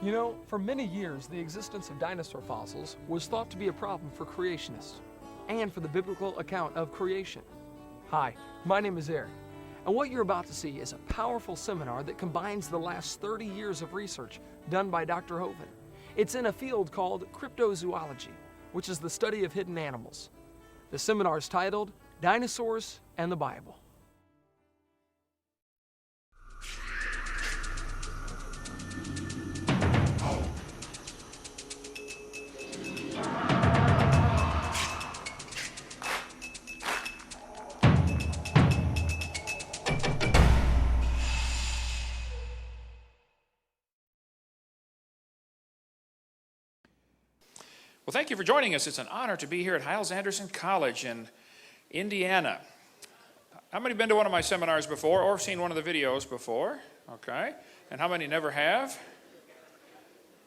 You know, for many years, the existence of dinosaur fossils was thought to be a problem for creationists and for the biblical account of creation. Hi, my name is Eric, and what you're about to see is a powerful seminar that combines the last 30 years of research done by Dr. Hovind. It's in a field called cryptozoology, which is the study of hidden animals. The seminar is titled Dinosaurs and the Bible. Well, thank you for joining us. It's an honor to be here at Hyles-Anderson College in Indiana. How many have been to one of my seminars before or seen one of the videos before? Okay. And how many never have?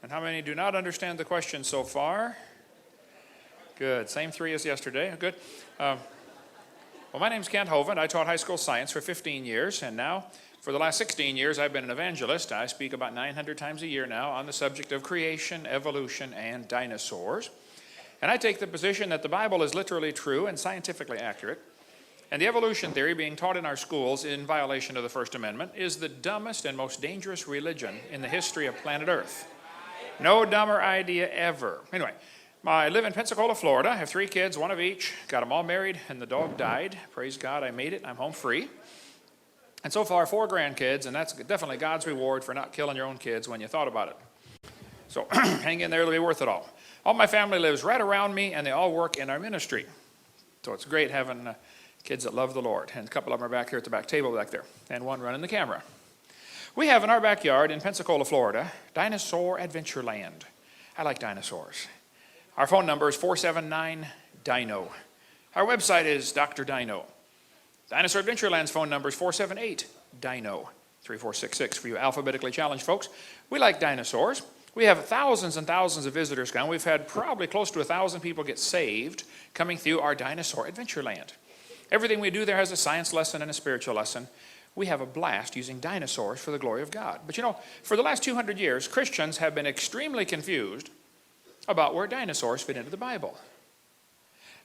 And how many do not understand the question so far? Good. Same three as yesterday. Good. Well, my name's Kent Hovind. I taught high school science for 15 years, and now for the last 16 years, I've been an evangelist. I speak about 900 times a year now on the subject of creation, evolution, and dinosaurs. And I take the position that the Bible is literally true and scientifically accurate. And the evolution theory being taught in our schools in violation of the First Amendment is the dumbest and most dangerous religion in the history of planet Earth. No dumber idea ever. Anyway, I live in Pensacola, Florida. I have 3 kids, 1 of each. Got them all married, and the dog died. Praise God, I made it. I'm home free. And so far, 4 grandkids, and that's definitely God's reward for not killing your own kids when you thought about it. So hang in there, it'll be worth it all. All my family lives right around me, and they all work in our ministry. So it's great having kids that love the Lord. And a couple of them are back here at the back table back there, and one running the camera. We have in our backyard in Pensacola, Florida, Dinosaur Adventureland. I like dinosaurs. Our phone number is 479-DINO. Our website is Dr. Dino. Dinosaur Adventureland's phone number is 478-DINO, 3466 for you alphabetically challenged folks. We like dinosaurs. We have thousands and thousands of visitors come. We've had probably close to 1,000 people get saved coming through our Dinosaur Adventureland. Everything we do there has a science lesson and a spiritual lesson. We have a blast using dinosaurs for the glory of God. But you know, for the last 200 years, Christians have been extremely confused about where dinosaurs fit into the Bible.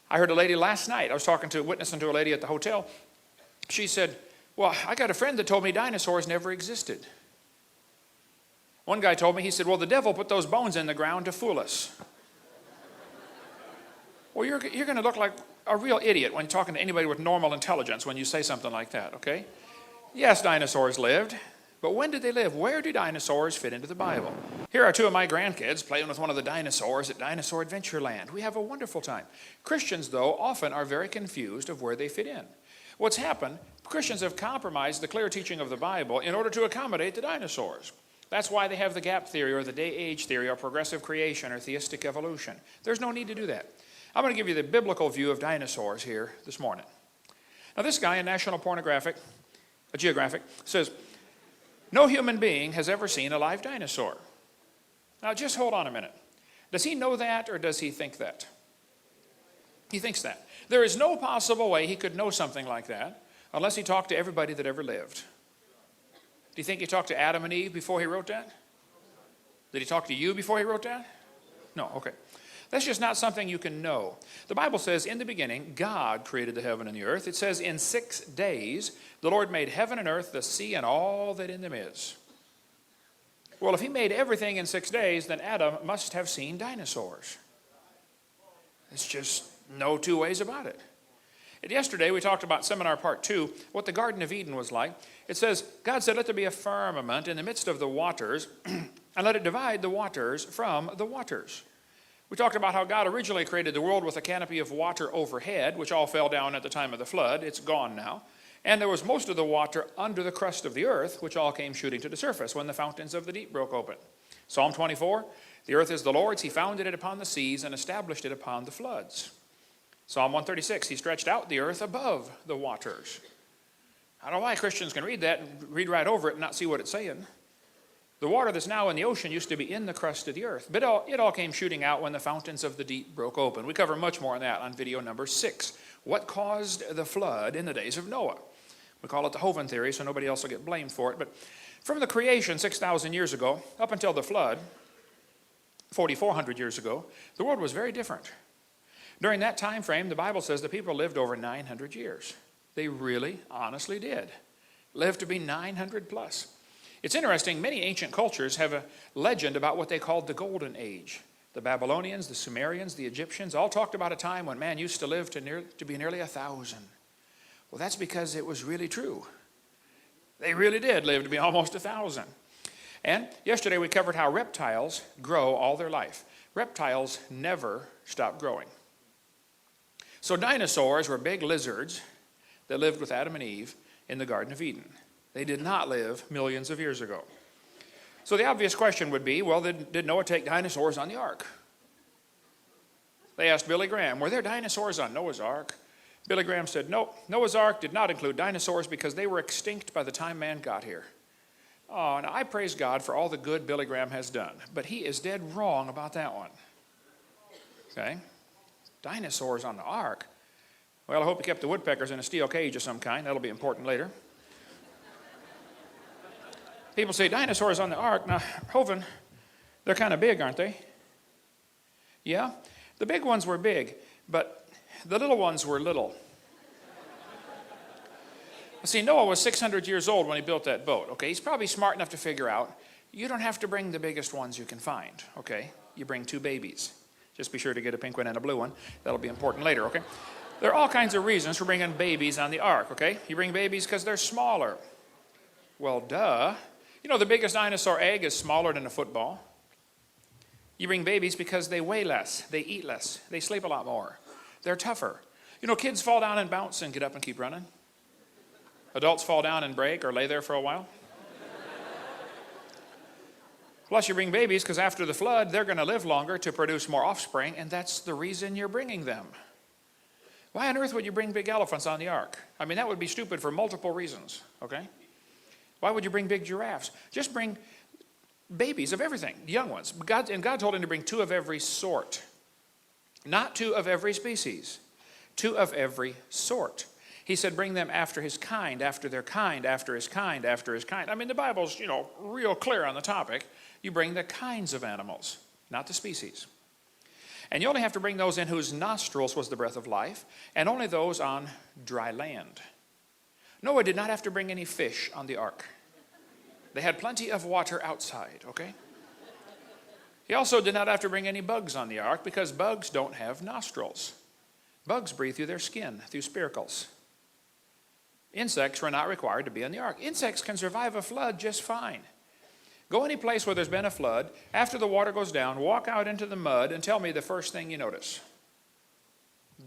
I heard a lady last night, I was witnessing to a lady at the hotel. She said, well, I got a friend that told me dinosaurs never existed. One guy told me, he said, well, the devil put those bones in the ground to fool us. Well, you're going to look like a real idiot when you're talking to anybody with normal intelligence when you say something like that, okay? Yes, dinosaurs lived, but when did they live? Where do dinosaurs fit into the Bible? Here are 2 of my grandkids playing with one of the dinosaurs at Dinosaur Adventureland. We have a wonderful time. Christians, though, often are very confused of where they fit in. What's happened, Christians have compromised the clear teaching of the Bible in order to accommodate the dinosaurs. That's why they have the gap theory or the day-age theory or progressive creation or theistic evolution. There's no need to do that. I'm going to give you the biblical view of dinosaurs here this morning. Now this guy in National Geographic says, no human being has ever seen a live dinosaur. Now just hold on a minute. Does he know that or does he think that? He thinks that. There is no possible way he could know something like that unless he talked to everybody that ever lived. Do you think he talked to Adam and Eve before he wrote that? Did he talk to you before he wrote that? No, okay. That's just not something you can know. The Bible says, in the beginning, God created the heaven and the earth. It says, in 6 days, the Lord made heaven and earth, the sea, and all that in them is. Well, if he made everything in 6 days, then Adam must have seen dinosaurs. It's just no 2 ways about it. And yesterday, we talked about seminar part 2, what the Garden of Eden was like. It says, God said, let there be a firmament in the midst of the waters, and let it divide the waters from the waters. We talked about how God originally created the world with a canopy of water overhead, which all fell down at the time of the flood. It's gone now. And there was most of the water under the crust of the earth, which all came shooting to the surface when the fountains of the deep broke open. Psalm 24, the earth is the Lord's. He founded it upon the seas and established it upon the floods. Psalm 136, he stretched out the earth above the waters. I don't know why Christians can read that and read right over it and not see what it's saying. The water that's now in the ocean used to be in the crust of the earth, but it all came shooting out when the fountains of the deep broke open. We cover much more on that on video number 6. What caused the flood in the days of Noah? We call it the Hovind theory, so nobody else will get blamed for it. But From the creation 6,000 years ago up until the flood 4,400 years ago, the world was very different. During that time frame, the Bible says the people lived over 900 years. They really, honestly did. Lived to be 900 plus. It's interesting, many ancient cultures have a legend about what they called the Golden Age. The Babylonians, the Sumerians, the Egyptians all talked about a time when man used to live to be nearly 1,000. Well, that's because it was really true. They really did live to be almost 1,000. And yesterday we covered how reptiles grow all their life. Reptiles never stop growing. So dinosaurs were big lizards that lived with Adam and Eve in the Garden of Eden. They did not live millions of years ago. So the obvious question would be, well, did Noah take dinosaurs on the ark? They asked Billy Graham, were there dinosaurs on Noah's ark? Billy Graham said, no, Noah's ark did not include dinosaurs because they were extinct by the time man got here. Oh, and I praise God for all the good Billy Graham has done, but he is dead wrong about that one. Okay? Dinosaurs on the ark? Well, I hope he kept the woodpeckers in a steel cage of some kind. That'll be important later. People say, dinosaurs on the ark. Now, Hovind, they're kind of big, aren't they? Yeah, the big ones were big, but the little ones were little. See, Noah was 600 years old when he built that boat, okay? He's probably smart enough to figure out, you don't have to bring the biggest ones you can find, okay? You bring 2 babies. Just be sure to get a pink one and a blue one. That'll be important later, okay? There are all kinds of reasons for bringing babies on the ark, okay? You bring babies because they're smaller. Well, duh. You know, the biggest dinosaur egg is smaller than a football. You bring babies because they weigh less, they eat less, they sleep a lot more. They're tougher. You know, kids fall down and bounce and get up and keep running. Adults fall down and break or lay there for a while. Plus, you bring babies because after the flood, they're going to live longer to produce more offspring, and that's the reason you're bringing them. Why on earth would you bring big elephants on the ark? I mean, that would be stupid for multiple reasons, okay? Why would you bring big giraffes? Just bring babies of everything, young ones. God told him to bring 2 of every sort. Not 2 of every species. 2 of every sort. He said bring them after his kind, after their kind, after his kind, after his kind. I mean, the Bible's, real clear on the topic. You bring the kinds of animals, not the species. And you only have to bring those in whose nostrils was the breath of life, and only those on dry land. Noah did not have to bring any fish on the ark. They had plenty of water outside, okay? He also did not have to bring any bugs on the ark because bugs don't have nostrils. Bugs breathe through their skin, through spiracles. Insects were not required to be on the ark. Insects can survive a flood just fine. Go any place where there's been a flood, after the water goes down, walk out into the mud and tell me the first thing you notice.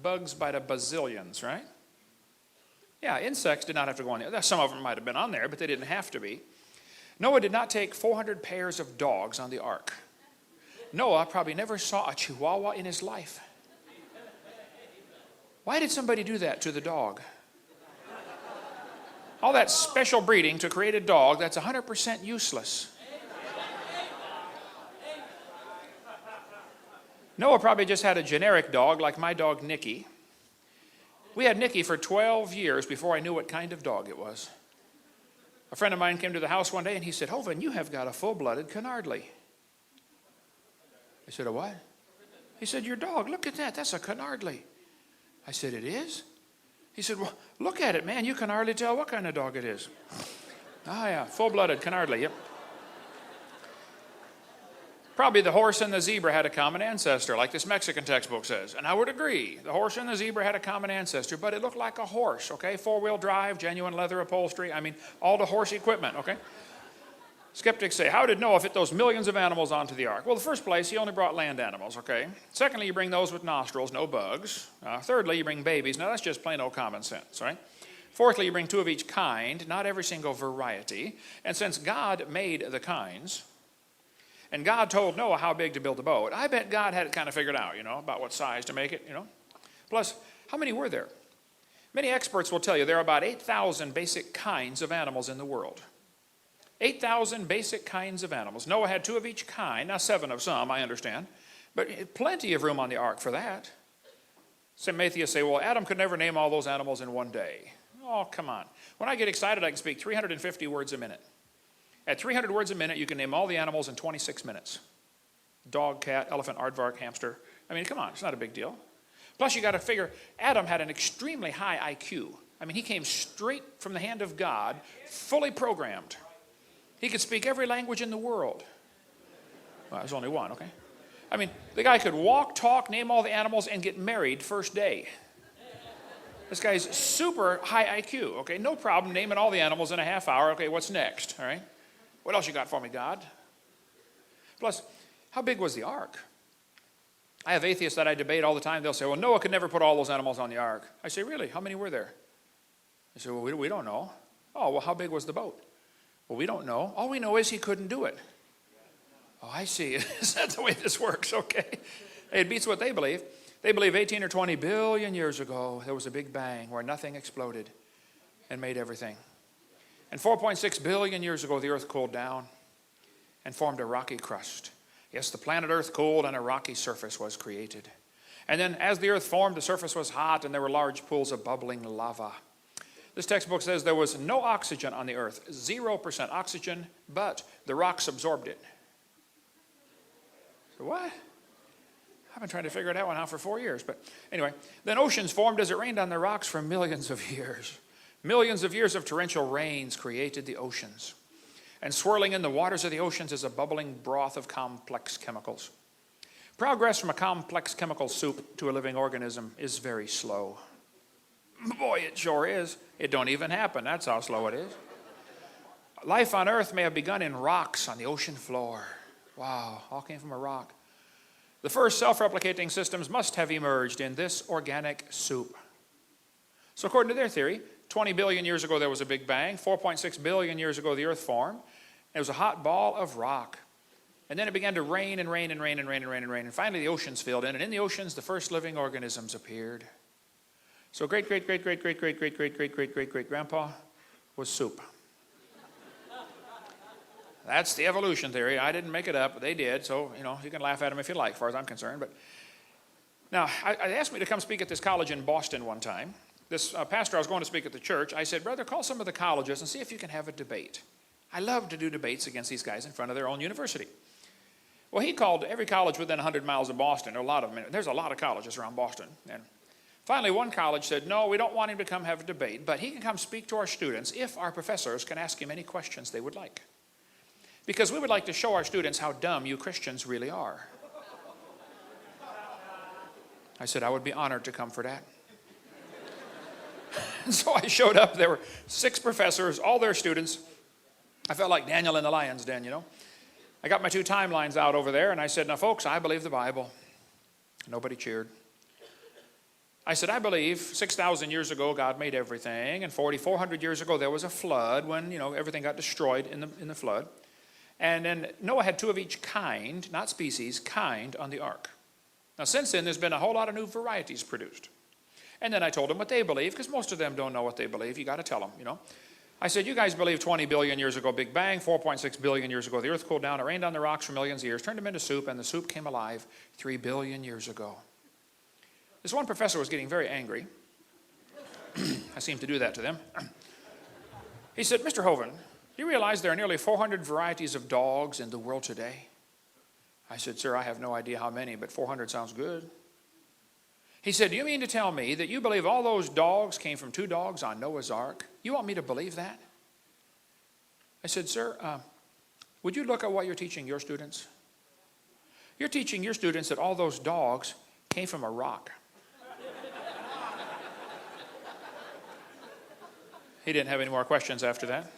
Bugs by the bazillions, right? Yeah, insects did not have to go on there. Some of them might have been on there, but they didn't have to be. Noah did not take 400 pairs of dogs on the ark. Noah probably never saw a chihuahua in his life. Why did somebody do that to the dog? All that special breeding to create a dog that's 100% useless. Noah probably just had a generic dog like my dog Nicky. We had Nicky for 12 years before I knew what kind of dog it was. A friend of mine came to the house one day and he said, Hovind, you have got a full-blooded Canardly. I said, a what? He said, your dog, look at that, that's a Canardly. I said, it is? He said, well, look at it, man. You can hardly tell what kind of dog it is. Ah, yeah, full-blooded Canardly, yep. Probably the horse and the zebra had a common ancestor, like this Mexican textbook says. And I would agree. The horse and the zebra had a common ancestor, but it looked like a horse, okay? 4-wheel drive, genuine leather upholstery. I mean, all the horse equipment, okay? Skeptics say, how did Noah fit those millions of animals onto the ark? Well, in the first place, he only brought land animals, okay? Secondly, you bring those with nostrils, no bugs. Thirdly, you bring babies. Now, that's just plain old common sense, right? Fourthly, you bring 2 of each kind, not every single variety. And since God made the kinds, and God told Noah how big to build the boat, I bet God had it kind of figured out, about what size to make it, Plus, how many were there? Many experts will tell you there are about 8,000 basic kinds of animals in the world. 8,000 basic kinds of animals. Noah had 2 of each kind. Now 7 of some, I understand. But plenty of room on the ark for that. Some atheists say, well, Adam could never name all those animals in one day. Oh, come on. When I get excited, I can speak 350 words a minute. At 300 words a minute, you can name all the animals in 26 minutes. Dog, cat, elephant, aardvark, hamster. I mean, come on, it's not a big deal. Plus, you got to figure, Adam had an extremely high IQ. I mean, he came straight from the hand of God, fully programmed. He could speak every language in the world. Well, there's only one, okay? I mean, the guy could walk, talk, name all the animals, and get married first day. This guy's super high IQ, okay? No problem naming all the animals in a half hour. Okay, what's next, all right? What else you got for me, God? Plus, how big was the ark? I have atheists that I debate all the time. They'll say, well, Noah could never put all those animals on the ark. I say, really? How many were there? They say, well, we don't know. Oh, well, how big was the boat? Well, we don't know. All we know is he couldn't do it. Oh, I see. Is that the way this works? Okay. It beats what they believe. They believe 18 or 20 billion years ago, there was a big bang where nothing exploded and made everything. And 4.6 billion years ago, the earth cooled down and formed a rocky crust. Yes, the planet Earth cooled and a rocky surface was created. And then as the earth formed, the surface was hot and there were large pools of bubbling lava. This textbook says there was no oxygen on the earth, 0% oxygen, but the rocks absorbed it. So what? I've been trying to figure that one out for 4 years. But anyway, then oceans formed as it rained on the rocks for millions of years. Millions of years of torrential rains created the oceans. And swirling in the waters of the oceans is a bubbling broth of complex chemicals. Progress from a complex chemical soup to a living organism is very slow. Boy, it sure is. It don't even happen. That's how slow it is. Life on earth may have begun in rocks on the ocean floor. Wow, all came from a rock. The first self-replicating systems must have emerged in this organic soup. So according to their theory, 20 billion years ago there was a big bang. 4.6 billion years ago the earth formed. It was a hot ball of rock. And then it began to rain and rain and rain and rain and rain and rain. And finally the oceans filled in. And in the oceans the first living organisms appeared. So great-great-great-great-great-great-great-great-great-great-great-grandpa was soup. That's the evolution theory. I didn't make it up, but they did. So, you can laugh at them if you like, as far as I'm concerned. But now, they asked me to come speak at this college in Boston one time. This pastor, I was going to speak at the church. I said, brother, call some of the colleges and see if you can have a debate. I love to do debates against these guys in front of their own university. Well, he called every college within 100 miles of Boston. A lot of them. There's a lot of colleges around Boston. And finally, one college said, no, we don't want him to come have a debate, but he can come speak to our students if our professors can ask him any questions they would like. Because we would like to show our students how dumb you Christians really are. I said, I would be honored to come for that. And so I showed up. There were 6 professors, all their students. I felt like Daniel in the lion's den, I got my 2 timelines out over there, and I said, now, folks, I believe the Bible. Nobody cheered. I said, I believe 6,000 years ago God made everything, and 4,400 years ago there was a flood when, everything got destroyed in the flood. And then Noah had 2 of each kind, not species, kind on the ark. Now, since then, there's been a whole lot of new varieties produced. And then I told them what they believe, because most of them don't know what they believe. You got to tell them, I said, you guys believe 20 billion years ago, Big Bang, 4.6 billion years ago, the earth cooled down, it rained on the rocks for millions of years, turned them into soup, and the soup came alive 3 billion years ago. This one professor was getting very angry. I seem to do that to them. He said, Mr. Hovind, do you realize there are nearly 400 varieties of dogs in the world today? I said, sir, I have no idea how many, but 400 sounds good. He said, do you mean to tell me that you believe all those dogs came from 2 dogs on Noah's Ark? You want me to believe that? I said, sir, would you look at what you're teaching your students? You're teaching your students that all those dogs came from a rock. He didn't have any more questions after that.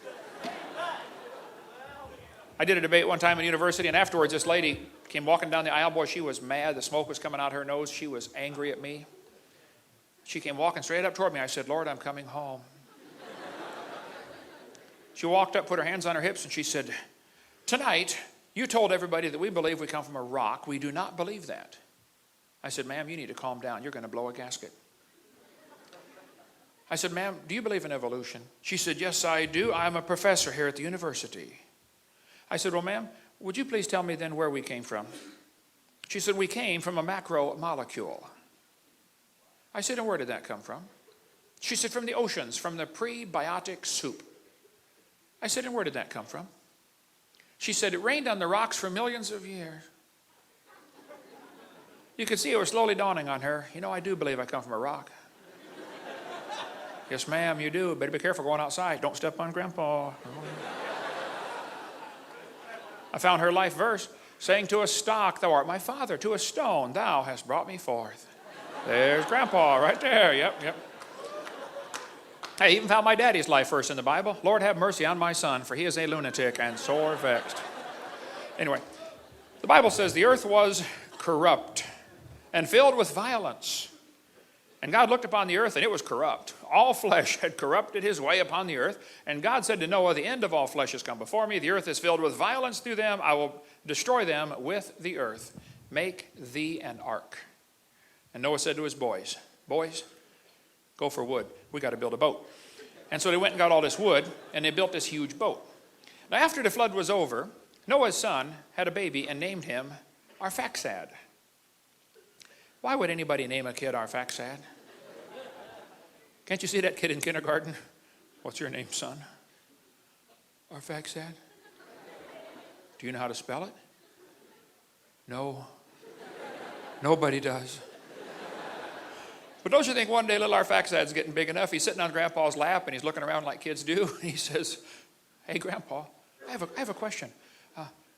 I did a debate one time in university, and afterwards this lady came walking down the aisle. Boy, she was mad. The smoke was coming out her nose. She was angry at me. She came walking straight up toward me. I said, Lord, I'm coming home. She walked up, put her hands on her hips, and she said, tonight, you told everybody that we believe we come from a rock. We do not believe that. I said, ma'am, you need to calm down. You're going to blow a gasket. I said, ma'am, do you believe in evolution? She said, yes, I do. I'm a professor here at the university. I said, well, ma'am, would you please tell me then where we came from? She said, we came from a macromolecule. I said, and where did that come from? She said, from the oceans, from the prebiotic soup. I said, and where did that come from? She said, it rained on the rocks for millions of years. You could see it was slowly dawning on her. You know, I do believe I come from a rock. Yes, ma'am, you do. Better be careful going outside. Don't step on Grandpa. I found her life verse, saying to a stock, thou art my father, to a stone, thou hast brought me forth. There's Grandpa right there. Yep. I even found my daddy's life verse in the Bible. Lord, have mercy on my son, for he is a lunatic and sore vexed. Anyway, the Bible says the earth was corrupt and filled with violence. And God looked upon the earth, and it was corrupt. All flesh had corrupted his way upon the earth. And God said to Noah, the end of all flesh has come before me. The earth is filled with violence through them. I will destroy them with the earth. Make thee an ark. And Noah said to his boys, go for wood. We got to build a boat. And so they went and got all this wood, and they built this huge boat. Now, after the flood was over, Noah's son had a baby and named him Arphaxad. Why would anybody name a kid Arphaxad? Can't you see that kid in kindergarten? What's your name, son? Arphaxad? Do you know how to spell it? No. Nobody does. But don't you think one day little Arphaxad's getting big enough? He's sitting on Grandpa's lap and he's looking around like kids do. And he says, hey, Grandpa, I have a question.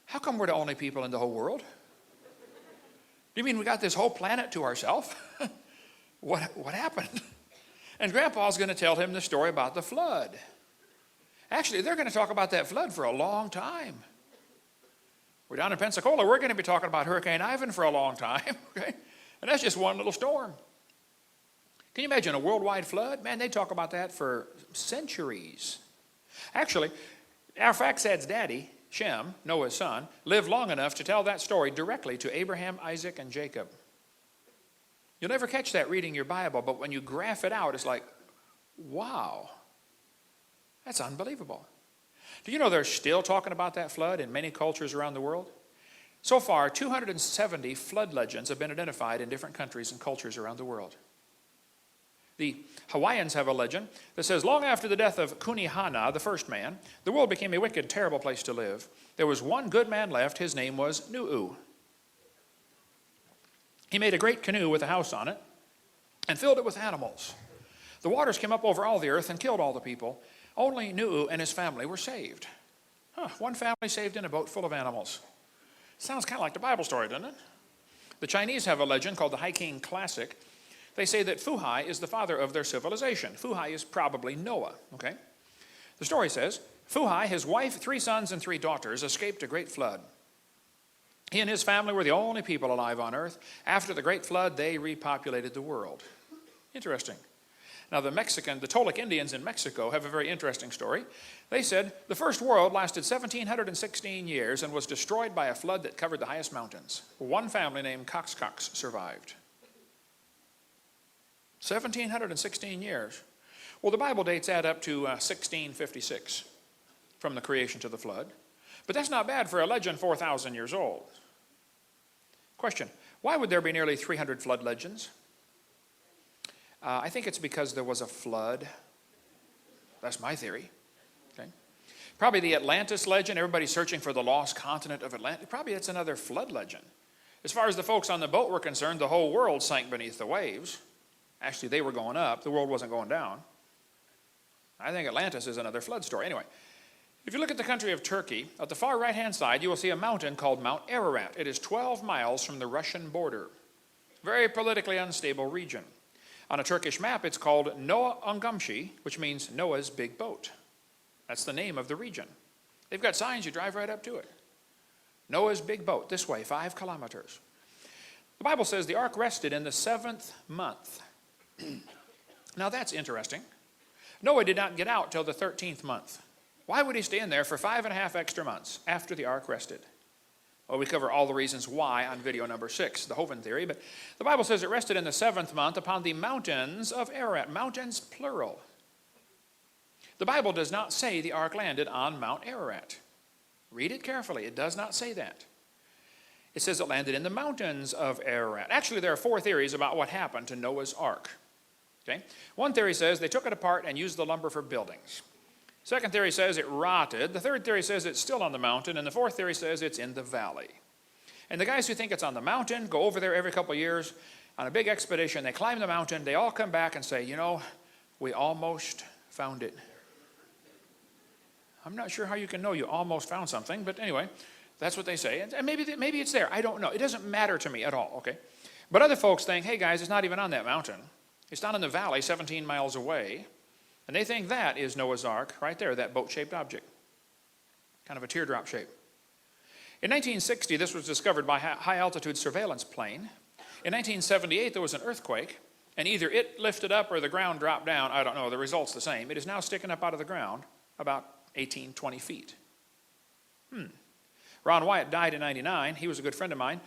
How come we're the only people in the whole world? Do you mean we got this whole planet to ourselves? What happened? And Grandpa's going to tell him the story about the flood. Actually, they're going to talk about that flood for a long time. We're down in Pensacola. We're going to be talking about Hurricane Ivan for a long time. Okay? And that's just one little storm. Can you imagine a worldwide flood? Man, they talk about that for centuries. Actually, Arphaxad's daddy, Shem, Noah's son, lived long enough to tell that story directly to Abraham, Isaac, and Jacob. You'll never catch that reading your Bible, but when you graph it out, it's like, wow, that's unbelievable. Do you know they're still talking about that flood in many cultures around the world? So far, 270 flood legends have been identified in different countries and cultures around the world. The Hawaiians have a legend that says, long after the death of Kunihana, the first man, the world became a wicked, terrible place to live. There was one good man left. His name was Nu'u. He made a great canoe with a house on it and filled it with animals. The waters came up over all the earth and killed all the people. Only Nu'u and his family were saved. One family saved in a boat full of animals. Sounds kind of like the Bible story, doesn't it? The Chinese have a legend called the Hiking Classic. They say that Fuhai is the father of their civilization. Fuhai is probably Noah, okay? The story says, Fuhai, his wife, 3 sons, and 3 daughters escaped a great flood. He and his family were the only people alive on earth. After the great flood, they repopulated the world. Interesting. Now, the Toltec Indians in Mexico have a very interesting story. They said the first world lasted 1,716 years and was destroyed by a flood that covered the highest mountains. One family named Cox survived. 1,716 years. Well, the Bible dates add up to 1656 from the creation to the flood. But that's not bad for a legend 4,000 years old. Question, why would there be nearly 300 flood legends? I think it's because there was a flood. That's my theory. Okay. Probably the Atlantis legend, everybody's searching for the lost continent of Atlantis. Probably it's another flood legend. As far as the folks on the boat were concerned, the whole world sank beneath the waves. Actually, they were going up. The world wasn't going down. I think Atlantis is another flood story. Anyway, if you look at the country of Turkey, at the far right-hand side, you will see a mountain called Mount Ararat. It is 12 miles from the Russian border. Very politically unstable region. On a Turkish map, it's called Noah Ungamshi, which means Noah's big boat. That's the name of the region. They've got signs, you drive right up to it. Noah's big boat, this way, 5 kilometers. The Bible says the ark rested in the 7th month. Now that's interesting. Noah did not get out till the 13th month. Why would he stay in there for 5.5 extra months after the ark rested? Well, we cover all the reasons why on video number 6, the Hovind theory, but the Bible says it rested in the 7th month upon the mountains of Ararat. Mountains, plural. The Bible does not say the ark landed on Mount Ararat. Read it carefully. It does not say that. It says it landed in the mountains of Ararat. Actually, there are 4 theories about what happened to Noah's ark. Okay? One theory says they took it apart and used the lumber for buildings. Second theory says it rotted. The third theory says it's still on the mountain. And the fourth theory says it's in the valley. And the guys who think it's on the mountain go over there every couple of years on a big expedition. They climb the mountain. They all come back and say, you know, we almost found it. I'm not sure how you can know you almost found something, but anyway, that's what they say. And maybe it's there. I don't know. It doesn't matter to me at all, okay? But other folks think, hey, guys, it's not even on that mountain. It's down in the valley 17 miles away. And they think that is Noah's Ark right there, that boat-shaped object, kind of a teardrop shape. In 1960, this was discovered by a high-altitude surveillance plane. In 1978, there was an earthquake, and either it lifted up or the ground dropped down. I don't know. The result's the same. It is now sticking up out of the ground about 18, 20 feet. Ron Wyatt died in 99. He was a good friend of mine.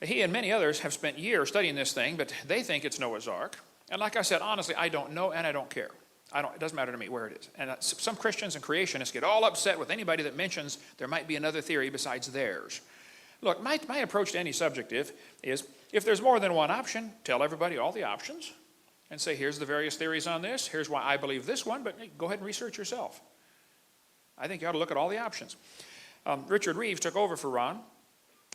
He and many others have spent years studying this thing, but they think it's Noah's Ark. And like I said, honestly, I don't know and I don't care. It doesn't matter to me where it is. And some Christians and creationists get all upset with anybody that mentions there might be another theory besides theirs. Look, my approach to any subject is if there's more than one option, tell everybody all the options and say, here's the various theories on this. Here's why I believe this one, but hey, go ahead and research yourself. I think you ought to look at all the options. Richard Reeves took over for Ron.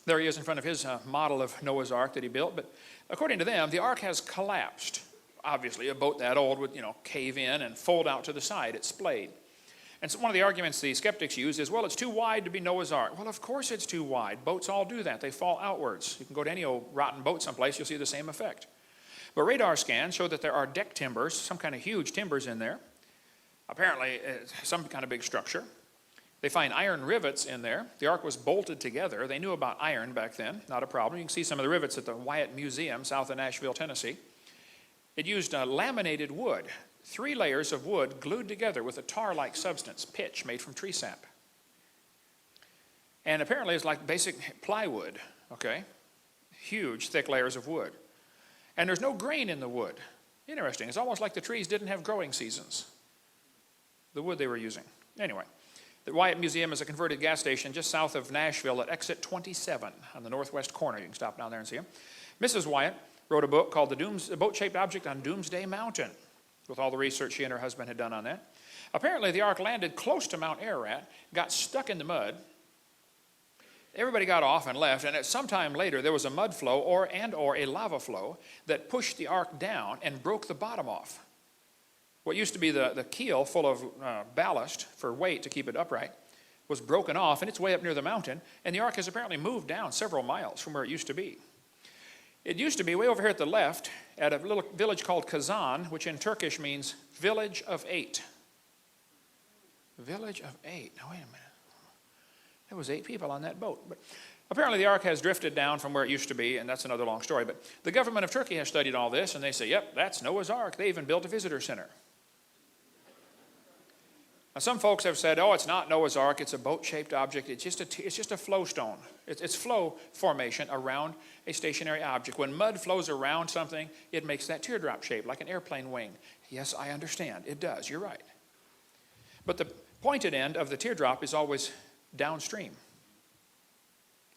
There he is in front of his model of Noah's Ark that he built. But according to them, the ark has collapsed. Obviously, a boat that old would, cave in and fold out to the side. It's splayed. And so one of the arguments the skeptics use is, well, it's too wide to be Noah's Ark. Well, of course it's too wide. Boats all do that. They fall outwards. You can go to any old rotten boat someplace, you'll see the same effect. But radar scans show that there are deck timbers, some kind of huge timbers in there. Apparently, some kind of big structure. They find iron rivets in there. The ark was bolted together. They knew about iron back then, not a problem. You can see some of the rivets at the Wyatt Museum south of Nashville, Tennessee. It used laminated wood, 3 layers of wood glued together with a tar-like substance, pitch made from tree sap. And apparently it's like basic plywood, okay? Huge, thick layers of wood. And there's no grain in the wood. Interesting. It's almost like the trees didn't have growing seasons, the wood they were using. Anyway, the Wyatt Museum is a converted gas station just south of Nashville at exit 27 on the northwest corner. You can stop down there and see them. Mrs. Wyatt wrote a book called The Boat-Shaped Object on Doomsday Mountain, with all the research she and her husband had done on that. Apparently, the ark landed close to Mount Ararat, got stuck in the mud. Everybody got off and left, and at some time later, there was a mud flow or a lava flow that pushed the ark down and broke the bottom off. What used to be the keel full of ballast for weight to keep it upright was broken off, and it's way up near the mountain, and the ark has apparently moved down several miles from where it used to be. It used to be way over here at the left at a little village called Kazan, which in Turkish means village of 8. Village of 8. Now, wait a minute. There was 8 people on that boat. But apparently the ark has drifted down from where it used to be, and that's another long story. But the government of Turkey has studied all this, and they say, yep, that's Noah's Ark. They even built a visitor center. Now, some folks have said, oh, it's not Noah's Ark, it's a boat-shaped object, it's just a flow stone. It's flow formation around a stationary object. When mud flows around something, it makes that teardrop shape, like an airplane wing. Yes, I understand, it does, you're right. But the pointed end of the teardrop is always downstream.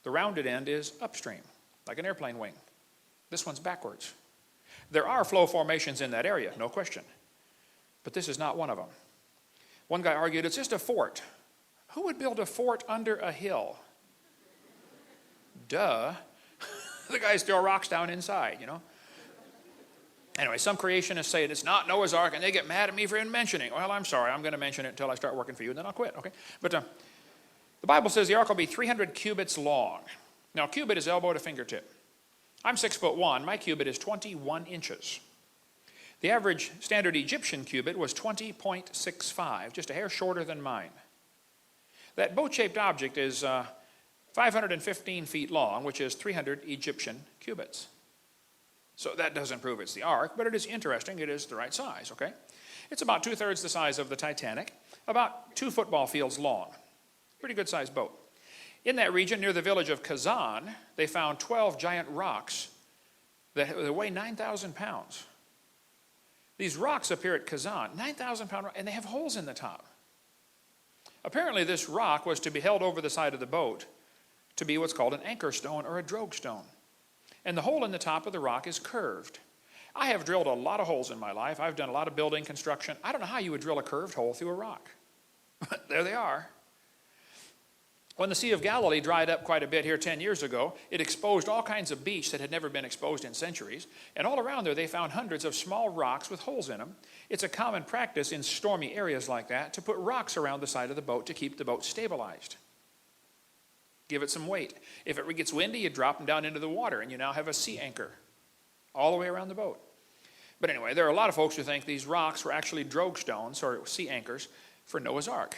The rounded end is upstream, like an airplane wing. This one's backwards. There are flow formations in that area, no question. But this is not one of them. One guy argued, it's just a fort. Who would build a fort under a hill? Duh. The guys throw rocks down inside, Anyway, some creationists say it's not Noah's Ark, and they get mad at me for even mentioning. Well, I'm sorry, I'm going to mention it until I start working for you, and then I'll quit, okay? But the Bible says the ark will be 300 cubits long. Now, a cubit is elbow to fingertip. I'm 6'1". My cubit is 21 inches. The average standard Egyptian cubit was 20.65, just a hair shorter than mine. That boat-shaped object is 515 feet long, which is 300 Egyptian cubits. So that doesn't prove it's the ark, but it is interesting. It is the right size, okay? It's about 2/3 the size of the Titanic, about 2 football fields long. Pretty good-sized boat. In that region, near the village of Kazan, they found 12 giant rocks that weigh 9,000 pounds. These rocks appear at Kazan, 9,000-pound rock, and they have holes in the top. Apparently, this rock was to be held over the side of the boat to be what's called an anchor stone or a drogue stone. And the hole in the top of the rock is curved. I have drilled a lot of holes in my life. I've done a lot of building construction. I don't know how you would drill a curved hole through a rock. There they are. When the Sea of Galilee dried up quite a bit here 10 years ago, it exposed all kinds of beach that had never been exposed in centuries. And all around there, they found hundreds of small rocks with holes in them. It's a common practice in stormy areas like that to put rocks around the side of the boat to keep the boat stabilized. Give it some weight. If it gets windy, you drop them down into the water, and you now have a sea anchor all the way around the boat. But anyway, there are a lot of folks who think these rocks were actually drogue stones or sea anchors for Noah's Ark.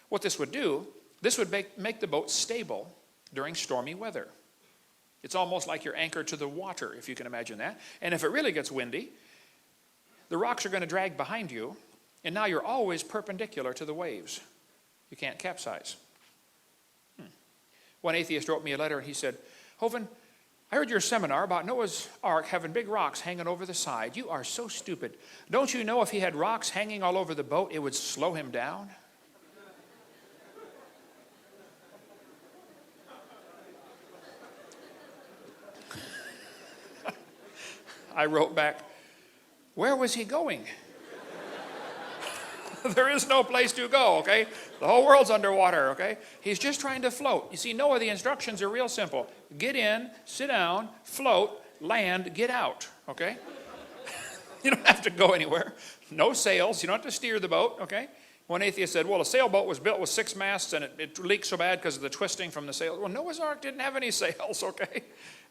What this would do, this would make the boat stable during stormy weather. It's almost like you're anchored to the water, if you can imagine that. And if it really gets windy, the rocks are going to drag behind you, and now you're always perpendicular to the waves. You can't capsize. One atheist wrote me a letter, and he said, Hovind, I heard your seminar about Noah's Ark having big rocks hanging over the side. You are so stupid. Don't you know if he had rocks hanging all over the boat, it would slow him down? I wrote back, where was he going? There is no place to go, okay? The whole world's underwater, okay? He's just trying to float. You see, Noah, the instructions are real simple. Get in, sit down, float, land, get out, okay? You don't have to go anywhere. No sails. You don't have to steer the boat, okay? One atheist said, well, a sailboat was built with 6 masts and it leaked so bad because of the twisting from the sails. Well, Noah's Ark didn't have any sails, okay?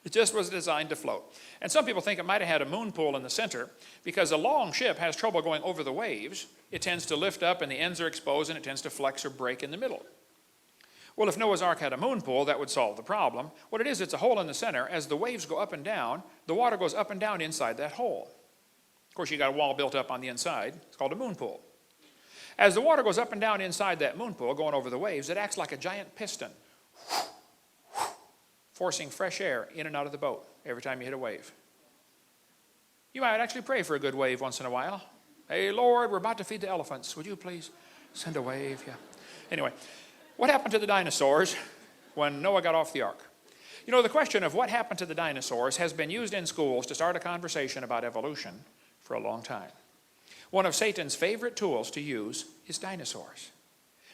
It just was designed to float. And some people think it might have had a moon pool in the center because a long ship has trouble going over the waves. It tends to lift up and the ends are exposed and it tends to flex or break in the middle. Well, if Noah's Ark had a moon pool, that would solve the problem. What it is, it's a hole in the center. As the waves go up and down, the water goes up and down inside that hole. Of course, you got a wall built up on the inside. It's called a moon pool. As the water goes up and down inside that moon pool, going over the waves, it acts like a giant piston, forcing fresh air in and out of the boat every time you hit a wave. You might actually pray for a good wave once in a while. Hey, Lord, we're about to feed the elephants. Would you please send a wave? Yeah. Anyway, what happened to the dinosaurs when Noah got off the ark? You know, the question of what happened to the dinosaurs has been used in schools to start a conversation about evolution for a long time. One of Satan's favorite tools to use is dinosaurs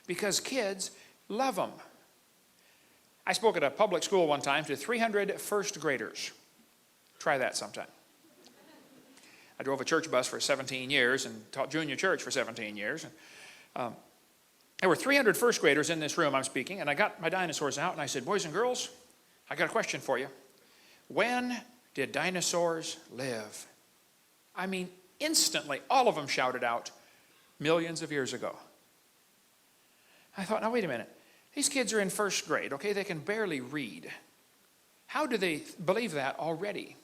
because kids love them. I spoke at a public school one time to 300 first graders. Try that sometime. I drove a church bus for 17 years and taught junior church for 17 years. There were 300 first graders in this room I'm speaking, and I got my dinosaurs out and I said, boys and girls, I got a question for you. When did dinosaurs live? I mean, instantly, all of them shouted out, millions of years ago. I thought, now wait a minute. These kids are in first grade, okay? They can barely read. How do they believe that already?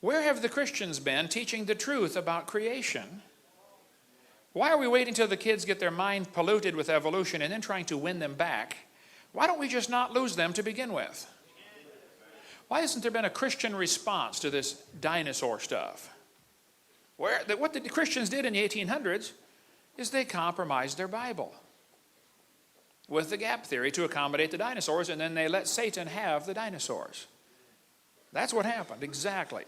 Where have the Christians been teaching the truth about creation? Why are we waiting till the kids get their mind polluted with evolution and then trying to win them back? Why don't we just not lose them to begin with? Why hasn't there been a Christian response to this dinosaur stuff? What the Christians did in the 1800s is they compromised their Bible with the gap theory to accommodate the dinosaurs, and then they let Satan have the dinosaurs. That's what happened, exactly.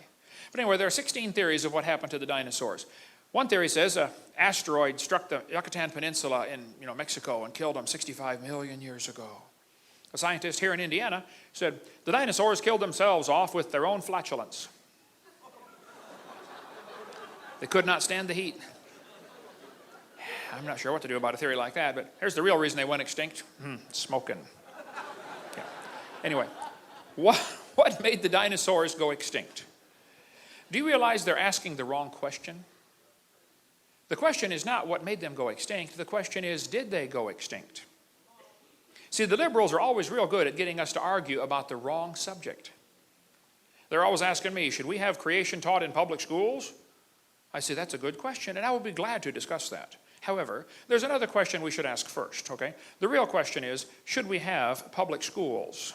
But anyway, there are 16 theories of what happened to the dinosaurs. One theory says an asteroid struck the Yucatan Peninsula in Mexico and killed them 65 million years ago. A scientist here in Indiana said the dinosaurs killed themselves off with their own flatulence. They could not stand the heat. I'm not sure what to do about a theory like that, but here's the real reason they went extinct. Smoking. Okay. Anyway, what made the dinosaurs go extinct? Do you realize they're asking the wrong question? The question is not what made them go extinct. The question is, did they go extinct? See, the liberals are always real good at getting us to argue about the wrong subject. They're always asking me, should we have creation taught in public schools? I say, that's a good question, and I will be glad to discuss that. However, there's another question we should ask first, okay? The real question is, should we have public schools?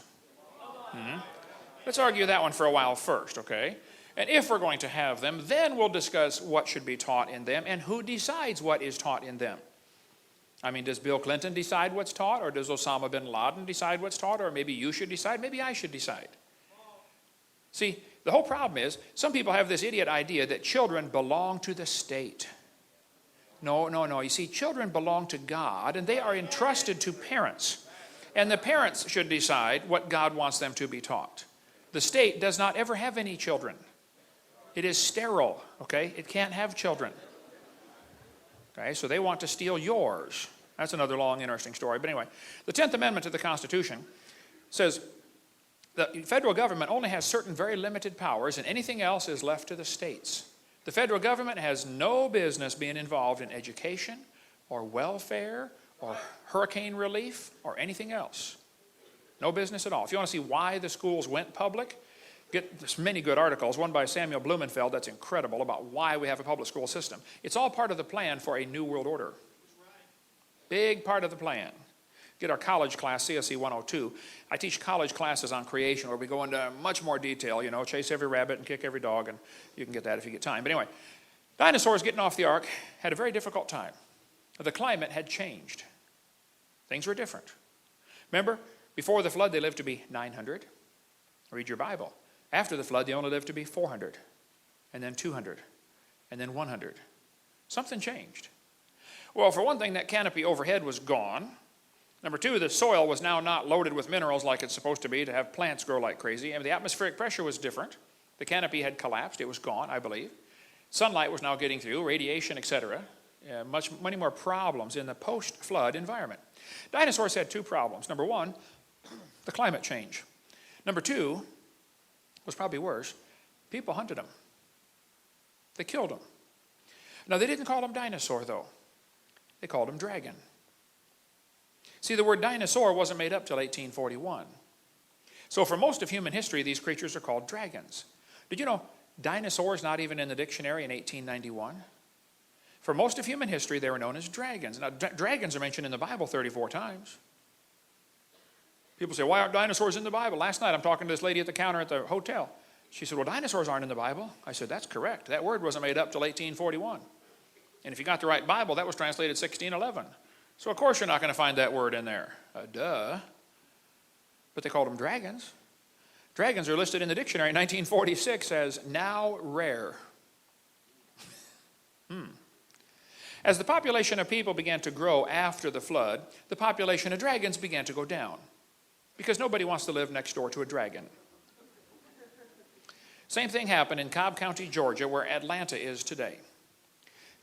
Let's argue that one for a while first, okay? And if we're going to have them, then we'll discuss what should be taught in them and who decides what is taught in them. I mean, does Bill Clinton decide what's taught, or does Osama bin Laden decide what's taught, or maybe you should decide, maybe I should decide? See, the whole problem is, some people have this idiot idea that children belong to the state. No, no, no. You see, children belong to God, and they are entrusted to parents. And the parents should decide what God wants them to be taught. The state does not ever have any children. It is sterile, okay? It can't have children. Okay, so they want to steal yours. That's another long, interesting story. But anyway, the 10th Amendment to the Constitution says the federal government only has certain very limited powers, and anything else is left to the states. The federal government has no business being involved in education or welfare or hurricane relief or anything else. No business at all. If you want to see why the schools went public, get many good articles, one by Samuel Blumenfeld that's incredible about why we have a public school system. It's all part of the plan for a new world order. Big part of the plan. Get our college class, CSE 102. I teach college classes on creation where we go into much more detail, chase every rabbit and kick every dog, and you can get that if you get time. But anyway, dinosaurs getting off the ark had a very difficult time. The climate had changed. Things were different. Remember, before the flood they lived to be 900. Read your Bible. After the flood they only lived to be 400, and then 200, and then 100. Something changed. Well, for one thing, that canopy overhead was gone. Number two, the soil was now not loaded with minerals like it's supposed to be to have plants grow like crazy. And the atmospheric pressure was different. The canopy had collapsed. It was gone, I believe. Sunlight was now getting through, radiation, etc. Many more problems in the post-flood environment. Dinosaurs had two problems. Number one, the climate change. Number two, was probably worse, people hunted them. They killed them. Now, they didn't call them dinosaur, though. They called them dragon. See, the word dinosaur wasn't made up till 1841. So for most of human history, these creatures are called dragons. Did you know dinosaurs not even in the dictionary in 1891? For most of human history, they were known as dragons. Now, dragons are mentioned in the Bible 34 times. People say, why aren't dinosaurs in the Bible? Last night, I'm talking to this lady at the counter at the hotel. She said, well, dinosaurs aren't in the Bible. I said, that's correct. That word wasn't made up till 1841. And if you got the right Bible, that was translated 1611. So, of course, you're not going to find that word in there. Duh. But they called them dragons. Dragons are listed in the dictionary in 1946 as now rare. As the population of people began to grow after the flood, the population of dragons began to go down. Because nobody wants to live next door to a dragon. Same thing happened in Cobb County, Georgia, where Atlanta is today.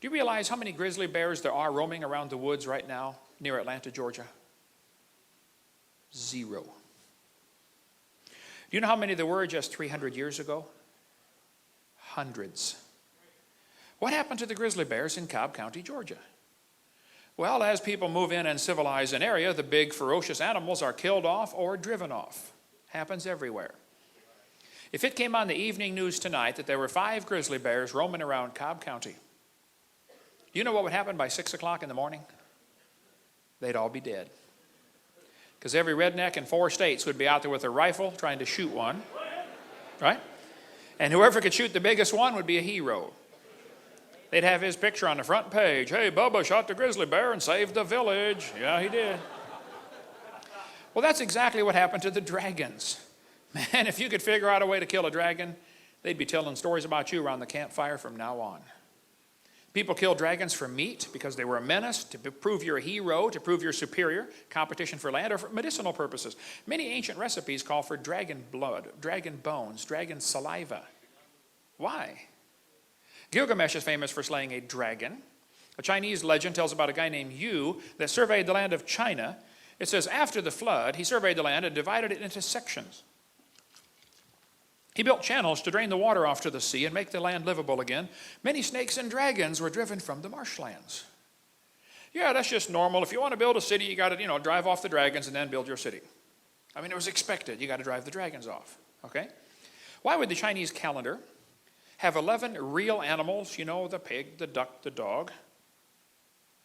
Do you realize how many grizzly bears there are roaming around the woods right now near Atlanta, Georgia? 0. Do you know how many there were just 300 years ago? Hundreds. What happened to the grizzly bears in Cobb County, Georgia? Well, as people move in and civilize an area, the big ferocious animals are killed off or driven off. Happens everywhere. If it came on the evening news tonight that there were 5 grizzly bears roaming around Cobb County, do you know what would happen by 6 o'clock in the morning? They'd all be dead. Because every redneck in 4 states would be out there with a rifle trying to shoot one. Right? And whoever could shoot the biggest one would be a hero. They'd have his picture on the front page. Hey, Bubba shot the grizzly bear and saved the village. Yeah, he did. Well, that's exactly what happened to the dragons. Man, if you could figure out a way to kill a dragon, they'd be telling stories about you around the campfire from now on. People killed dragons for meat because they were a menace, to prove you're a hero, to prove you're superior, competition for land, or for medicinal purposes. Many ancient recipes call for dragon blood, dragon bones, dragon saliva. Why? Gilgamesh is famous for slaying a dragon. A Chinese legend tells about a guy named Yu that surveyed the land of China. It says, after the flood, he surveyed the land and divided it into sections. He built channels to drain the water off to the sea and make the land livable again. Many snakes and dragons were driven from the marshlands. Yeah, that's just normal. If you want to build a city, you got to, drive off the dragons and then build your city. I mean, it was expected. You got to drive the dragons off. Okay? Why would the Chinese calendar have 11 real animals, the pig, the duck, the dog,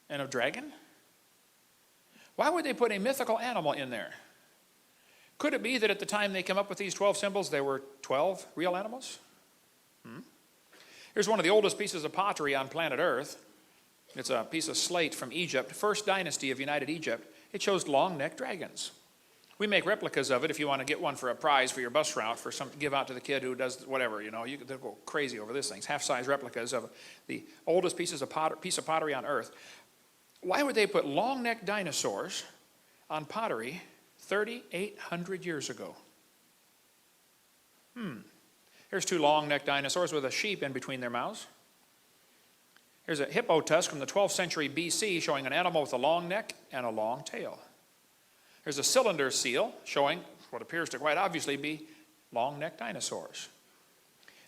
and a dragon? Why would they put a mythical animal in there? Could it be that at the time they came up with these 12 symbols, there were 12 real animals? Here's one of the oldest pieces of pottery on planet Earth. It's a piece of slate from Egypt, first dynasty of United Egypt. It shows long-necked dragons. We make replicas of it if you want to get one for a prize for your bus route, for some give out to the kid who does whatever, you know. They'll go crazy over this thing. Half-size replicas of the oldest piece of pottery on earth. Why would they put long-necked dinosaurs on pottery 3,800 years ago? Here's two long-necked dinosaurs with a sheep in between their mouths. Here's a hippo tusk from the 12th century BC showing an animal with a long neck and a long tail. Here's a cylinder seal showing what appears to quite obviously be long-necked dinosaurs.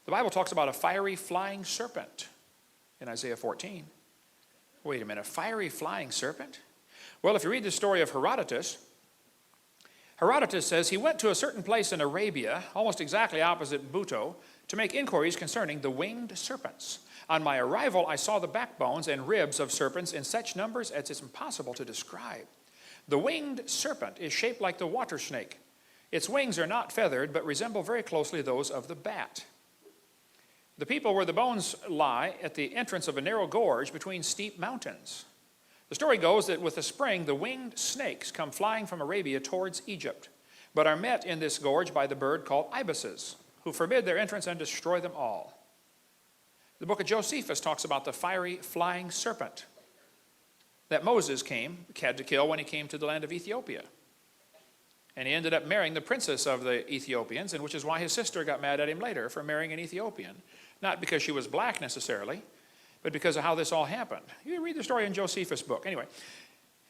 The Bible talks about a fiery flying serpent in Isaiah 14. Wait a minute, a fiery flying serpent? Well, if you read the story of Herodotus, Herodotus says he went to a certain place in Arabia, almost exactly opposite Buto, to make inquiries concerning the winged serpents. On my arrival, I saw the backbones and ribs of serpents in such numbers as it's impossible to describe. The winged serpent is shaped like the water snake. Its wings are not feathered, but resemble very closely those of the bat. The people where the bones lie at the entrance of a narrow gorge between steep mountains. The story goes that with the spring, the winged snakes come flying from Arabia towards Egypt, but are met in this gorge by the bird called ibises, who forbid their entrance and destroy them all. The book of Josephus talks about the fiery flying serpent that Moses had to kill when he came to the land of Ethiopia. And he ended up marrying the princess of the Ethiopians, and which is why his sister got mad at him later for marrying an Ethiopian. Not because she was black necessarily, but because of how this all happened. You read the story in Josephus' book. Anyway,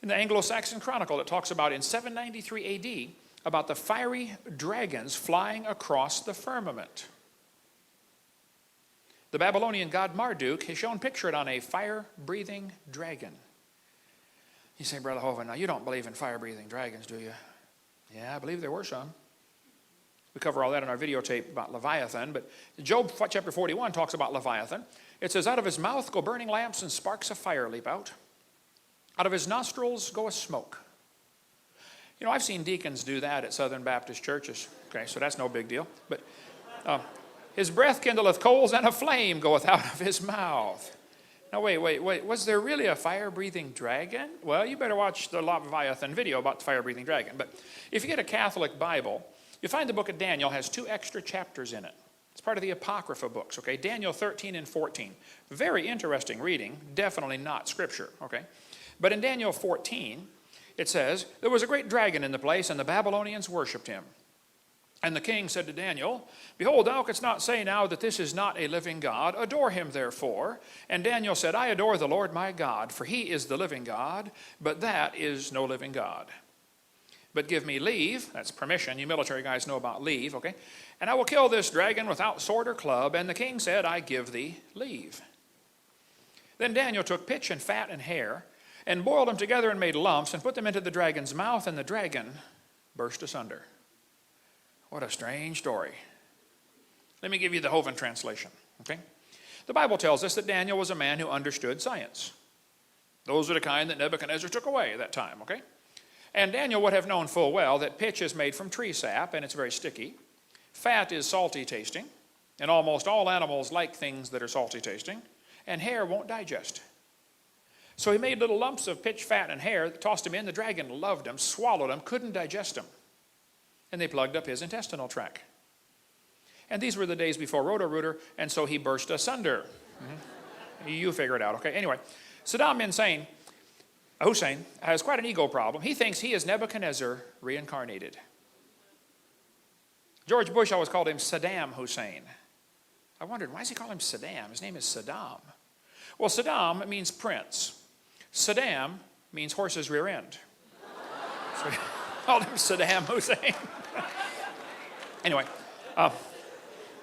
in the Anglo-Saxon Chronicle, it talks about in 793 AD, about the fiery dragons flying across the firmament. The Babylonian god Marduk has shown pictured on a fire-breathing dragon. You say, Brother Hovind, now you don't believe in fire-breathing dragons, do you? Yeah, I believe there were some. We cover all that in our videotape about Leviathan, but Job chapter 41 talks about Leviathan. It says, out of his mouth go burning lamps and sparks of fire leap out. Out of his nostrils go a smoke. You know, I've seen deacons do that at Southern Baptist churches. Okay, so that's no big deal. But his breath kindleth coals, and a flame goeth out of his mouth. Now, wait. Was there really a fire-breathing dragon? Well, you better watch the Leviathan video about the fire-breathing dragon. But if you get a Catholic Bible, you find the book of Daniel has 2 extra chapters in it. It's part of the Apocrypha books, okay? Daniel 13 and 14. Very interesting reading, definitely not Scripture, okay? But in Daniel 14, it says, there was a great dragon in the place, and the Babylonians worshipped him. And the king said to Daniel, behold, thou canst not say now that this is not a living God. Adore him, therefore. And Daniel said, I adore the Lord my God, for he is the living God, but that is no living God. But give me leave, that's permission, you military guys know about leave, okay? And I will kill this dragon without sword or club. And the king said, I give thee leave. Then Daniel took pitch and fat and hair, and boiled them together and made lumps, and put them into the dragon's mouth, and the dragon burst asunder. What a strange story. Let me give you the Hovind translation, okay? The Bible tells us that Daniel was a man who understood science. Those are the kind that Nebuchadnezzar took away at that time, okay? And Daniel would have known full well that pitch is made from tree sap, and it's very sticky. Fat is salty tasting, and almost all animals like things that are salty tasting, and hair won't digest. So he made little lumps of pitch, fat, and hair, tossed them in. The dragon loved them, swallowed them, couldn't digest them. And they plugged up his intestinal tract. And these were the days before Roto-Rooter, and so he burst asunder. You figure it out, okay? Anyway, Saddam Hussein has quite an ego problem. He thinks he is Nebuchadnezzar reincarnated. George Bush always called him Saddam Hussein. I wondered, why does he call him Saddam? His name is Saddam. Well, Saddam means prince. Saddam means horse's rear end. So he called him Saddam Hussein. Anyway,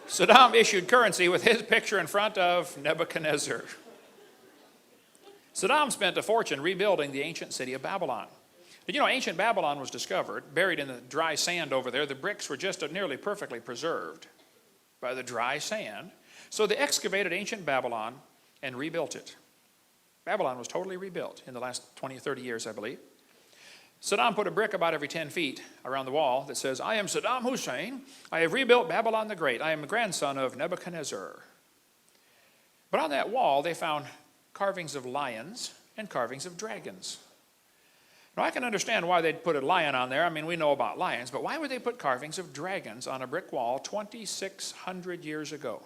Saddam issued currency with his picture in front of Nebuchadnezzar. Saddam spent a fortune rebuilding the ancient city of Babylon. But you know, ancient Babylon was discovered, buried in the dry sand over there. The bricks were just nearly perfectly preserved by the dry sand. So they excavated ancient Babylon and rebuilt it. Babylon was totally rebuilt in the last 20 or 30 years, I believe. Saddam put a brick about every 10 feet around the wall that says, I am Saddam Hussein. I have rebuilt Babylon the Great. I am the grandson of Nebuchadnezzar. But on that wall, they found carvings of lions and carvings of dragons. Now, I can understand why they'd put a lion on there. I mean, we know about lions, but why would they put carvings of dragons on a brick wall 2,600 years ago?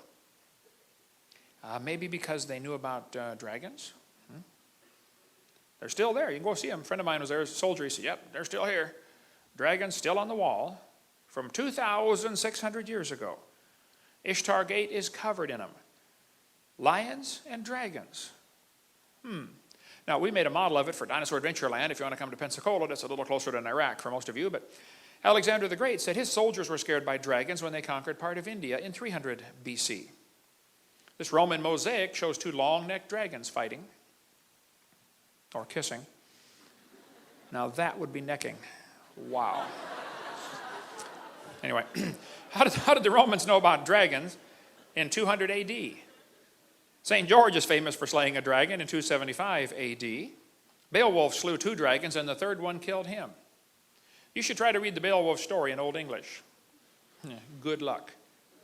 Maybe because they knew about dragons. They're still there. You can go see them. A friend of mine was there as a soldier. He said, yep, they're still here. Dragons still on the wall from 2,600 years ago. Ishtar Gate is covered in them. Lions and dragons. Now, we made a model of it for Dinosaur Adventureland. If you want to come to Pensacola, that's a little closer than Iraq for most of you. But Alexander the Great said his soldiers were scared by dragons when they conquered part of India in 300 BC. This Roman mosaic shows two long-necked dragons fighting or kissing. Now, that would be necking. Wow. Anyway, how did the Romans know about dragons in 200 AD? St. George is famous for slaying a dragon in 275 AD. Beowulf slew 2 dragons, and the third one killed him. You should try to read the Beowulf story in Old English. Good luck.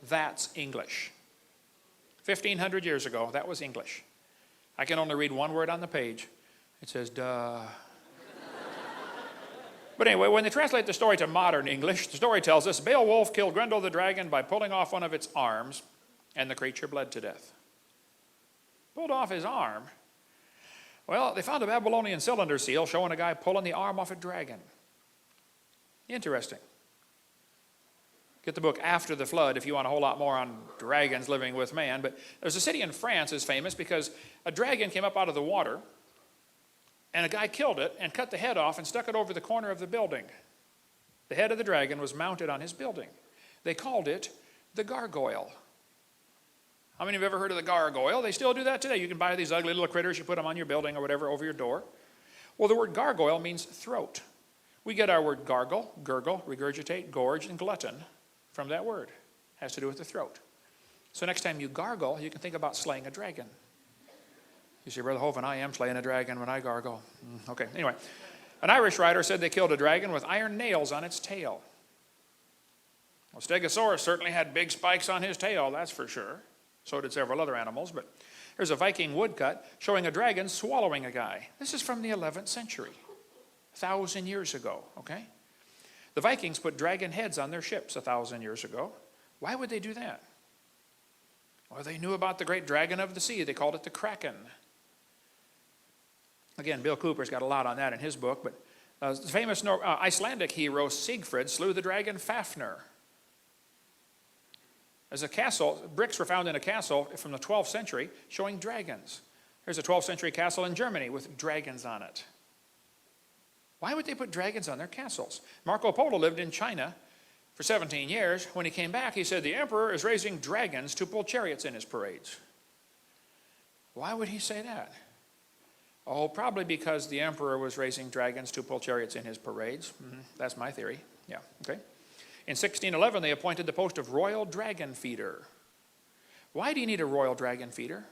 That's English. 1,500 years ago, that was English. I can only read one word on the page. It says, duh. But anyway, when they translate the story to modern English, the story tells us Beowulf killed Grendel the dragon by pulling off one of its arms, and the creature bled to death. Pulled off his arm. Well, they found a Babylonian cylinder seal showing a guy pulling the arm off a dragon. Interesting. Get the book After the Flood if you want a whole lot more on dragons living with man. But there's a city in France that's famous because a dragon came up out of the water, and a guy killed it and cut the head off and stuck it over the corner of the building. The head of the dragon was mounted on his building. They called it the gargoyle. How many have ever heard of the gargoyle? They still do that today. You can buy these ugly little critters, you put them on your building or whatever over your door. Well, the word gargoyle means throat. We get our word gargle, gurgle, regurgitate, gorge, and glutton from that word. It has to do with the throat. So next time you gargle, you can think about slaying a dragon. You say, Brother Hovind, I am slaying a dragon when I gargle. Okay, anyway. An Irish writer said they killed a dragon with iron nails on its tail. Well, Stegosaurus certainly had big spikes on his tail, that's for sure. So did several other animals. But here's a Viking woodcut showing a dragon swallowing a guy. This is from the 11th century, 1,000 years ago, okay? The Vikings put dragon heads on their ships 1,000 years ago. Why would they do that? Well, they knew about the great dragon of the sea. They called it the Kraken. Again, Bill Cooper's got a lot on that in his book. But the famous Icelandic hero Siegfried slew the dragon Fafnir. As a castle, bricks were found in a castle from the 12th century showing dragons. There's a 12th century castle in Germany with dragons on it. Why would they put dragons on their castles? Marco Polo lived in China for 17 years. When he came back, he said, the emperor is raising dragons to pull chariots in his parades. Why would he say that? Oh, probably because the emperor was raising dragons to pull chariots in his parades. That's my theory. Yeah, okay. In 1611, they appointed the post of royal dragon feeder. Why do you need a royal dragon feeder?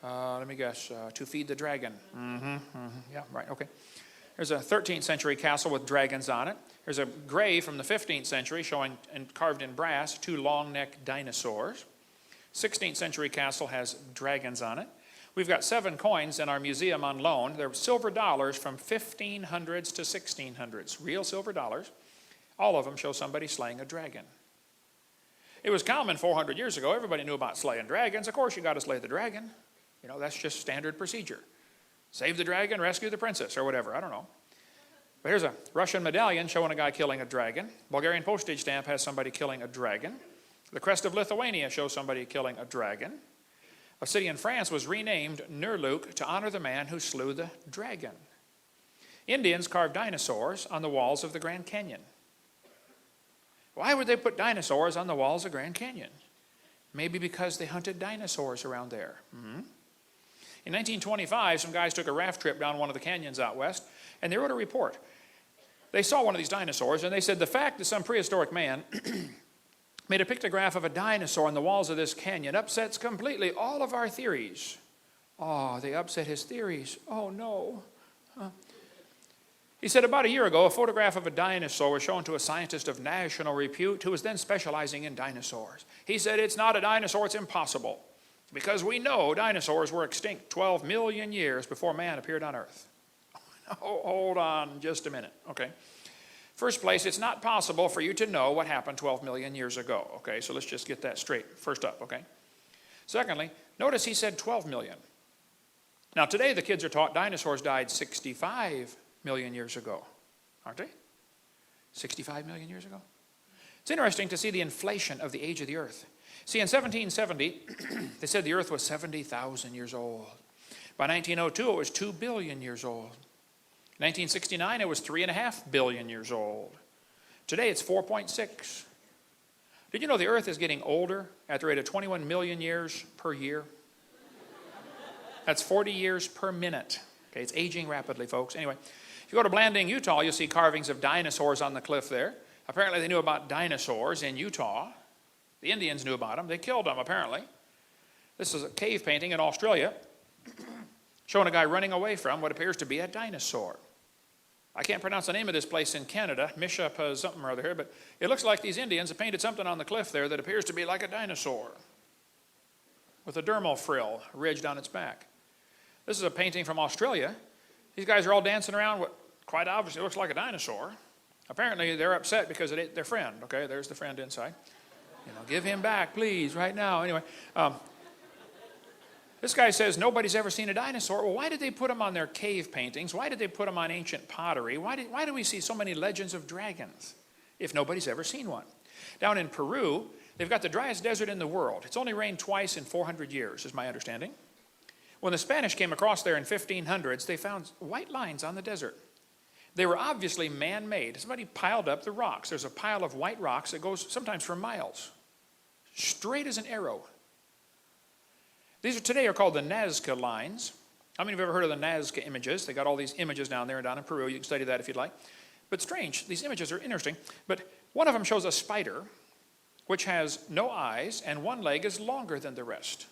Let me guess, to feed the dragon. Yeah, right, okay. There's a 13th century castle with dragons on it. There's a grave from the 15th century showing, and carved in brass, 2 long-necked dinosaurs. 16th century castle has dragons on it. We've got 7 coins in our museum on loan. They're silver dollars from 1500s to 1600s, real silver dollars. All of them show somebody slaying a dragon. It was common 400 years ago. Everybody knew about slaying dragons. Of course, you got to slay the dragon. You know, that's just standard procedure. Save the dragon, rescue the princess, or whatever. I don't know. But here's a Russian medallion showing a guy killing a dragon. Bulgarian postage stamp has somebody killing a dragon. The crest of Lithuania shows somebody killing a dragon. A city in France was renamed Nurluk to honor the man who slew the dragon. Indians carved dinosaurs on the walls of the Grand Canyon. Why would they put dinosaurs on the walls of Grand Canyon? Maybe because they hunted dinosaurs around there. In 1925, some guys took a raft trip down one of the canyons out west, and they wrote a report. They saw one of these dinosaurs, and they said the fact that some prehistoric man made a pictograph of a dinosaur on the walls of this canyon upsets completely all of our theories. Oh, they upset his theories. Oh, no. He said about a year ago, a photograph of a dinosaur was shown to a scientist of national repute who was then specializing in dinosaurs. He said, it's not a dinosaur, it's impossible, because we know dinosaurs were extinct 12 million years before man appeared on Earth. Oh, hold on just a minute, okay? First place, it's not possible for you to know what happened 12 million years ago, okay? So let's just get that straight first up, okay? Secondly, notice he said 12 million. Now today the kids are taught dinosaurs died 65 million years ago, aren't they? 65 million years ago? It's interesting to see the inflation of the age of the earth. See, in 1770, they said the earth was 70,000 years old. By 1902, it was 2 billion years old. 1969, it was 3.5 billion years old. Today, it's 4.6. Did you know the earth is getting older at the rate of 21 million years per year? That's 40 years per minute. Okay, it's aging rapidly, folks. Anyway, if you go to Blanding, Utah, you'll see carvings of dinosaurs on the cliff there. Apparently, they knew about dinosaurs in Utah. The Indians knew about them. They killed them, apparently. This is a cave painting in Australia showing a guy running away from what appears to be a dinosaur. I can't pronounce the name of this place in Canada, Mishapa something or other here, but it looks like these Indians have painted something on the cliff there that appears to be like a dinosaur with a dermal frill ridged on its back. This is a painting from Australia. These guys are all dancing around what quite obviously looks like a dinosaur. Apparently they're upset because it ate their friend. Okay, there's the friend inside. You know, give him back, please, right now. Anyway, this guy says nobody's ever seen a dinosaur. Well, why did they put them on their cave paintings? Why did they put them on ancient pottery? Why do we see so many legends of dragons if nobody's ever seen one? Down in Peru, they've got the driest desert in the world. It's only rained twice in 400 years, is my understanding. When the Spanish came across there in 1500s, they found white lines on the desert. They were obviously man-made. Somebody piled up the rocks. There's a pile of white rocks that goes sometimes for miles, straight as an arrow. These today are called the Nazca lines. How many of you have ever heard of the Nazca images? They got all these images down there and down in Peru. You can study that if you'd like. But strange, these images are interesting. But one of them shows a spider which has no eyes and one leg is longer than the rest.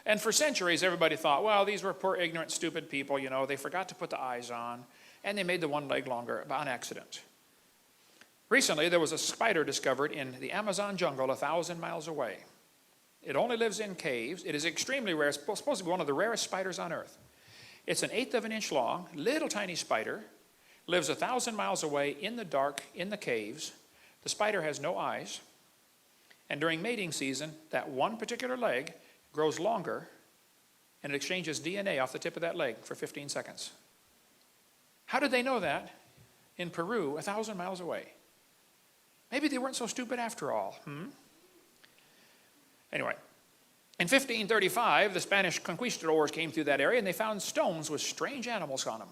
And for centuries, everybody thought, well, these were poor, ignorant, stupid people. You know, they forgot to put the eyes on, and they made the one leg longer on accident. Recently, there was a spider discovered in the Amazon jungle 1,000 miles away. It only lives in caves. It is extremely rare. It's supposed to be one of the rarest spiders on earth. It's an 1/8 of an inch long, little tiny spider, lives 1,000 miles away in the dark, in the caves. The spider has no eyes. And during mating season, that one particular leg grows longer, and it exchanges DNA off the tip of that leg for 15 seconds. How did they know that in Peru, 1,000 miles away? Maybe they weren't so stupid after all. Anyway, in 1535, the Spanish conquistadors came through that area, and they found stones with strange animals on them.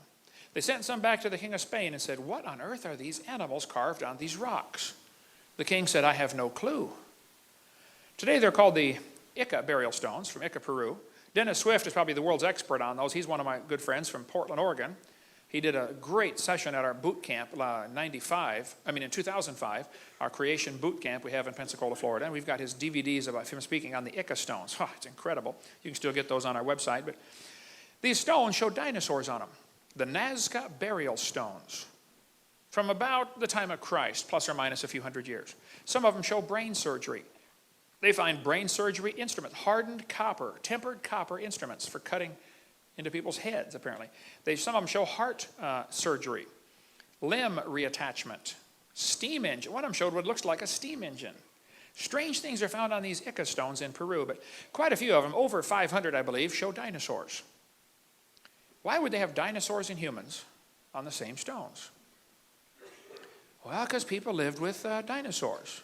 They sent some back to the King of Spain and said, what on earth are these animals carved on these rocks? The king said, I have no clue. Today they're called the Ica burial stones from Ica, Peru. Dennis Swift is probably the world's expert on those. He's one of my good friends from Portland, Oregon. He did a great session at our boot camp in 2005, our creation boot camp we have in Pensacola, Florida. And we've got his DVDs about him speaking on the Ica stones. It's incredible. You can still get those on our website. But these stones show dinosaurs on them. The Nazca burial stones from about the time of Christ, plus or minus a few hundred years. Some of them show brain surgery. They find brain surgery instruments, hardened copper, tempered copper instruments for cutting into people's heads, apparently. Some of them show heart surgery, limb reattachment, steam engine. One of them showed what looks like a steam engine. Strange things are found on these Ica stones in Peru, but quite a few of them, over 500 I believe, show dinosaurs. Why would they have dinosaurs and humans on the same stones? Well, because people lived with dinosaurs.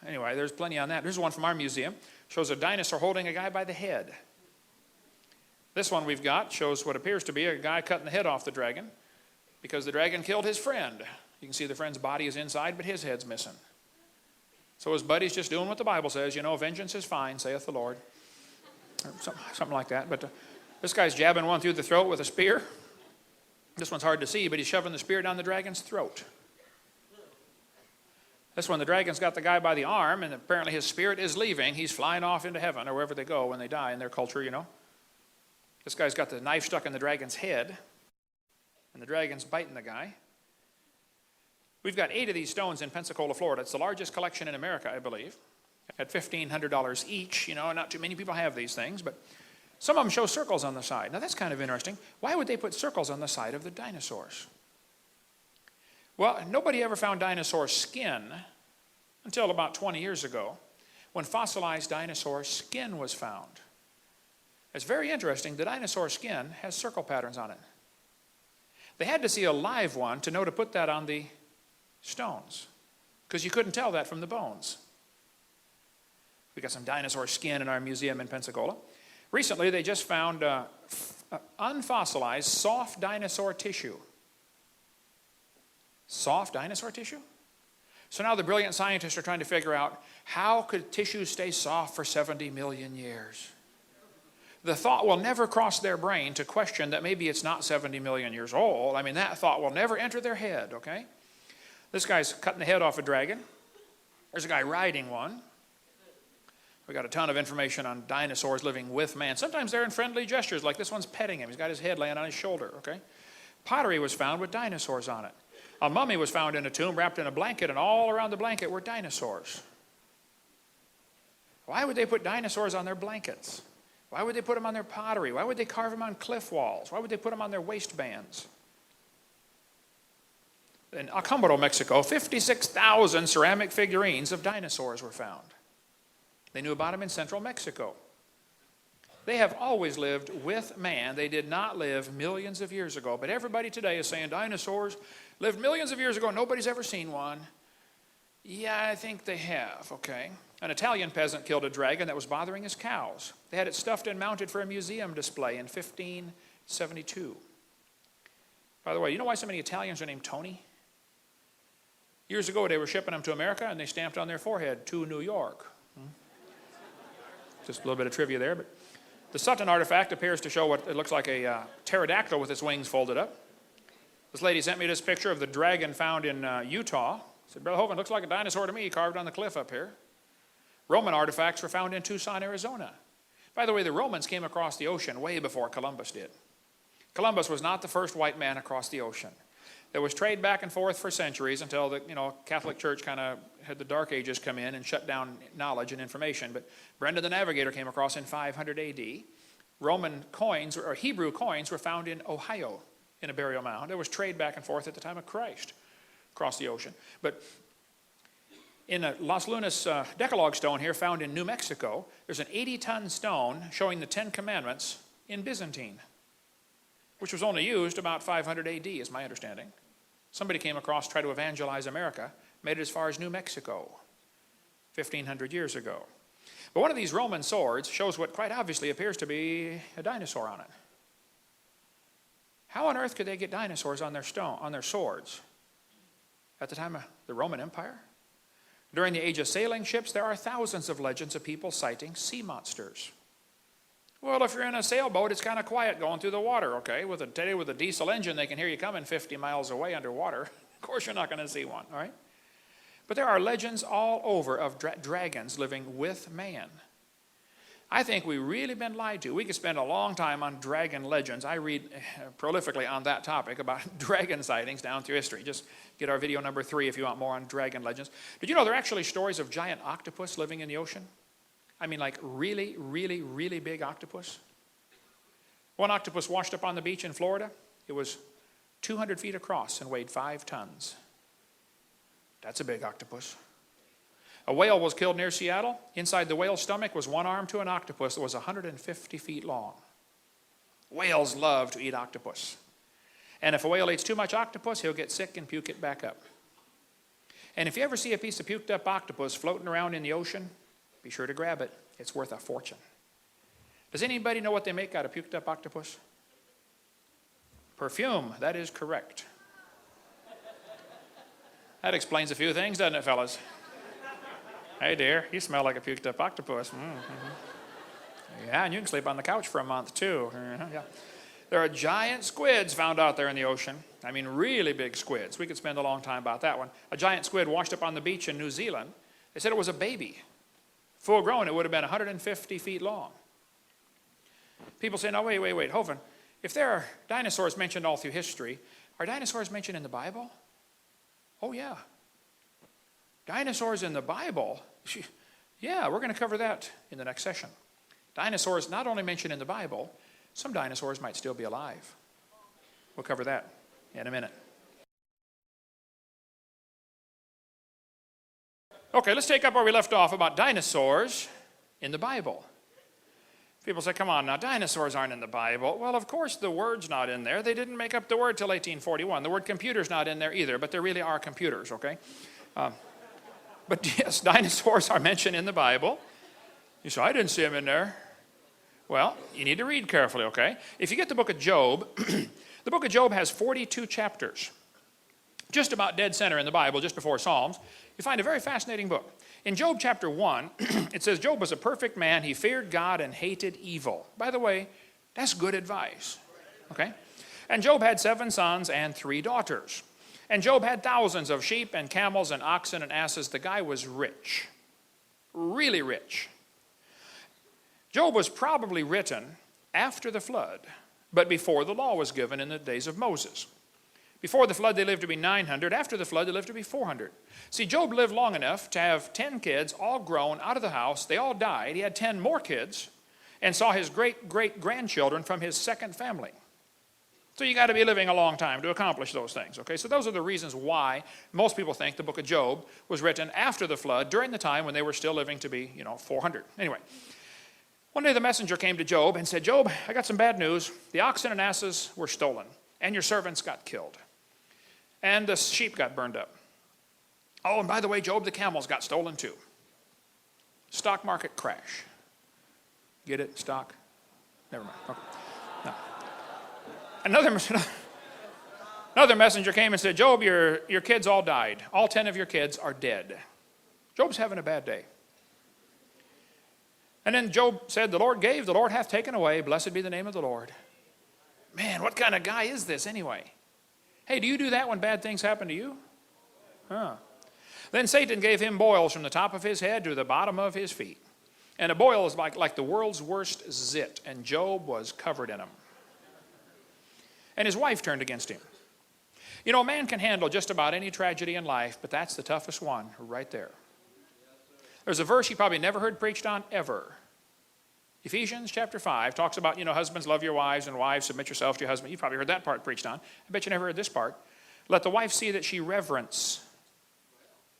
Anyway, there's plenty on that. Here's one from our museum. Shows a dinosaur holding a guy by the head. This one we've got shows what appears to be a guy cutting the head off the dragon because the dragon killed his friend. You can see the friend's body is inside, but his head's missing. So his buddy's just doing what the Bible says. You know, vengeance is fine, saith the Lord. Or something like that. But this guy's jabbing one through the throat with a spear. This one's hard to see, but he's shoving the spear down the dragon's throat. This one, the dragon's got the guy by the arm, and apparently his spirit is leaving. He's flying off into heaven, or wherever they go when they die in their culture, you know. This guy's got the knife stuck in the dragon's head, and the dragon's biting the guy. We've got 8 of these stones in Pensacola, Florida. It's the largest collection in America, I believe, at $1,500 each. You know, not too many people have these things, but Some of them show circles on the side. Now that's kind of interesting. Why would they put circles on the side of the dinosaurs? Well, nobody ever found dinosaur skin until about 20 years ago, when fossilized dinosaur skin was found. It's very interesting. The dinosaur skin has circle patterns on it. They had to see a live one to know to put that on the stones, because you couldn't tell that from the bones. We got some dinosaur skin in our museum in Pensacola. Recently, they just found unfossilized soft dinosaur tissue. Soft dinosaur tissue? So now the brilliant scientists are trying to figure out, how could tissue stay soft for 70 million years? The thought will never cross their brain to question that maybe it's not 70 million years old. I mean, that thought will never enter their head, okay? This guy's cutting the head off a dragon. There's a guy riding one. We got a ton of information on dinosaurs living with man. Sometimes they're in friendly gestures, like this one's petting him. He's got his head laying on his shoulder, okay? Pottery was found with dinosaurs on it. A mummy was found in a tomb wrapped in a blanket, and all around the blanket were dinosaurs. Why would they put dinosaurs on their blankets? Why would they put them on their pottery? Why would they carve them on cliff walls? Why would they put them on their waistbands? In Acámbaro, Mexico, 56,000 ceramic figurines of dinosaurs were found. They knew about them in central Mexico. They have always lived with man. They did not live millions of years ago. But everybody today is saying dinosaurs lived millions of years ago. Nobody's ever seen one. Yeah, I think they have, okay. An Italian peasant killed a dragon that was bothering his cows. They had it stuffed and mounted for a museum display in 1572. By the way, you know why so many Italians are named Tony? Years ago, they were shipping them to America, and they stamped on their forehead, to New York. Just a little bit of trivia there. But the Sutton artifact appears to show what it looks like a pterodactyl with its wings folded up. This lady sent me this picture of the dragon found in Utah. Said, Brother Hovind, looks like a dinosaur to me, carved on the cliff up here. Roman artifacts were found in Tucson, Arizona. By the way, the Romans came across the ocean way before Columbus did. Columbus was not the first white man across the ocean. There was trade back and forth for centuries until the Catholic Church kind of had the Dark Ages come in and shut down knowledge and information. But Brendan the Navigator came across in 500 A.D. Roman coins, or Hebrew coins, were found in Ohio in a burial mound. There was trade back and forth at the time of Christ across the ocean. But in a Las Lunas Decalogue stone here found in New Mexico, there's an 80-ton stone showing the 10 Commandments in Byzantine, which was only used about 500 A.D. is my understanding. Somebody came across, tried to evangelize America, made it as far as New Mexico 1,500 years ago. But one of these Roman swords shows what quite obviously appears to be a dinosaur on it. How on earth could they get dinosaurs on their swords at the time of the Roman Empire? During the age of sailing ships, there are thousands of legends of people sighting sea monsters. Well, if you're in a sailboat, it's kind of quiet going through the water, okay? With a diesel engine, they can hear you coming 50 miles away underwater. Of course, you're not going to see one, all right? But there are legends all over of dragons living with man. I think we've really been lied to. We could spend a long time on dragon legends. I read prolifically on that topic about dragon sightings down through history. Just get our video number 3 if you want more on dragon legends. Did you know there are actually stories of giant octopus living in the ocean? I mean, like really, really, really big octopus. One octopus washed up on the beach in Florida. It was 200 feet across and weighed 5 tons. That's a big octopus. A whale was killed near Seattle. Inside the whale's stomach was one arm to an octopus that was 150 feet long. Whales love to eat octopus. And if a whale eats too much octopus, he'll get sick and puke it back up. And if you ever see a piece of puked up octopus floating around in the ocean, be sure to grab it. It's worth a fortune. Does anybody know what they make out of puked up octopus? Perfume. That is correct. That explains a few things, doesn't it, fellas? Hey, dear, you smell like a puked up octopus. Mm-hmm. Yeah, and you can sleep on the couch for a month, too. Yeah. There are giant squids found out there in the ocean. I mean, really big squids. We could spend a long time about that one. A giant squid washed up on the beach in New Zealand. They said it was a baby. Full grown, it would have been 150 feet long. People say, no, wait, Hovind, if there are dinosaurs mentioned all through history, are dinosaurs mentioned in the Bible? Oh, yeah. Dinosaurs in the Bible? Yeah, we're going to cover that in the next session. Dinosaurs not only mentioned in the Bible, some dinosaurs might still be alive. We'll cover that in a minute. Okay, let's take up where we left off about dinosaurs in the Bible. People say, come on now, dinosaurs aren't in the Bible. Well, of course the word's not in there. They didn't make up the word till 1841. The word computer's not in there either, but there really are computers, okay? But yes, dinosaurs are mentioned in the Bible. You say, I didn't see them in there. Well, you need to read carefully, okay? If you get the book of Job, the book of Job has 42 chapters. Just about dead center in the Bible, just before Psalms. You find a very fascinating book. In Job chapter 1, it says, Job was a perfect man. He feared God and hated evil. By the way, that's good advice, okay? And Job had 7 sons and 3 daughters. And Job had thousands of sheep and camels and oxen and asses. The guy was rich, really rich. Job was probably written after the flood, but before the law was given in the days of Moses. Before the flood, they lived to be 900. After the flood, they lived to be 400. See, Job lived long enough to have 10 kids, all grown, out of the house. They all died. He had 10 more kids and saw his great-great-grandchildren from his second family. So you got to be living a long time to accomplish those things, okay? So those are the reasons why most people think the book of Job was written after the flood, during the time when they were still living to be, 400. Anyway, one day the messenger came to Job and said, Job, I got some bad news. The oxen and asses were stolen, and your servants got killed. And the sheep got burned up. Oh, and by the way, Job, the camels got stolen too. Stock market crash. Get it? Stock? Never mind. Okay. No. Another messenger came and said, Job, your kids all died. All 10 of your kids are dead. Job's having a bad day. And then Job said, the Lord gave, the Lord hath taken away. Blessed be the name of the Lord. Man, what kind of guy is this anyway? Hey, do you do that when bad things happen to you? Huh. Then Satan gave him boils from the top of his head to the bottom of his feet. And a boil is like the world's worst zit, and Job was covered in them. And his wife turned against him. A man can handle just about any tragedy in life, but that's the toughest one right there. There's a verse you probably never heard preached on ever. Ephesians chapter 5 talks about, husbands, love your wives, and wives, submit yourself to your husband. You've probably heard that part preached on. I bet you never heard this part. Let the wife see that she reverence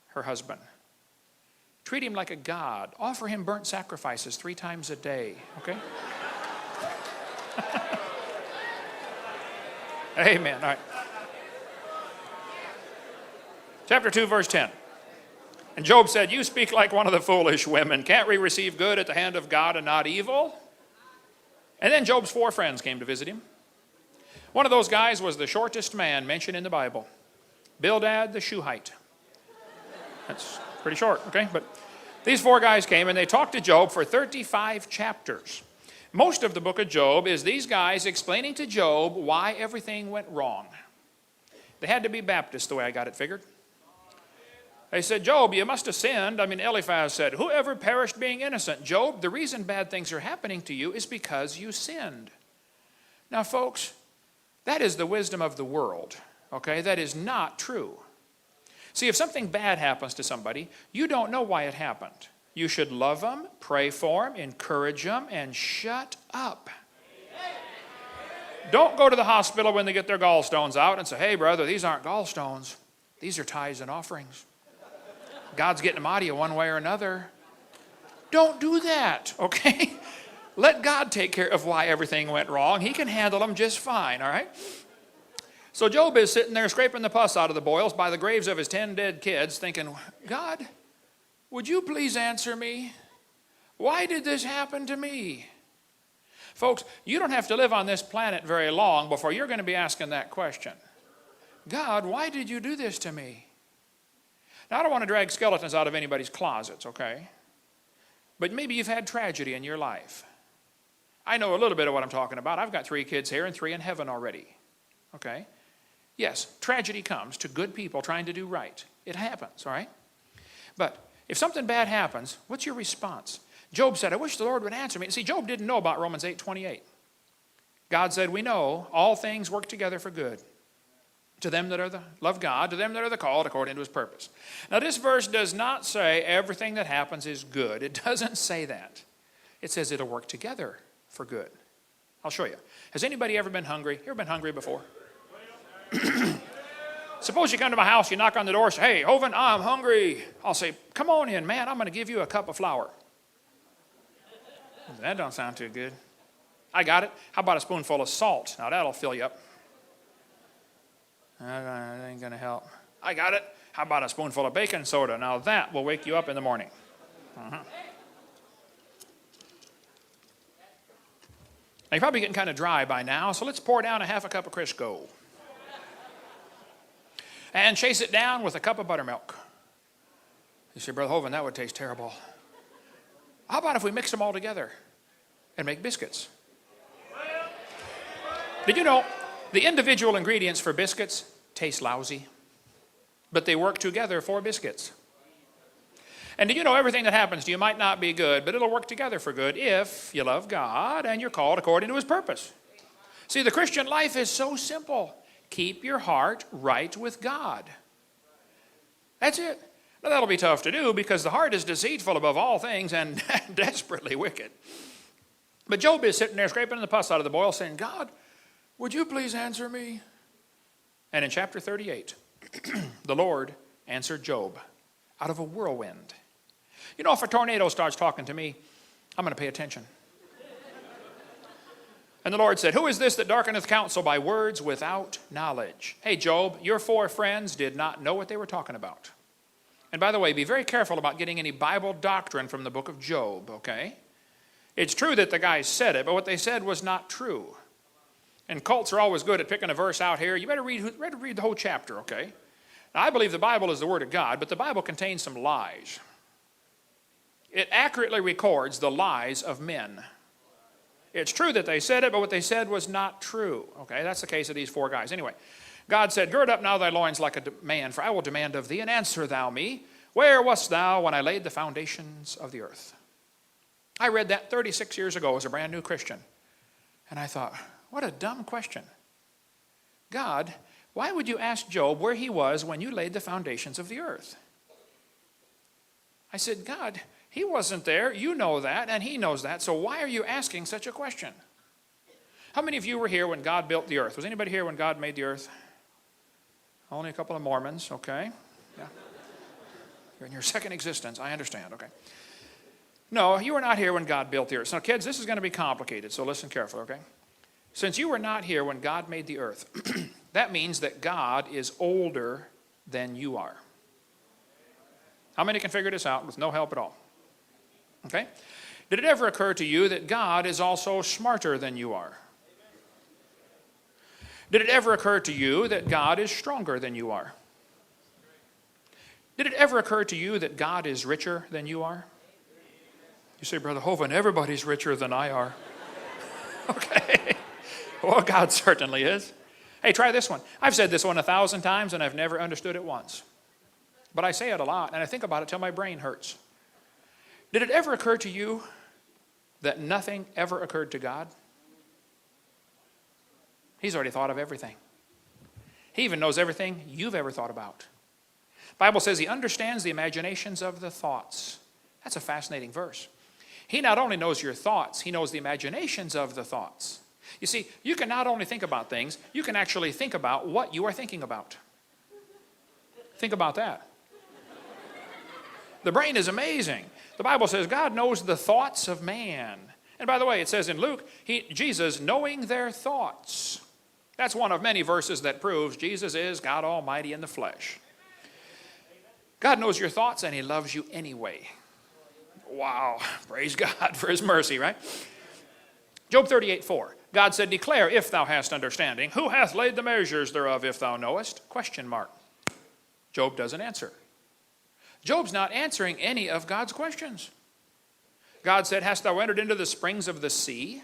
her husband. Treat him like a god. Offer him burnt sacrifices 3 times a day, okay? Amen. All right. Chapter 2, verse 10. And Job said, you speak like one of the foolish women. Can't we receive good at the hand of God and not evil? And then Job's 4 friends came to visit him. One of those guys was the shortest man mentioned in the Bible, Bildad the Shuhite. That's pretty short, okay? But these 4 guys came and they talked to Job for 35 chapters. Most of the book of Job is these guys explaining to Job why everything went wrong. They had to be Baptist the way I got it figured. They said, Job, you must have sinned. Eliphaz said, whoever perished being innocent? Job, the reason bad things are happening to you is because you sinned. Now, folks, that is the wisdom of the world, okay? That is not true. See, if something bad happens to somebody, you don't know why it happened. You should love them, pray for them, encourage them, and shut up. Don't go to the hospital when they get their gallstones out and say, hey, brother, these aren't gallstones. These are tithes and offerings. God's getting them out of you one way or another. Don't do that, okay? Let God take care of why everything went wrong. He can handle them just fine, all right? So Job is sitting there scraping the pus out of the boils by the graves of his 10 dead kids thinking, God, would you please answer me? Why did this happen to me? Folks, you don't have to live on this planet very long before you're going to be asking that question. God, why did you do this to me? Now, I don't want to drag skeletons out of anybody's closets, okay? But maybe you've had tragedy in your life. I know a little bit of what I'm talking about. I've got 3 kids here and 3 in heaven already, okay? Yes, tragedy comes to good people trying to do right. It happens, all right? But if something bad happens, what's your response? Job said, I wish the Lord would answer me. See, Job didn't know about Romans 8:28. God said, we know all things work together for good. To them that love God, to them that are the called according to his purpose. Now this verse does not say everything that happens is good. It doesn't say that. It says it'll work together for good. I'll show you. Has anybody ever been hungry? You ever been hungry before? Suppose you come to my house, you knock on the door, say, hey, Hovind, I'm hungry. I'll say, come on in, man. I'm going to give you a cup of flour. That don't sound too good. I got it. How about a spoonful of salt? Now, that'll fill you up. That ain't going to help. I got it. How about a spoonful of baking soda? Now, that will wake you up in the morning. Now, you're probably getting kind of dry by now, so let's pour down a half a cup of Crisco. And chase it down with a cup of buttermilk. You say, Brother Hovind, that would taste terrible. How about if we mix them all together and make biscuits? Did you know the individual ingredients for biscuits taste lousy, but they work together for biscuits? And did you know everything that happens to you might not be good, but it'll work together for good if you love God and you're called according to His purpose. See, the Christian life is so simple. Keep your heart right with God. That's it. Now, that'll be tough to do because the heart is deceitful above all things and desperately wicked. But Job is sitting there scraping the pus out of the boil saying, God, would you please answer me? And in chapter 38, the Lord answered Job out of a whirlwind. You know, if a tornado starts talking to me, I'm going to pay attention. And the Lord said, who is this that darkeneth counsel by words without knowledge? Hey, Job, your 4 friends did not know what they were talking about. And by the way, be very careful about getting any Bible doctrine from the book of Job, okay? It's true that the guys said it, but what they said was not true. And cults are always good at picking a verse out here. You better read the whole chapter, okay? Now, I believe the Bible is the Word of God, but the Bible contains some lies. It accurately records the lies of men. It's true that they said it, but what they said was not true. Okay, that's the case of these 4 guys. Anyway, God said, gird up now thy loins like a man, for I will demand of thee, and answer thou me. Where wast thou when I laid the foundations of the earth? I read that 36 years ago as a brand new Christian. And I thought, what a dumb question. God, why would you ask Job where he was when you laid the foundations of the earth? I said, God, he wasn't there. You know that, and he knows that. So why are you asking such a question? How many of you were here when God built the earth? Was anybody here when God made the earth? Only a couple of Mormons, okay. Yeah. You're in your second existence. I understand, okay. No, you were not here when God built the earth. So, kids, this is going to be complicated, so listen carefully, okay? Since you were not here when God made the earth, that means that God is older than you are. How many can figure this out with no help at all? Okay? Did it ever occur to you that God is also smarter than you are? Did it ever occur to you that God is stronger than you are? Did it ever occur to you that God is richer than you are? You say, Brother Hovind, everybody's richer than I are. Okay. Well, God certainly is. Hey, try this one. I've said this one 1,000 times and I've never understood it once. But I say it a lot and I think about it till my brain hurts. Did it ever occur to you that nothing ever occurred to God? He's already thought of everything. He even knows everything you've ever thought about. The Bible says he understands the imaginations of the thoughts. That's a fascinating verse. He not only knows your thoughts, he knows the imaginations of the thoughts. You see, you can not only think about things, you can actually think about what you are thinking about. Think about that. The brain is amazing. The Bible says God knows the thoughts of man. And by the way, it says in Luke, Jesus knowing their thoughts. That's one of many verses that proves Jesus is God Almighty in the flesh. God knows your thoughts and he loves you anyway. Wow, praise God for his mercy, right? Job 38:4. God said, declare if thou hast understanding. Who hath laid the measures thereof if thou knowest? Question mark. Job doesn't answer. Job's not answering any of God's questions. God said, hast thou entered into the springs of the sea?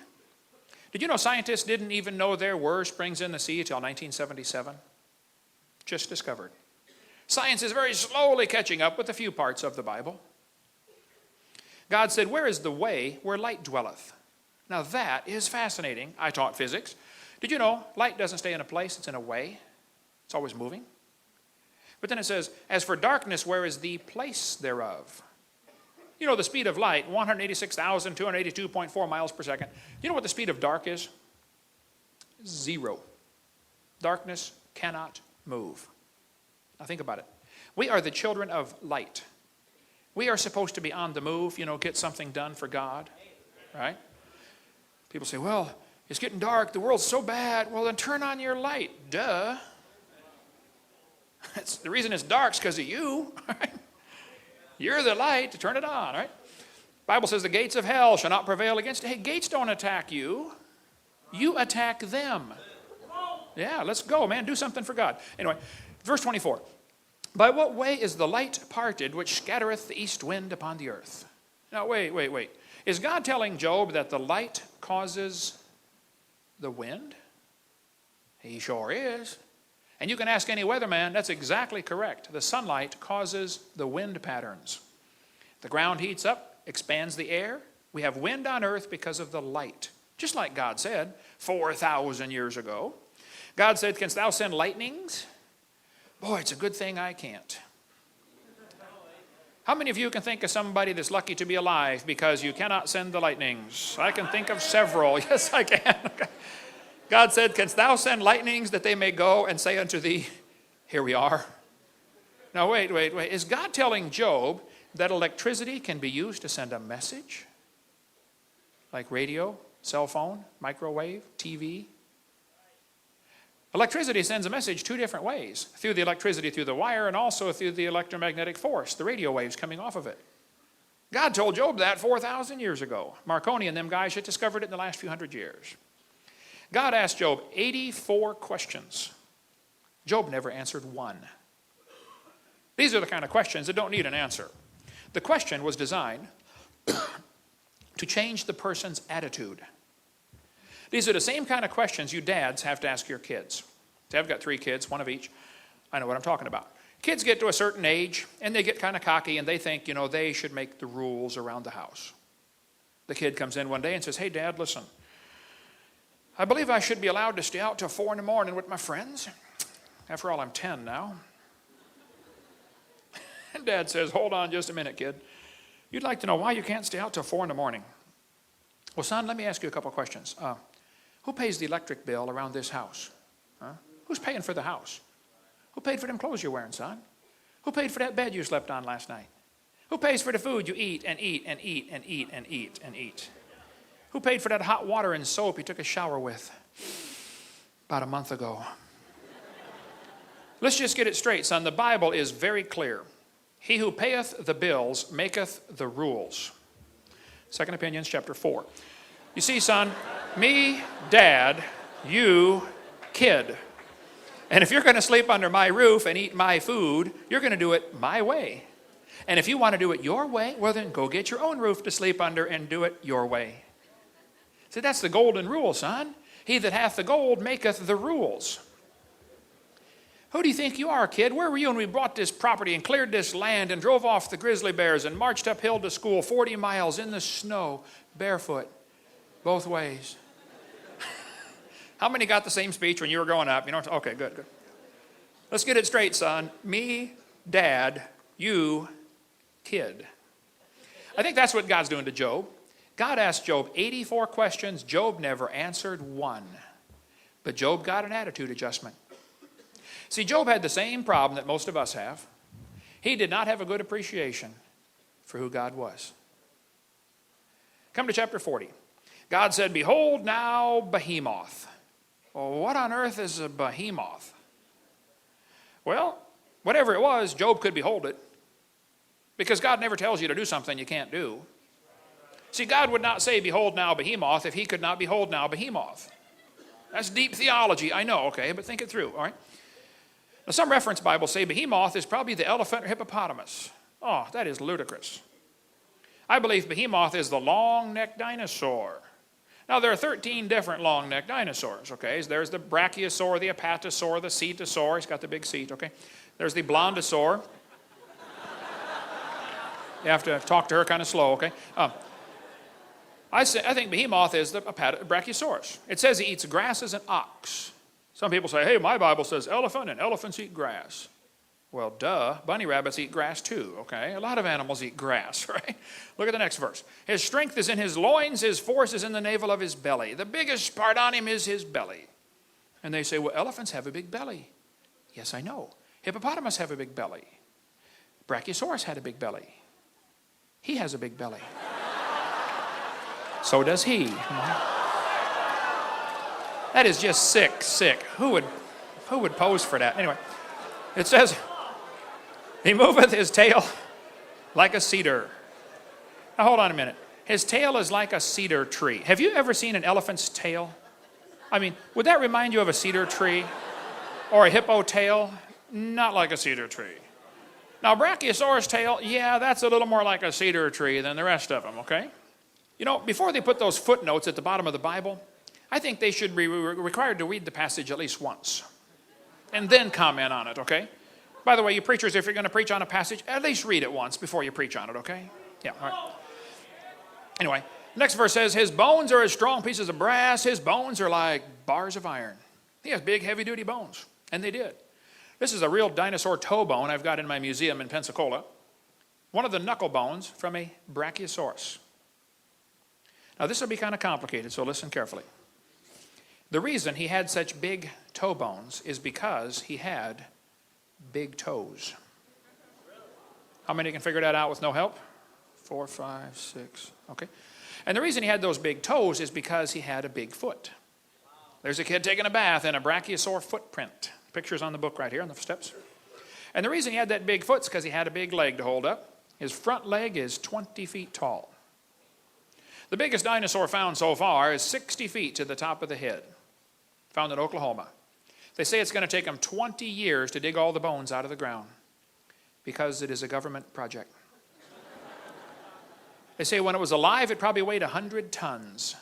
Did you know scientists didn't even know there were springs in the sea until 1977? Just discovered. Science is very slowly catching up with a few parts of the Bible. God said, where is the way where light dwelleth? Now that is fascinating. I taught physics. Did you know light doesn't stay in a place, it's in a way. It's always moving. But then it says, as for darkness, where is the place thereof? You know the speed of light, 186,282.4 miles per second. You know what the speed of dark is? 0. Darkness cannot move. Now think about it. We are the children of light. We are supposed to be on the move, get something done for God, right? People say, well, it's getting dark. The world's so bad. Well, then turn on your light. Duh. The reason it's dark is because of you. Right? You're the light to turn it on, right? The Bible says the gates of hell shall not prevail against it. Hey, gates don't attack you. You attack them. Yeah, let's go, man. Do something for God. Anyway, verse 24. By what way is the light parted which scattereth the east wind upon the earth? Now, wait. Is God telling Job that the light causes the wind? He sure is. And you can ask any weatherman, that's exactly correct. The sunlight causes the wind patterns. The ground heats up, expands the air. We have wind on earth because of the light. Just like God said 4,000 years ago. God said, canst thou send lightnings? Boy, it's a good thing I can't. How many of you can think of somebody that's lucky to be alive because you cannot send the lightnings? I can think of several. Yes, I can. God said, canst thou send lightnings that they may go and say unto thee, here we are? Now, wait. Is God telling Job that electricity can be used to send a message? Like radio, cell phone, microwave, TV? Electricity sends a message 2 different ways. Through the electricity through the wire and also through the electromagnetic force, the radio waves coming off of it. God told Job that 4,000 years ago. Marconi and them guys had discovered it in the last few hundred years. God asked Job 84 questions. Job never answered one. These are the kind of questions that don't need an answer. The question was designed to change the person's attitude. These are the same kind of questions you dads have to ask your kids. See, I've got 3 kids, 1 of each. I know what I'm talking about. Kids get to a certain age, and they get kind of cocky, and they think, they should make the rules around the house. The kid comes in one day and says, hey, Dad, listen. I believe I should be allowed to stay out till 4 in the morning with my friends. After all, I'm 10 now. And Dad says, hold on just a minute, kid. You'd like to know why you can't stay out till 4 in the morning. Well, son, let me ask you a couple questions. Who pays the electric bill around this house? Huh? Who's paying for the house? Who paid for them clothes you're wearing, son? Who paid for that bed you slept on last night? Who pays for the food you eat and eat and eat and eat and eat and eat? Who paid for that hot water and soap you took a shower with about a month ago? Let's just get it straight, son. The Bible is very clear. He who payeth the bills maketh the rules. Second Opinions, chapter 4. You see, son, me, dad, you, kid. And if you're going to sleep under my roof and eat my food, you're going to do it my way. And if you want to do it your way, well, then go get your own roof to sleep under and do it your way. See, that's the golden rule, son. He that hath the gold maketh the rules. Who do you think you are, kid? Where were you when we bought this property and cleared this land and drove off the grizzly bears and marched uphill to school 40 miles in the snow, barefoot, both ways? How many got the same speech when you were growing up? Okay, good. Let's get it straight, son. Me, dad, you, kid. I think that's what God's doing to Job. God asked Job 84 questions. Job never answered one. But Job got an attitude adjustment. See, Job had the same problem that most of us have. He did not have a good appreciation for who God was. Come to chapter 40. God said, behold now behemoth. Well, what on earth is a behemoth? Well, whatever it was, Job could behold it. Because God never tells you to do something you can't do. See, God would not say, behold now behemoth, if he could not behold now behemoth. That's deep theology, I know, okay, but think it through, all right? Now, some reference Bibles say behemoth is probably the elephant or hippopotamus. Oh, that is ludicrous. I believe behemoth is the long-necked dinosaur. Now, there are 13 different long-necked dinosaurs, okay? There's the brachiosaur, the apatosaur, the cetosaur. He's got the big seat, okay? There's the blondosaur. You have to talk to her kind of slow, okay? I think behemoth is the brachiosaurus. It says he eats grass as an ox. Some people say, hey, my Bible says elephant and elephants eat grass. Well, duh, bunny rabbits eat grass too, okay? A lot of animals eat grass, right? Look at the next verse. His strength is in his loins, his force is in the navel of his belly. The biggest part on him is his belly. And they say, well, elephants have a big belly. Yes, I know. Hippopotamus have a big belly. Brachiosaurus had a big belly. He has a big belly. So does he. That is just sick. Who would pose for that? Anyway, it says, he moveth his tail like a cedar. Now hold on a minute. His tail is like a cedar tree. Have you ever seen an elephant's tail? I mean, would that remind you of a cedar tree? Or a hippo tail? Not like a cedar tree. Now, Brachiosaurus tail, yeah, that's a little more like a cedar tree than the rest of them, okay? You know, before they put those footnotes at the bottom of the Bible, I think they should be required to read the passage at least once and then comment on it, okay? By the way, you preachers, if you're going to preach on a passage, at least read it once before you preach on it, okay? Yeah, all right. Anyway, next verse says, his bones are as strong pieces of brass. His bones are like bars of iron. He has big, heavy-duty bones, and they did. This is a real dinosaur toe bone I've got in my museum in Pensacola. One of the knuckle bones from a Brachiosaurus. Now, this will be kind of complicated, so listen carefully. The reason he had such big toe bones is because he had big toes. How many can figure that out with no help? 4, 5, 6. Okay. And the reason he had those big toes is because he had a big foot. There's a kid taking a bath in a brachiosaur footprint. Pictures on the book right here on the steps. And the reason he had that big foot is because he had a big leg to hold up. His front leg is 20 feet tall. The biggest dinosaur found so far is 60 feet to the top of the head, found in Oklahoma. They say it's going to take them 20 years to dig all the bones out of the ground because it is a government project. They say when it was alive, it probably weighed 100 tons.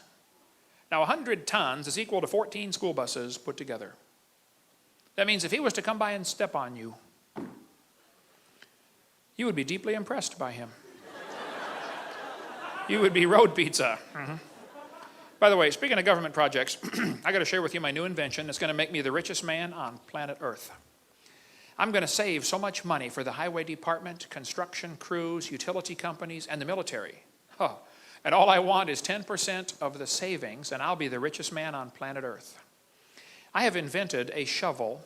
Now, 100 tons is equal to 14 school buses put together. That means if he was to come by and step on you, you would be deeply impressed by him. You would be road pizza. Mm-hmm. By the way, speaking of government projects, I got to share with you my new invention that's going to make me the richest man on planet Earth. I'm going to save so much money for the highway department, construction crews, utility companies, and the military. Oh, and all I want is 10% of the savings, and I'll be the richest man on planet Earth. I have invented a shovel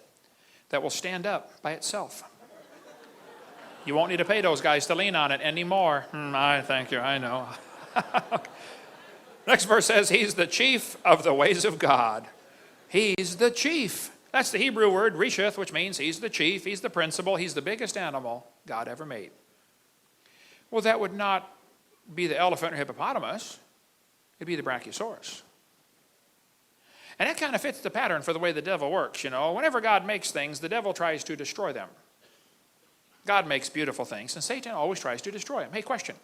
that will stand up by itself. You won't need to pay those guys to lean on it anymore. Thank you, I know. Next verse says, he's the chief of the ways of God. He's the chief. That's the Hebrew word, risheth, which means he's the chief, he's the principal, he's the biggest animal God ever made. Well, that would not be the elephant or hippopotamus. It'd be the Brachiosaurus. And that kind of fits the pattern for the way the devil works, you know. Whenever God makes things, the devil tries to destroy them. God makes beautiful things, and Satan always tries to destroy them. Hey, question.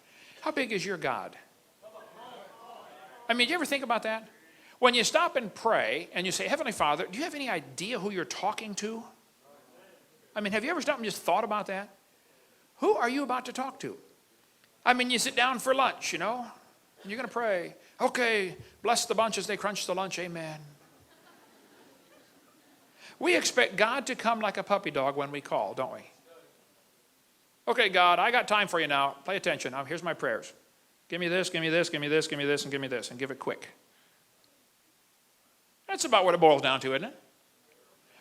How big is your God? I mean, do you ever think about that? When you stop and pray, and you say, Heavenly Father, do you have any idea who you're talking to? I mean, have you ever stopped and just thought about that? Who are you about to talk to? I mean, you sit down for lunch, you know, and you're going to pray. Okay, bless the bunch as they crunch the lunch, amen. We expect God to come like a puppy dog when we call, don't we? Okay, God, I got time for you now. Pay attention. Now, here's my prayers. Give me this, give me this, give me this, give me this, and give me this, and give it quick. That's about what it boils down to, isn't it?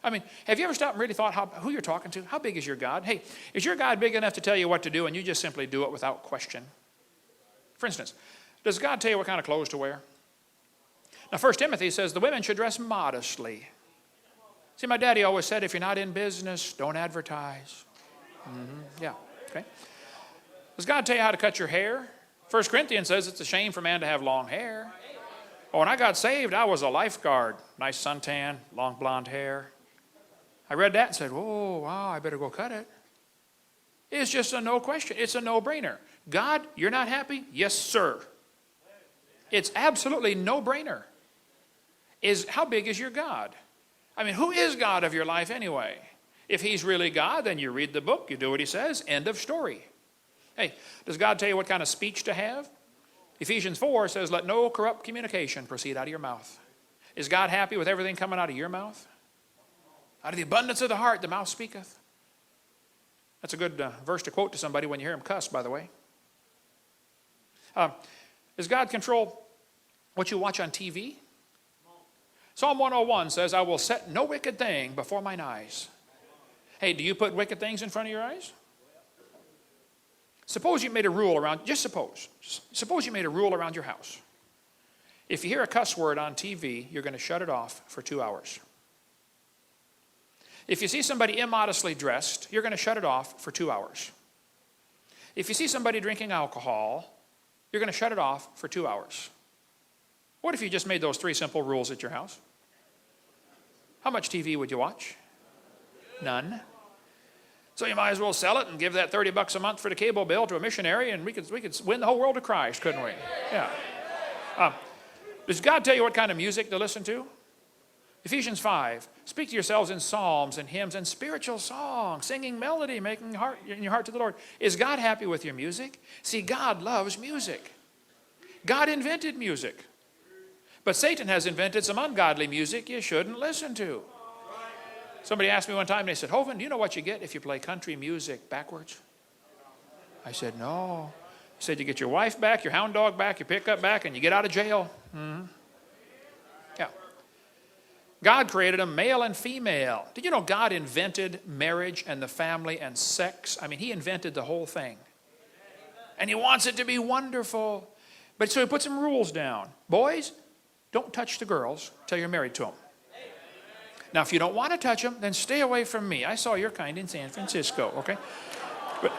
I mean, have you ever stopped and really thought who you're talking to? How big is your God? Hey, is your God big enough to tell you what to do and you just simply do it without question? For instance, does God tell you what kind of clothes to wear? Now, 1 Timothy says the women should dress modestly. See, my daddy always said, if you're not in business, don't advertise. Yeah, okay. Does God tell you how to cut your hair? 1 Corinthians says it's a shame for man to have long hair. Oh, when I got saved, I was a lifeguard. Nice suntan, long blonde hair. I read that and said, oh, wow, I better go cut it. It's just a no question. It's a no-brainer. God, you're not happy? Yes, sir. It's absolutely no-brainer. How big is your God? I mean, who is God of your life anyway? If he's really God, then you read the book, you do what he says, end of story. Hey, does God tell you what kind of speech to have? Ephesians 4 says, let no corrupt communication proceed out of your mouth. Is God happy with everything coming out of your mouth? Out of the abundance of the heart, the mouth speaketh. That's a good verse to quote to somebody when you hear him cuss, by the way. Does God control what you watch on TV? Psalm 101 says, I will set no wicked thing before mine eyes. Hey, do you put wicked things in front of your eyes? Suppose you made a rule around, just suppose you made a rule around your house. If you hear a cuss word on TV, you're going to shut it off for 2 hours. If you see somebody immodestly dressed, you're going to shut it off for 2 hours. If you see somebody drinking alcohol, you're going to shut it off for 2 hours. What if you just made those 3 simple rules at your house? How much TV would you watch? None. So you might as well sell it and give that $30 a month for the cable bill to a missionary, and we could win the whole world to Christ, couldn't we? Yeah. Does God tell you what kind of music to listen to? Ephesians 5, speak to yourselves in psalms and hymns and spiritual songs, singing melody, making in your heart to the Lord. Is God happy with your music? See, God loves music. God invented music. But Satan has invented some ungodly music you shouldn't listen to. Somebody asked me one time, they said, Hovind, do you know what you get if you play country music backwards? I said, no. He said, you get your wife back, your hound dog back, your pickup back, and you get out of jail. Yeah. God created them male and female. Did you know God invented marriage and the family and sex? I mean, he invented the whole thing. And he wants it to be wonderful. But so he put some rules down. Boys, don't touch the girls till you're married to them. Now, if you don't want to touch them, then stay away from me. I saw your kind in San Francisco, okay? But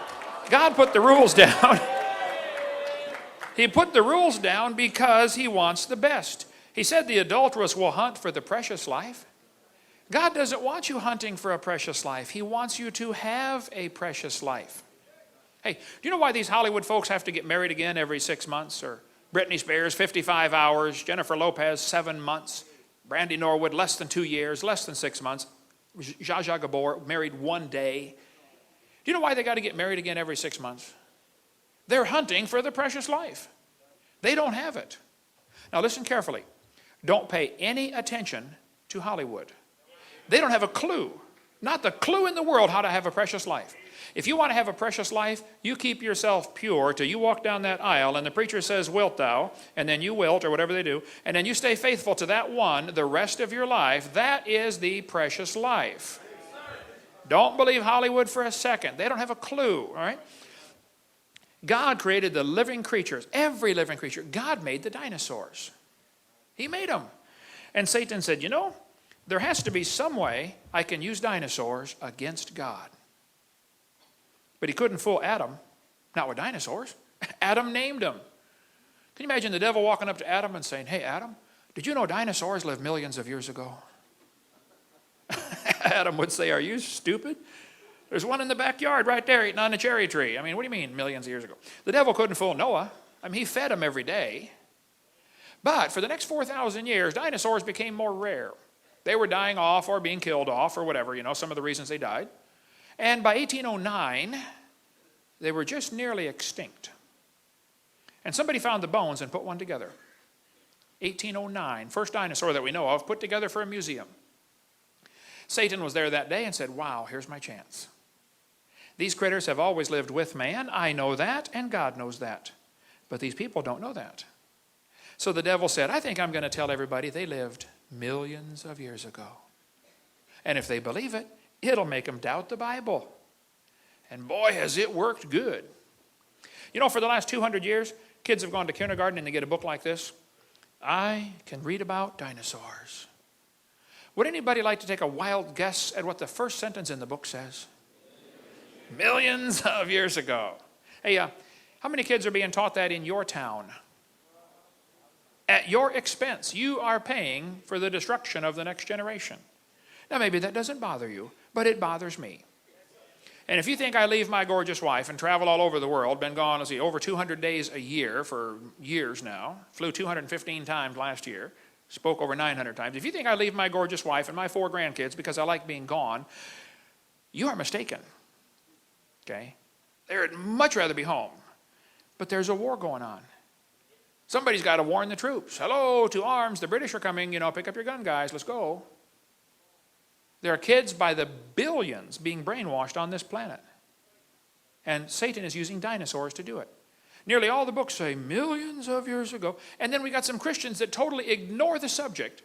God put the rules down. He put the rules down because he wants the best. He said the adulteress will hunt for the precious life. God doesn't want you hunting for a precious life. He wants you to have a precious life. Hey, do you know why these Hollywood folks have to get married again every 6 months? Or Britney Spears, 55 hours. Jennifer Lopez, 7 months. Brandy Norwood, less than 2 years, less than 6 months. Zsa Zsa Gabor, married 1 day. Do you know why they got to get married again every 6 months? They're hunting for the precious life. They don't have it. Now listen carefully. Don't pay any attention to Hollywood. They don't have a clue, not the clue in the world how to have a precious life. If you want to have a precious life, you keep yourself pure till you walk down that aisle and the preacher says, wilt thou, and then you wilt, or whatever they do, and then you stay faithful to that one the rest of your life. That is the precious life. Don't believe Hollywood for a second. They don't have a clue, all right? God created the living creatures, every living creature. God made the dinosaurs. He made them. And Satan said, you know, there has to be some way I can use dinosaurs against God. But he couldn't fool Adam, not with dinosaurs. Adam named them. Can you imagine the devil walking up to Adam and saying, hey, Adam, did you know dinosaurs lived millions of years ago? Adam would say, are you stupid? There's one in the backyard right there eating on a cherry tree. I mean, what do you mean millions of years ago? The devil couldn't fool Noah. I mean, he fed him every day. But for the next 4,000 years, dinosaurs became more rare. They were dying off or being killed off or whatever, you know, some of the reasons they died. And by 1809, they were just nearly extinct. And somebody found the bones and put one together. 1809, first dinosaur that we know of, put together for a museum. Satan was there that day and said, wow, here's my chance. These critters have always lived with man. I know that, and God knows that. But these people don't know that. So the devil said, I think I'm going to tell everybody they lived millions of years ago. And if they believe it, it'll make them doubt the Bible. And boy, has it worked good. You know, for the last 200 years, kids have gone to kindergarten and they get a book like this. I can read about dinosaurs. Would anybody like to take a wild guess at what the first sentence in the book says? Millions of years ago. Hey, how many kids are being taught that in your town? At your expense, you are paying for the destruction of the next generation. Now, maybe that doesn't bother you, but it bothers me. And if you think I leave my gorgeous wife and travel all over the world, been gone, let's see, over 200 days a year for years now, flew 215 times last year, spoke over 900 times. If you think I leave my gorgeous wife and my 4 grandkids because I like being gone, you are mistaken. Okay? They'd much rather be home. But there's a war going on. Somebody's got to warn the troops. Hello, to arms, the British are coming, you know, pick up your gun, guys, let's go. There are kids by the billions being brainwashed on this planet. And Satan is using dinosaurs to do it. Nearly all the books say millions of years ago. And then we got some Christians that totally ignore the subject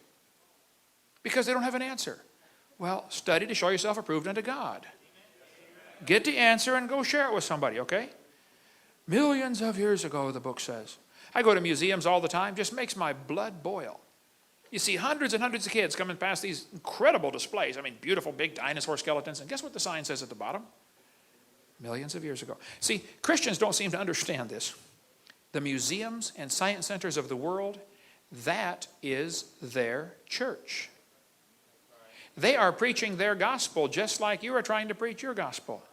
because they don't have an answer. Well, study to show yourself approved unto God. Get the answer and go share it with somebody, okay? Millions of years ago, the book says. I go to museums all the time, just makes my blood boil. You see hundreds and hundreds of kids coming past these incredible displays. I mean, beautiful big dinosaur skeletons. And guess what the sign says at the bottom? Millions of years ago. See, Christians don't seem to understand this. The museums and science centers of the world, that is their church. They are preaching their gospel just like you are trying to preach your gospel.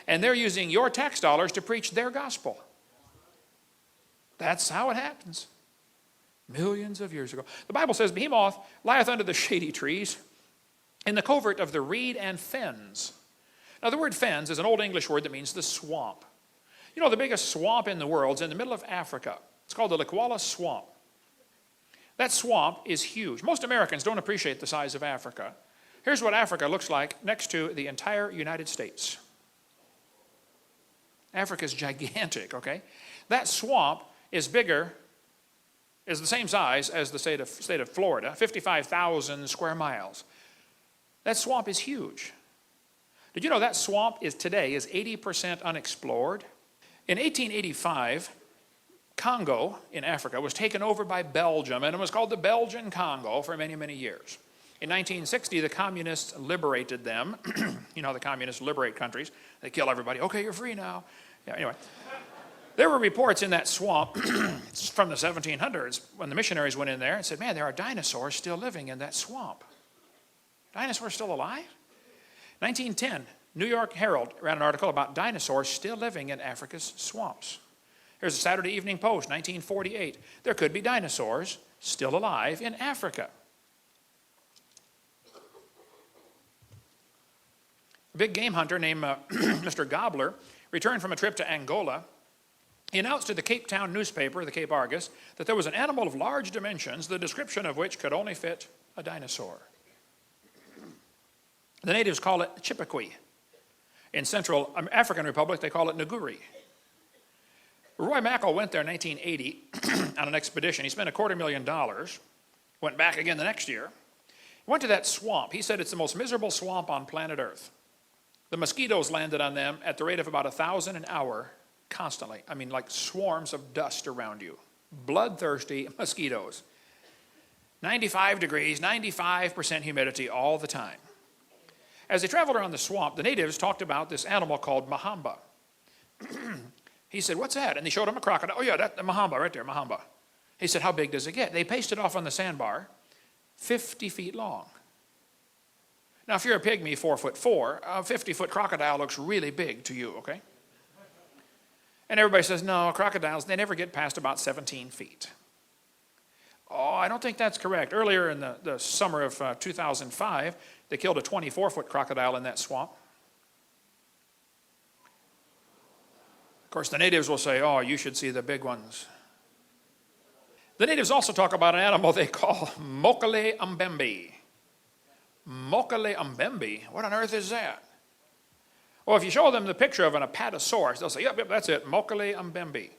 And they're using your tax dollars to preach their gospel. That's how it happens. Millions of years ago. The Bible says, Behemoth lieth under the shady trees, in the covert of the reed and fens. Now, the word fens is an Old English word that means the swamp. You know, the biggest swamp in the world is in the middle of Africa. It's called the Likwala Swamp. That swamp is huge. Most Americans don't appreciate the size of Africa. Here's what Africa looks like next to the entire United States. Africa is gigantic, okay? That swamp is bigger, is the same size as the state of Florida, 55,000 square miles. That swamp is huge. Did you know that swamp today is 80% unexplored? In 1885, Congo in Africa was taken over by Belgium, and it was called the Belgian Congo for many, many years. In 1960, the communists liberated them. You know how the communists liberate countries. They kill everybody. Okay, you're free now. Yeah, anyway. There were reports in that swamp from the 1700s when the missionaries went in there and said, man, there are dinosaurs still living in that swamp. Dinosaurs still alive? 1910, New York Herald ran an article about dinosaurs still living in Africa's swamps. Here's a Saturday Evening Post, 1948. There could be dinosaurs still alive in Africa. A big game hunter named Mr. Gobbler returned from a trip to Angola. He announced to the Cape Town newspaper, the Cape Argus, that there was an animal of large dimensions, the description of which could only fit a dinosaur. The natives call it Chippewa. In Central African Republic, they call it Nguri. Roy Mackal went there in 1980 on an expedition. He spent $250,000, went back again the next year. He went to that swamp. He said it's the most miserable swamp on planet Earth. The mosquitoes landed on them at the rate of about 1,000 an hour constantly. I mean, like swarms of dust around you. Bloodthirsty mosquitoes. 95 degrees, 95% humidity all the time. As they traveled around the swamp, the natives talked about this animal called Mahamba. He said, what's that? And they showed him a crocodile. Oh yeah, that's the Mahamba right there, Mahamba. He said, how big does it get? They pasted off on the sandbar, 50 feet long. Now, if you're a pygmy, 4'4", a 50-foot crocodile looks really big to you, okay? And everybody says, no, crocodiles, they never get past about 17 feet. Oh, I don't think that's correct. Earlier in the summer of 2005, they killed a 24-foot crocodile in that swamp. Of course, the natives will say, oh, you should see the big ones. The natives also talk about an animal they call Mokele Mbembe. Mokele Mbembe? What on earth is that? Well, if you show them the picture of an apatosaurus, they'll say, yep, that's it, Mokele Mbembe.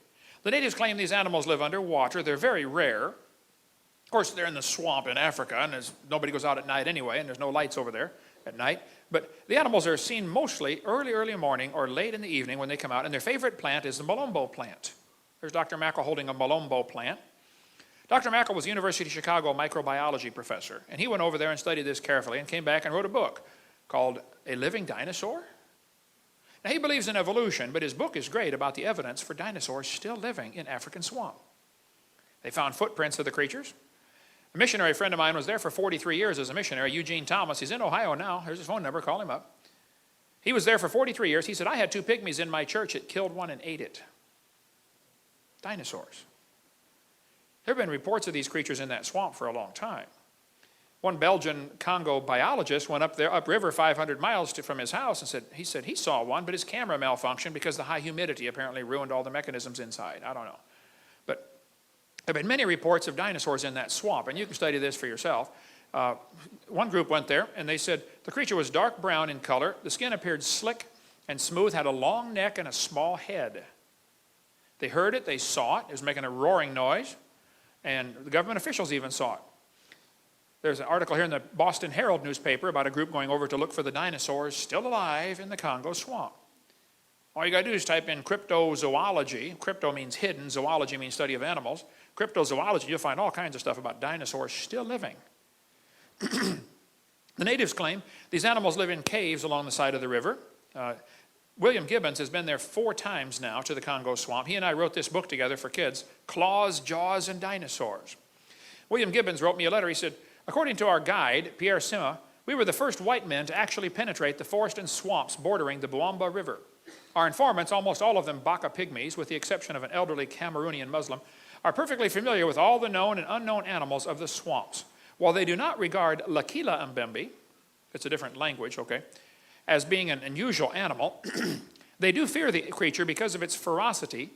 The natives claim these animals live underwater. They're very rare. Of course, they're in the swamp in Africa, and nobody goes out at night anyway, and there's no lights over there at night. But the animals are seen mostly early morning or late in the evening when they come out, and their favorite plant is the Malombo plant. There's Dr. Mackal holding a Malombo plant. Dr. Mackal was a University of Chicago microbiology professor, and he went over there and studied this carefully and came back and wrote a book called A Living Dinosaur. Now, he believes in evolution, but his book is great about the evidence for dinosaurs still living in African swamp. They found footprints of the creatures. A missionary friend of mine was there for 43 years as a missionary, Eugene Thomas. He's in Ohio now. Here's his phone number. Call him up. He was there for 43 years. He said, I had 2 pygmies in my church. It killed one and ate it. Dinosaurs. There have been reports of these creatures in that swamp for a long time. One Belgian Congo biologist went up there, upriver 500 miles from his house, and he said he saw one, but his camera malfunctioned because the high humidity apparently ruined all the mechanisms inside. I don't know. But there have been many reports of dinosaurs in that swamp, and you can study this for yourself. One group went there, and they said the creature was dark brown in color. The skin appeared slick and smooth, had a long neck and a small head. They heard it, they saw it. It was making a roaring noise, and the government officials even saw it. There's an article here in the Boston Herald newspaper about a group going over to look for the dinosaurs still alive in the Congo swamp. All you got to do is type in cryptozoology. Crypto means hidden, zoology means study of animals. Cryptozoology, you'll find all kinds of stuff about dinosaurs still living. The natives claim these animals live in caves along the side of the river. William Gibbons has been there 4 times now to the Congo swamp. He and I wrote this book together for kids, Claws, Jaws, and Dinosaurs. William Gibbons wrote me a letter. He said, according to our guide, Pierre Sima, we were the first white men to actually penetrate the forest and swamps bordering the Buamba River. Our informants, almost all of them Baka pygmies, with the exception of an elderly Cameroonian Muslim, are perfectly familiar with all the known and unknown animals of the swamps. While they do not regard Lakila Mbembe, it's a different language, okay, as being an unusual animal, they do fear the creature because of its ferocity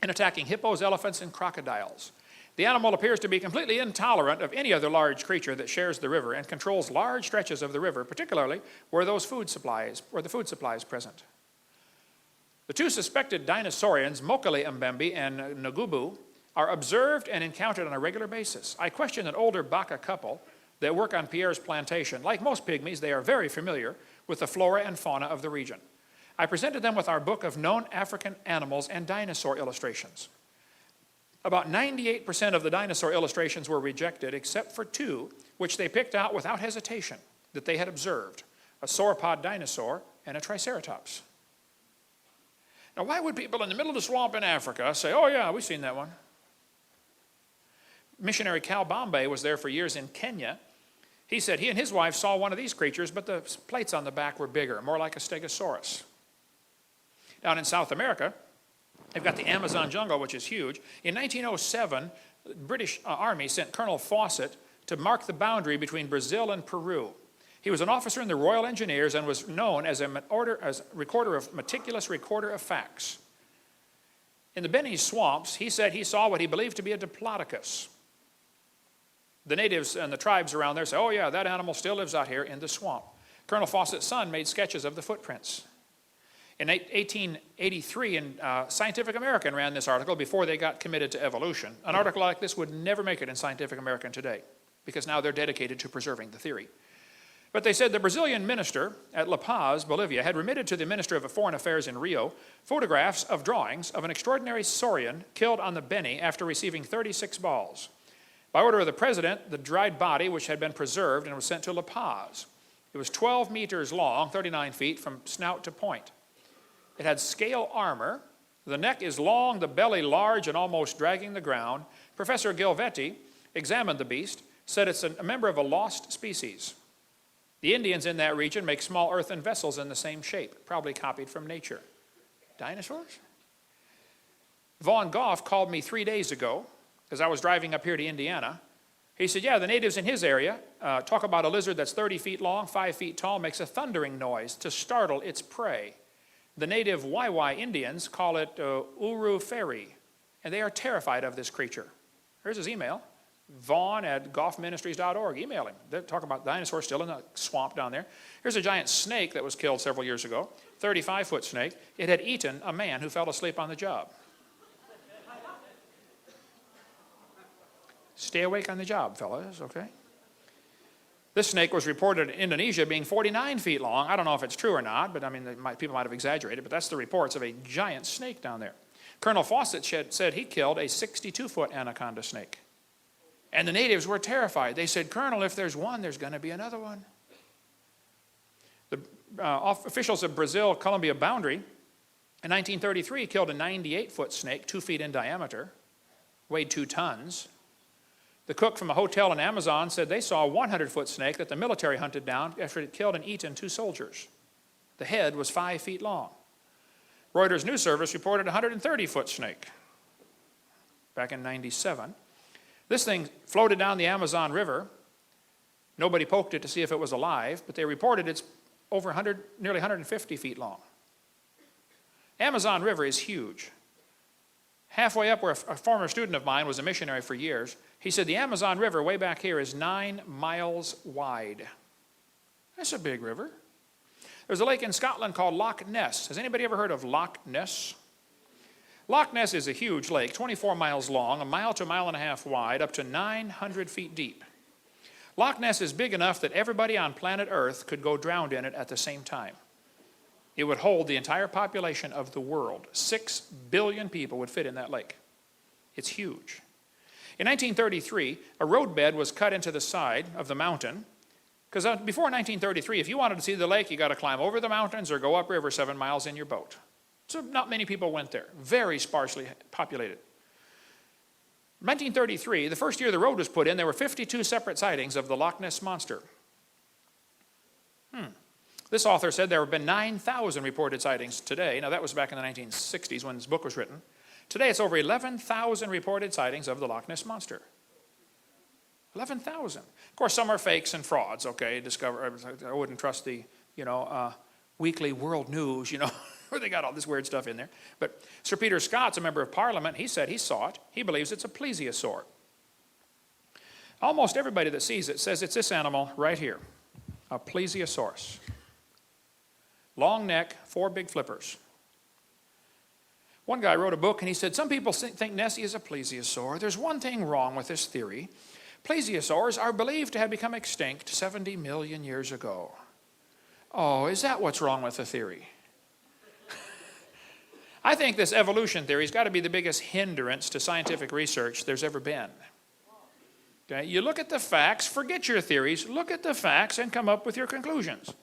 in attacking hippos, elephants, and crocodiles. The animal appears to be completely intolerant of any other large creature that shares the river and controls large stretches of the river, particularly where the food supply is present. The 2 suspected dinosaurians, Mokele Mbembe and Ngubu, are observed and encountered on a regular basis. I questioned an older Baka couple that work on Pierre's plantation. Like most pygmies, they are very familiar with the flora and fauna of the region. I presented them with our book of known African animals and dinosaur illustrations. About 98% of the dinosaur illustrations were rejected, except for 2, which they picked out without hesitation, that they had observed, a sauropod dinosaur and a triceratops. Now, why would people in the middle of the swamp in Africa say, oh yeah, we've seen that one? Missionary Cal Bombay was there for years in Kenya. He said he and his wife saw one of these creatures, but the plates on the back were bigger, more like a stegosaurus. Down in South America, they've got the Amazon jungle, which is huge. In 1907, the British Army sent Colonel Fawcett to mark the boundary between Brazil and Peru. He was an officer in the Royal Engineers and was known as a meticulous recorder of facts. In the Beni swamps, he said he saw what he believed to be a diplodocus. The natives and the tribes around there say, oh yeah, that animal still lives out here in the swamp. Colonel Fawcett's son made sketches of the footprints. In 1883, Scientific American ran this article before they got committed to evolution. An article like this would never make it in Scientific American today, because now they're dedicated to preserving the theory. But they said the Brazilian minister at La Paz, Bolivia, had remitted to the Minister of Foreign Affairs in Rio photographs of drawings of an extraordinary saurian killed on the Beni after receiving 36 balls. By order of the president, the dried body, which had been preserved and was sent to La Paz. It was 12 meters long, 39 feet, from snout to point. It had scale armor. The neck is long, the belly large and almost dragging the ground. Professor Gilvetti examined the beast, said it's a member of a lost species. The Indians in that region make small earthen vessels in the same shape, probably copied from nature. Dinosaurs? Vaughn Goff called me 3 days ago, as I was driving up here to Indiana. He said, yeah, the natives in his area talk about a lizard that's 30 feet long, 5 feet tall, makes a thundering noise to startle its prey. The native Waiwai Indians call it Uru Feri, and they are terrified of this creature. Here's his email, vaughn@goffministries.org. Email him. They talk about dinosaurs still in the swamp down there. Here's a giant snake that was killed several years ago, 35-foot snake. It had eaten a man who fell asleep on the job. Stay awake on the job, fellas, okay? This snake was reported in Indonesia being 49 feet long. I don't know if it's true or not, but I mean, people might have exaggerated, but that's the reports of a giant snake down there. Colonel Fawcett said he killed a 62-foot anaconda snake. And the natives were terrified. They said, Colonel, if there's one, there's going to be another one. The officials of Brazil-Colombia boundary in 1933 killed a 98-foot snake, 2 feet in diameter, weighed 2 tons. The cook from a hotel in Amazon said they saw a 100-foot snake that the military hunted down after it had killed and eaten 2 soldiers. The head was 5 feet long. Reuters News Service reported a 130-foot snake back in 97. This thing floated down the Amazon River. Nobody poked it to see if it was alive, but they reported it's over nearly 150 feet long. Amazon River is huge. Halfway up where a former student of mine was a missionary for years, he said the Amazon River way back here is 9 miles wide. That's a big river. There's a lake in Scotland called Loch Ness. Has anybody ever heard of Loch Ness? Loch Ness is a huge lake, 24 miles long, a mile to a mile and a half wide, up to 900 feet deep. Loch Ness is big enough that everybody on planet Earth could go drowned in it at the same time. It would hold the entire population of the world. 6 billion people would fit in that lake. It's huge. In 1933, a roadbed was cut into the side of the mountain, because before 1933, if you wanted to see the lake, you got to climb over the mountains or go upriver 7 miles in your boat. So not many people went there. Very sparsely populated. 1933, the first year the road was put in, there were 52 separate sightings of the Loch Ness Monster. This author said there have been 9,000 reported sightings today. Now that was back in the 1960s when this book was written. Today it's over 11,000 reported sightings of the Loch Ness Monster. 11,000. Of course, some are fakes and frauds, okay? I wouldn't trust the, Weekly World News, where they got all this weird stuff in there. But Sir Peter Scott's a member of Parliament. He said he saw it. He believes it's a plesiosaur. Almost everybody that sees it says it's this animal right here, a plesiosaurus. Long neck, 4 big flippers. One guy wrote a book and he said, some people think Nessie is a plesiosaur. There's one thing wrong with this theory. Plesiosaurs are believed to have become extinct 70 million years ago. Oh, is that what's wrong with the theory? I think this evolution theory has got to be the biggest hindrance to scientific research there's ever been. Okay? You look at the facts, forget your theories, look at the facts and come up with your conclusions.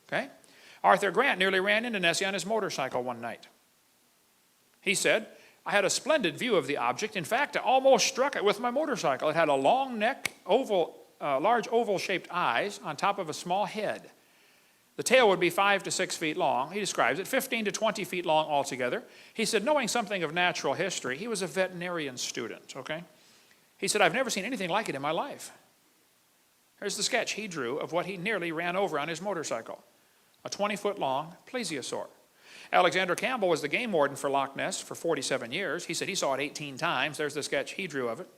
Okay? Arthur Grant nearly ran into Nessie on his motorcycle one night. He said, I had a splendid view of the object. In fact, I almost struck it with my motorcycle. It had a long neck, large oval-shaped eyes on top of a small head. The tail would be 5 to 6 feet long. He describes it, 15 to 20 feet long altogether. He said, knowing something of natural history, he was a veterinarian student, okay? He said, I've never seen anything like it in my life. Here's the sketch he drew of what he nearly ran over on his motorcycle. A 20-foot-long plesiosaur. Alexander Campbell was the game warden for Loch Ness for 47 years. He said he saw it 18 times. There's the sketch he drew of it.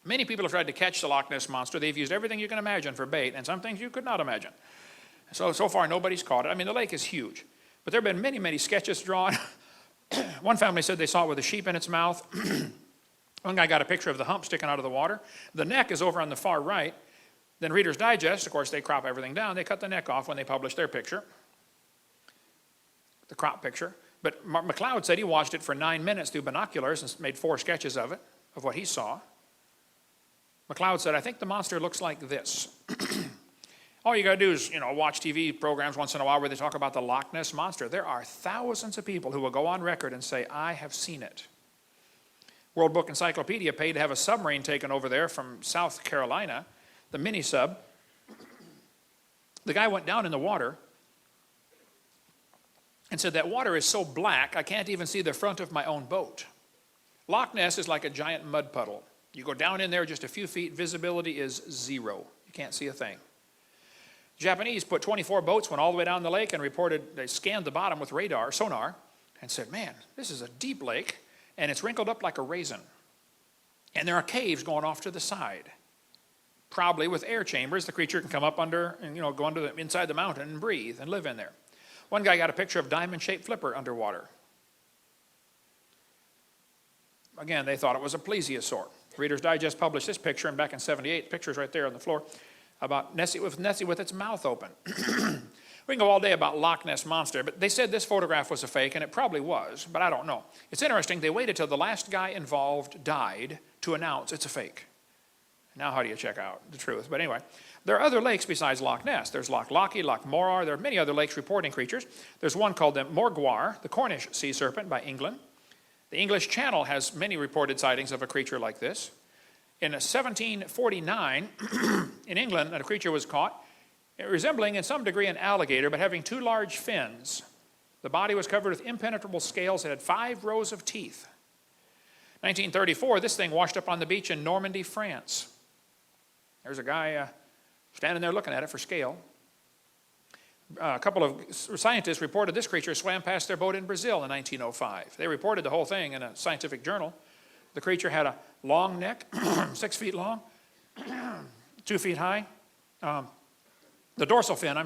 Many people have tried to catch the Loch Ness Monster. They've used everything you can imagine for bait, and some things you could not imagine. So far, nobody's caught it. I mean, the lake is huge. But there have been many, many sketches drawn. One family said they saw it with a sheep in its mouth. One guy got a picture of the hump sticking out of the water. The neck is over on the far right. Then Reader's Digest, of course, they crop everything down. They cut the neck off when they publish their picture, the crop picture. But McLeod said he watched it for 9 minutes through binoculars and made 4 sketches of it, of what he saw. McLeod said, I think the monster looks like this. All you got to do is, watch TV programs once in a while where they talk about the Loch Ness Monster. There are thousands of people who will go on record and say, I have seen it. World Book Encyclopedia paid to have a submarine taken over there from South Carolina, the mini sub. The guy went down in the water and said, that water is so black, I can't even see the front of my own boat. Loch Ness is like a giant mud puddle. You go down in there just a few feet, visibility is 0. You can't see a thing. Japanese put 24 boats, went all the way down the lake and reported, they scanned the bottom with sonar, and said, man, this is a deep lake, and it's wrinkled up like a raisin. And there are caves going off to the side. Probably with air chambers, the creature can come up under and go under inside the mountain and breathe and live in there. One guy got a picture of diamond-shaped flipper underwater. Again, they thought it was a plesiosaur. Reader's Digest published this picture, and back in '78, pictures right there on the floor, about Nessie with its mouth open. We can go all day about Loch Ness Monster, but they said this photograph was a fake, and it probably was, but I don't know. It's interesting, they waited till the last guy involved died to announce it's a fake. Now how do you check out the truth? But anyway, there are other lakes besides Loch Ness. There's Loch Lochy, Loch Morar. There are many other lakes reporting creatures. There's one called the Morgwar, the Cornish sea serpent by England. The English Channel has many reported sightings of a creature like this. In 1749, in England, a creature was caught, resembling in some degree an alligator, but having 2 large fins. The body was covered with impenetrable scales that had 5 rows of teeth. 1934, this thing washed up on the beach in Normandy, France. There's a guy standing there looking at it for scale. A couple of scientists reported this creature swam past their boat in Brazil in 1905. They reported the whole thing in a scientific journal. The creature had a long neck, 6 feet long, 2 feet high. The The dorsal fin,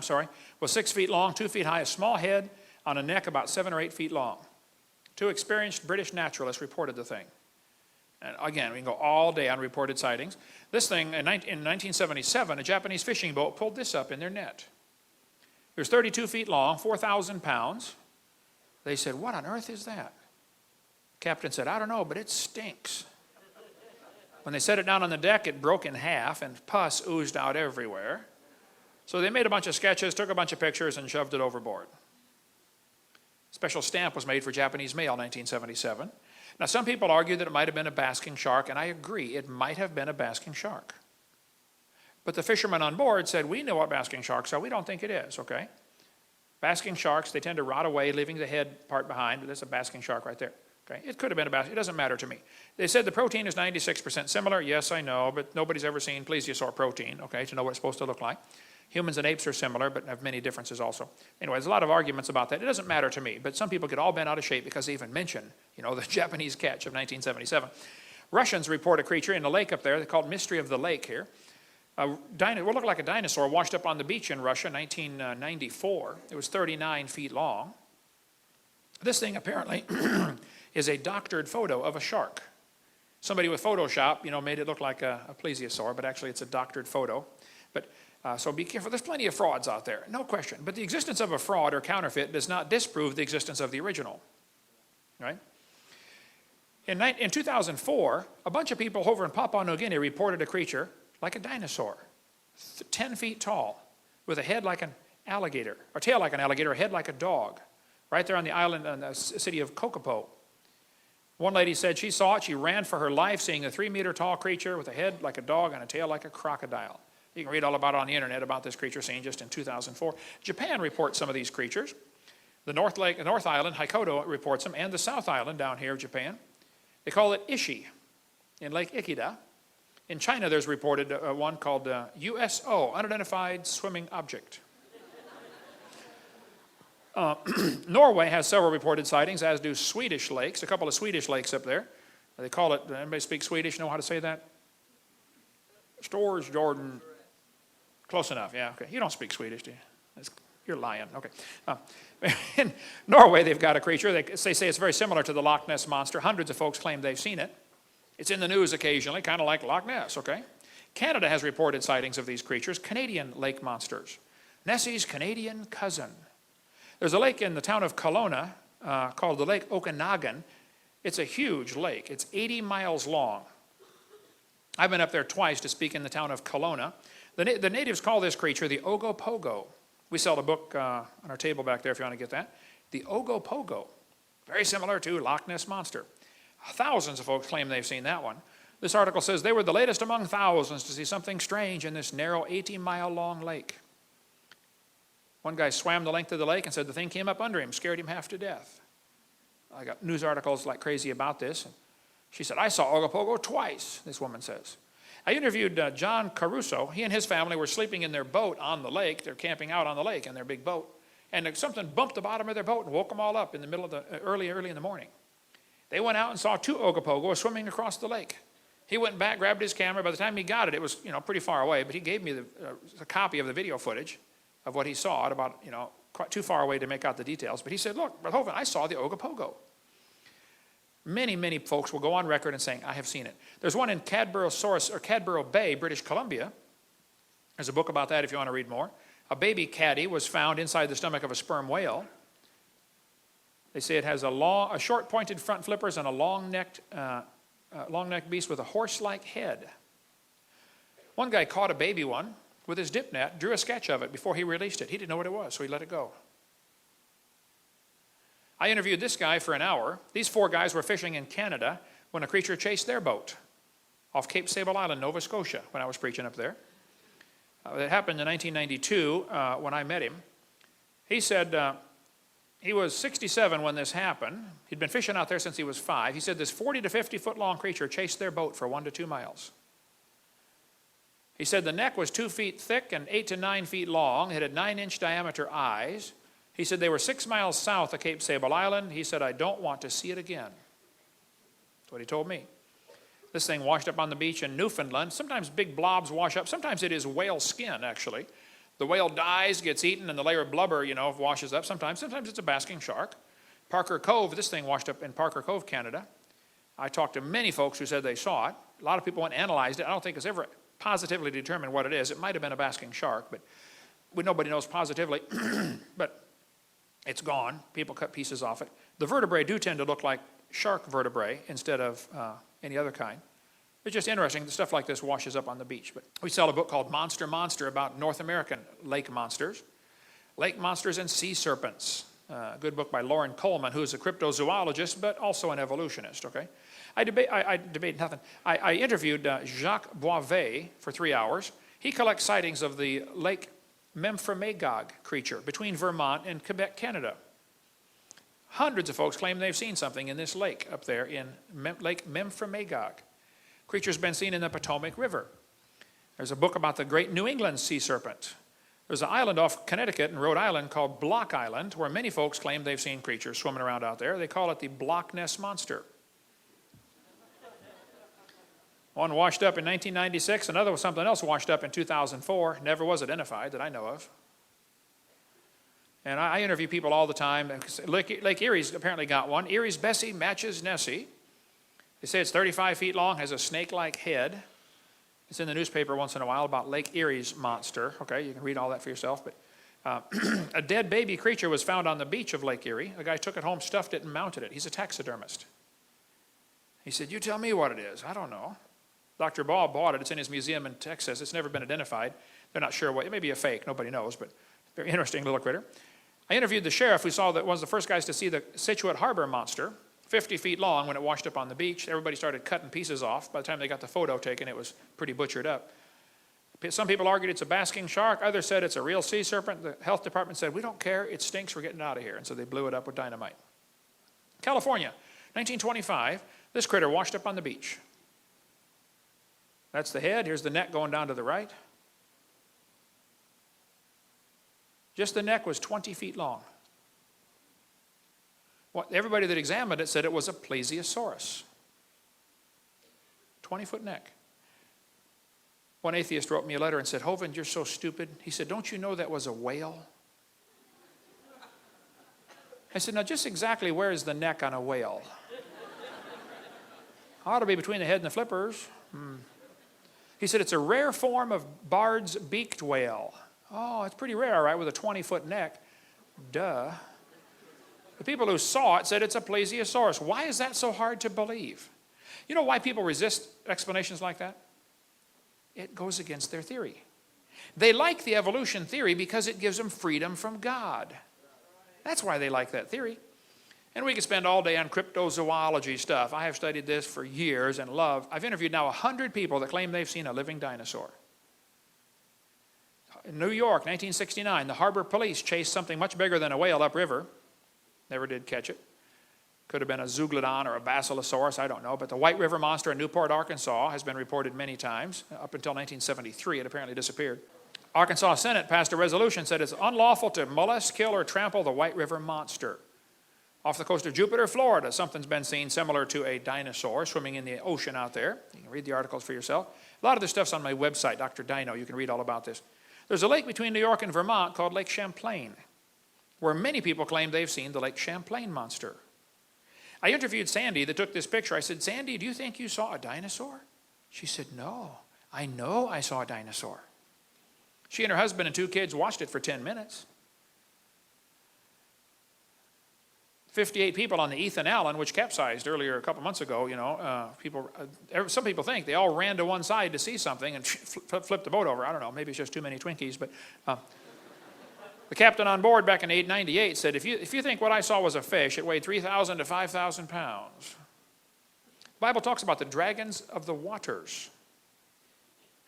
was 6 feet long, 2 feet high, a small head on a neck about 7 or 8 feet long. 2 experienced British naturalists reported the thing. And again, we can go all day on reported sightings. This thing, in 1977, a Japanese fishing boat pulled this up in their net. It was 32 feet long, 4,000 pounds. They said, "What on earth is that?" Captain said, "I don't know, but it stinks." When they set it down on the deck, it broke in half and pus oozed out everywhere. So they made a bunch of sketches, took a bunch of pictures, and shoved it overboard. Special stamp was made for Japanese mail, 1977. Now, some people argue that it might have been a basking shark, and I agree, it might have been a basking shark. But the fishermen on board said, "We know what basking sharks are. We don't think it is," okay? Basking sharks, they tend to rot away, leaving the head part behind. There's a basking shark right there. Okay, it could have been a basking. It doesn't matter to me. They said the protein is 96% similar. Yes, I know, but nobody's ever seen plesiosaur protein, okay, to know what it's supposed to look like. Humans and apes are similar, but have many differences also. Anyway, there's a lot of arguments about that. It doesn't matter to me, but some people get all bent out of shape because they even mention, the Japanese catch of 1977. Russians report a creature in the lake up there. They call it Mystery of the Lake here. It will look like a dinosaur washed up on the beach in Russia in 1994. It was 39 feet long. This thing apparently is a doctored photo of a shark. Somebody with Photoshop, made it look like a plesiosaur, but actually it's a doctored photo. But so be careful. There's plenty of frauds out there, no question. But the existence of a fraud or counterfeit does not disprove the existence of the original, right? In 2004, a bunch of people over in Papua New Guinea reported a creature like a dinosaur, 10 feet tall, with a head like an alligator, or tail like an alligator, a head like a dog, right there on the island, in the city of Kokopo. One lady said she saw it. She ran for her life, seeing a 3-meter tall creature with a head like a dog and a tail like a crocodile. You can read all about it on the internet about this creature seen just in 2004. Japan reports some of these creatures. The North Island, Hokkaido, reports them, and the South Island down here of Japan. They call it Ishi in Lake Ikeda. In China, there's reported one called USO, Unidentified Swimming Object. Norway has several reported sightings, as do Swedish lakes, a couple of Swedish lakes up there. They call it, anybody speak Swedish, know how to say that? Stores, Jordan. Close enough, yeah, okay. You don't speak Swedish, do you? You're lying, okay. In Norway, they've got a creature. They say it's very similar to the Loch Ness Monster. Hundreds of folks claim they've seen it. It's in the news occasionally, kind of like Loch Ness, okay? Canada has reported sightings of these creatures, Canadian lake monsters. Nessie's Canadian cousin. There's a lake in the town of Kelowna called the Lake Okanagan. It's a huge lake. It's 80 miles long. I've been up there twice to speak in the town of Kelowna. The natives call this creature the Ogopogo. We sell a book on our table back there if you want to get that. The Ogopogo. Very similar to Loch Ness Monster. Thousands of folks claim they've seen that one. This article says they were the latest among thousands to see something strange in this narrow 80-mile-long lake. One guy swam the length of the lake and said the thing came up under him, scared him half to death. I got news articles like crazy about this. She said, "I saw Ogopogo twice," this woman says. I interviewed John Caruso. He and his family were sleeping in their boat on the lake. They're camping out on the lake in their big boat. And something bumped the bottom of their boat and woke them all up in the middle of the early in the morning. They went out and saw 2 Ogopogos swimming across the lake. He went back, grabbed his camera. By the time he got it, it was pretty far away. But he gave me a copy of the video footage of what he saw at about quite too far away to make out the details. But he said, "Look, Brother Hovind, I saw the Ogopogo." Many, many folks will go on record and saying, "I have seen it." There's one in Cadborough Bay, British Columbia. There's a book about that if you want to read more. A baby caddy was found inside the stomach of a sperm whale. They say it has a short pointed front flippers and a long-necked beast with a horse-like head. One guy caught a baby one with his dip net, drew a sketch of it before he released it. He didn't know what it was, so he let it go. I interviewed this guy for an hour. These 4 guys were fishing in Canada when a creature chased their boat off Cape Sable Island, Nova Scotia, when I was preaching up there. It happened in 1992 when I met him. He said he was 67 when this happened. He'd been fishing out there since he was 5. He said this 40 to 50 foot long creature chased their boat for 1 to 2 miles. He said the neck was 2 feet thick and 8 to 9 feet long. It had 9-inch diameter eyes. He said they were 6 miles south of Cape Sable Island. He said, "I don't want to see it again." That's what he told me. This thing washed up on the beach in Newfoundland. Sometimes big blobs wash up. Sometimes it is whale skin, actually. The whale dies, gets eaten, and the layer of blubber, washes up. Sometimes it's a basking shark. Parker Cove, this thing washed up in Parker Cove, Canada. I talked to many folks who said they saw it. A lot of people went and analyzed it. I don't think it's ever positively determined what it is. It might have been a basking shark, but nobody knows positively. But it's gone. People cut pieces off it. The vertebrae do tend to look like shark vertebrae instead of any other kind. It's just interesting. The stuff like this washes up on the beach. But we sell a book called Monster about North American lake monsters. Lake monsters and sea serpents. A good book by Lauren Coleman, who is a cryptozoologist, but also an evolutionist, okay? I interviewed Jacques Boisvet for 3 hours. He collects sightings of the Lake Memphremagog creature between Vermont and Quebec, Canada. Hundreds of folks claim they've seen something in this lake up there in Lake Memphremagog. Creature's been seen in the Potomac River. There's a book about the great New England sea serpent. There's an island off Connecticut and Rhode Island called Block Island, where many folks claim they've seen creatures swimming around out there. They call it the Block Ness Monster. One washed up in 1996, another was something else washed up in 2004, never was identified that I know of. And I interview people all the time. Lake Erie's apparently got one. Erie's Bessie matches Nessie. They say it's 35 feet long, has a snake-like head. It's in the newspaper once in a while about Lake Erie's monster. Okay, you can read all that for yourself. But a dead baby creature was found on the beach of Lake Erie. A guy took it home, stuffed it, and mounted it. He's a taxidermist. He said, "You tell me what it is." I don't know. Dr. Ball bought it. It's in his museum in Texas. It's never been identified. They're not sure what. It may be a fake. Nobody knows, but very interesting little critter. I interviewed the sheriff who saw that one of the first guys to see the Scituate Harbor monster, 50 feet long when it washed up on the beach. Everybody started cutting pieces off. By the time they got the photo taken, it was pretty butchered up. Some people argued it's a basking shark. Others said it's a real sea serpent. The health department said, "We don't care. It stinks. We're getting it out of here." And so they blew it up with dynamite. California, 1925. This critter washed up on the beach. That's the head. Here's the neck going down to the right. Just the neck was 20 feet long. Well, everybody that examined it said it was a plesiosaurus. 20-foot neck. One atheist wrote me a letter and said, "Hovind, you're so stupid." He said, "Don't you know that was a whale?" I said, "Now just exactly where is the neck on a whale?" "Ought to be between the head and the flippers." He said, "It's a rare form of Bard's beaked whale." Oh, it's pretty rare, all right, with a 20-foot neck. Duh. The people who saw it said it's a plesiosaurus. Why is that so hard to believe? You know why people resist explanations like that? It goes against their theory. They like the evolution theory because it gives them freedom from God. That's why they like that theory. And we could spend all day on cryptozoology stuff. I have studied this for years and love. I've interviewed now 100 people that claim they've seen a living dinosaur. In New York, 1969, the harbor police chased something much bigger than a whale upriver. Never did catch it. Could have been a zeuglodon or a basilosaurus, I don't know. But the White River monster in Newport, Arkansas has been reported many times. Up until 1973, it apparently disappeared. Arkansas Senate passed a resolution that said it's unlawful to molest, kill, or trample the White River monster. Off the coast of Jupiter, Florida, something's been seen similar to a dinosaur swimming in the ocean out there. You can read the articles for yourself. A lot of this stuff's on my website, Dr. Dino. You can read all about this. There's a lake between New York and Vermont called Lake Champlain, where many people claim they've seen the Lake Champlain monster. I interviewed Sandy that took this picture. I said, "Sandy, do you think you saw a dinosaur?" She said, "No, I know I saw a dinosaur." She and her husband and 2 kids watched it for 10 minutes. 58 people on the Ethan Allen, which capsized earlier a couple months ago, some people think they all ran to one side to see something and flipped the boat over. I don't know, maybe it's just too many Twinkies, but the captain on board back in 1898 said, if you think what I saw was a fish, it weighed 3,000 to 5,000 pounds. The Bible talks about the dragons of the waters.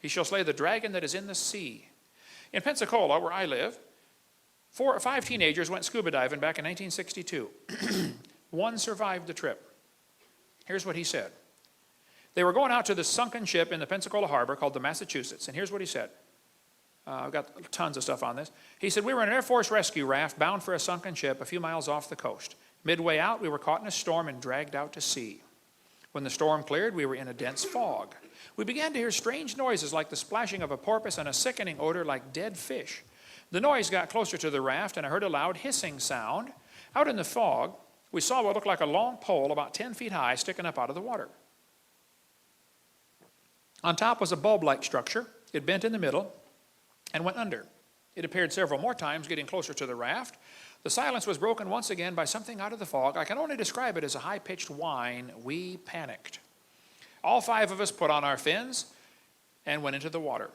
He shall slay the dragon that is in the sea. In Pensacola, where I live, 4 or 5 teenagers went scuba diving back in 1962. One survived the trip. Here's what he said. They were going out to the sunken ship in the Pensacola harbor called the Massachusetts, and here's what he said. I've got tons of stuff on this. He said, "We were in an Air Force rescue raft bound for a sunken ship a few miles off the coast. Midway out, we were caught in a storm and dragged out to sea. When the storm cleared, we were in a dense fog. We began to hear strange noises like the splashing of a porpoise and a sickening odor like dead fish. The noise got closer to the raft, and I heard a loud hissing sound. Out in the fog, we saw what looked like a long pole about 10 feet high sticking up out of the water. On top was a bulb-like structure. It bent in the middle and went under. It appeared several more times, getting closer to the raft. The silence was broken once again by something out of the fog. I can only describe it as a high-pitched whine. We panicked. All 5 of us put on our fins and went into the water.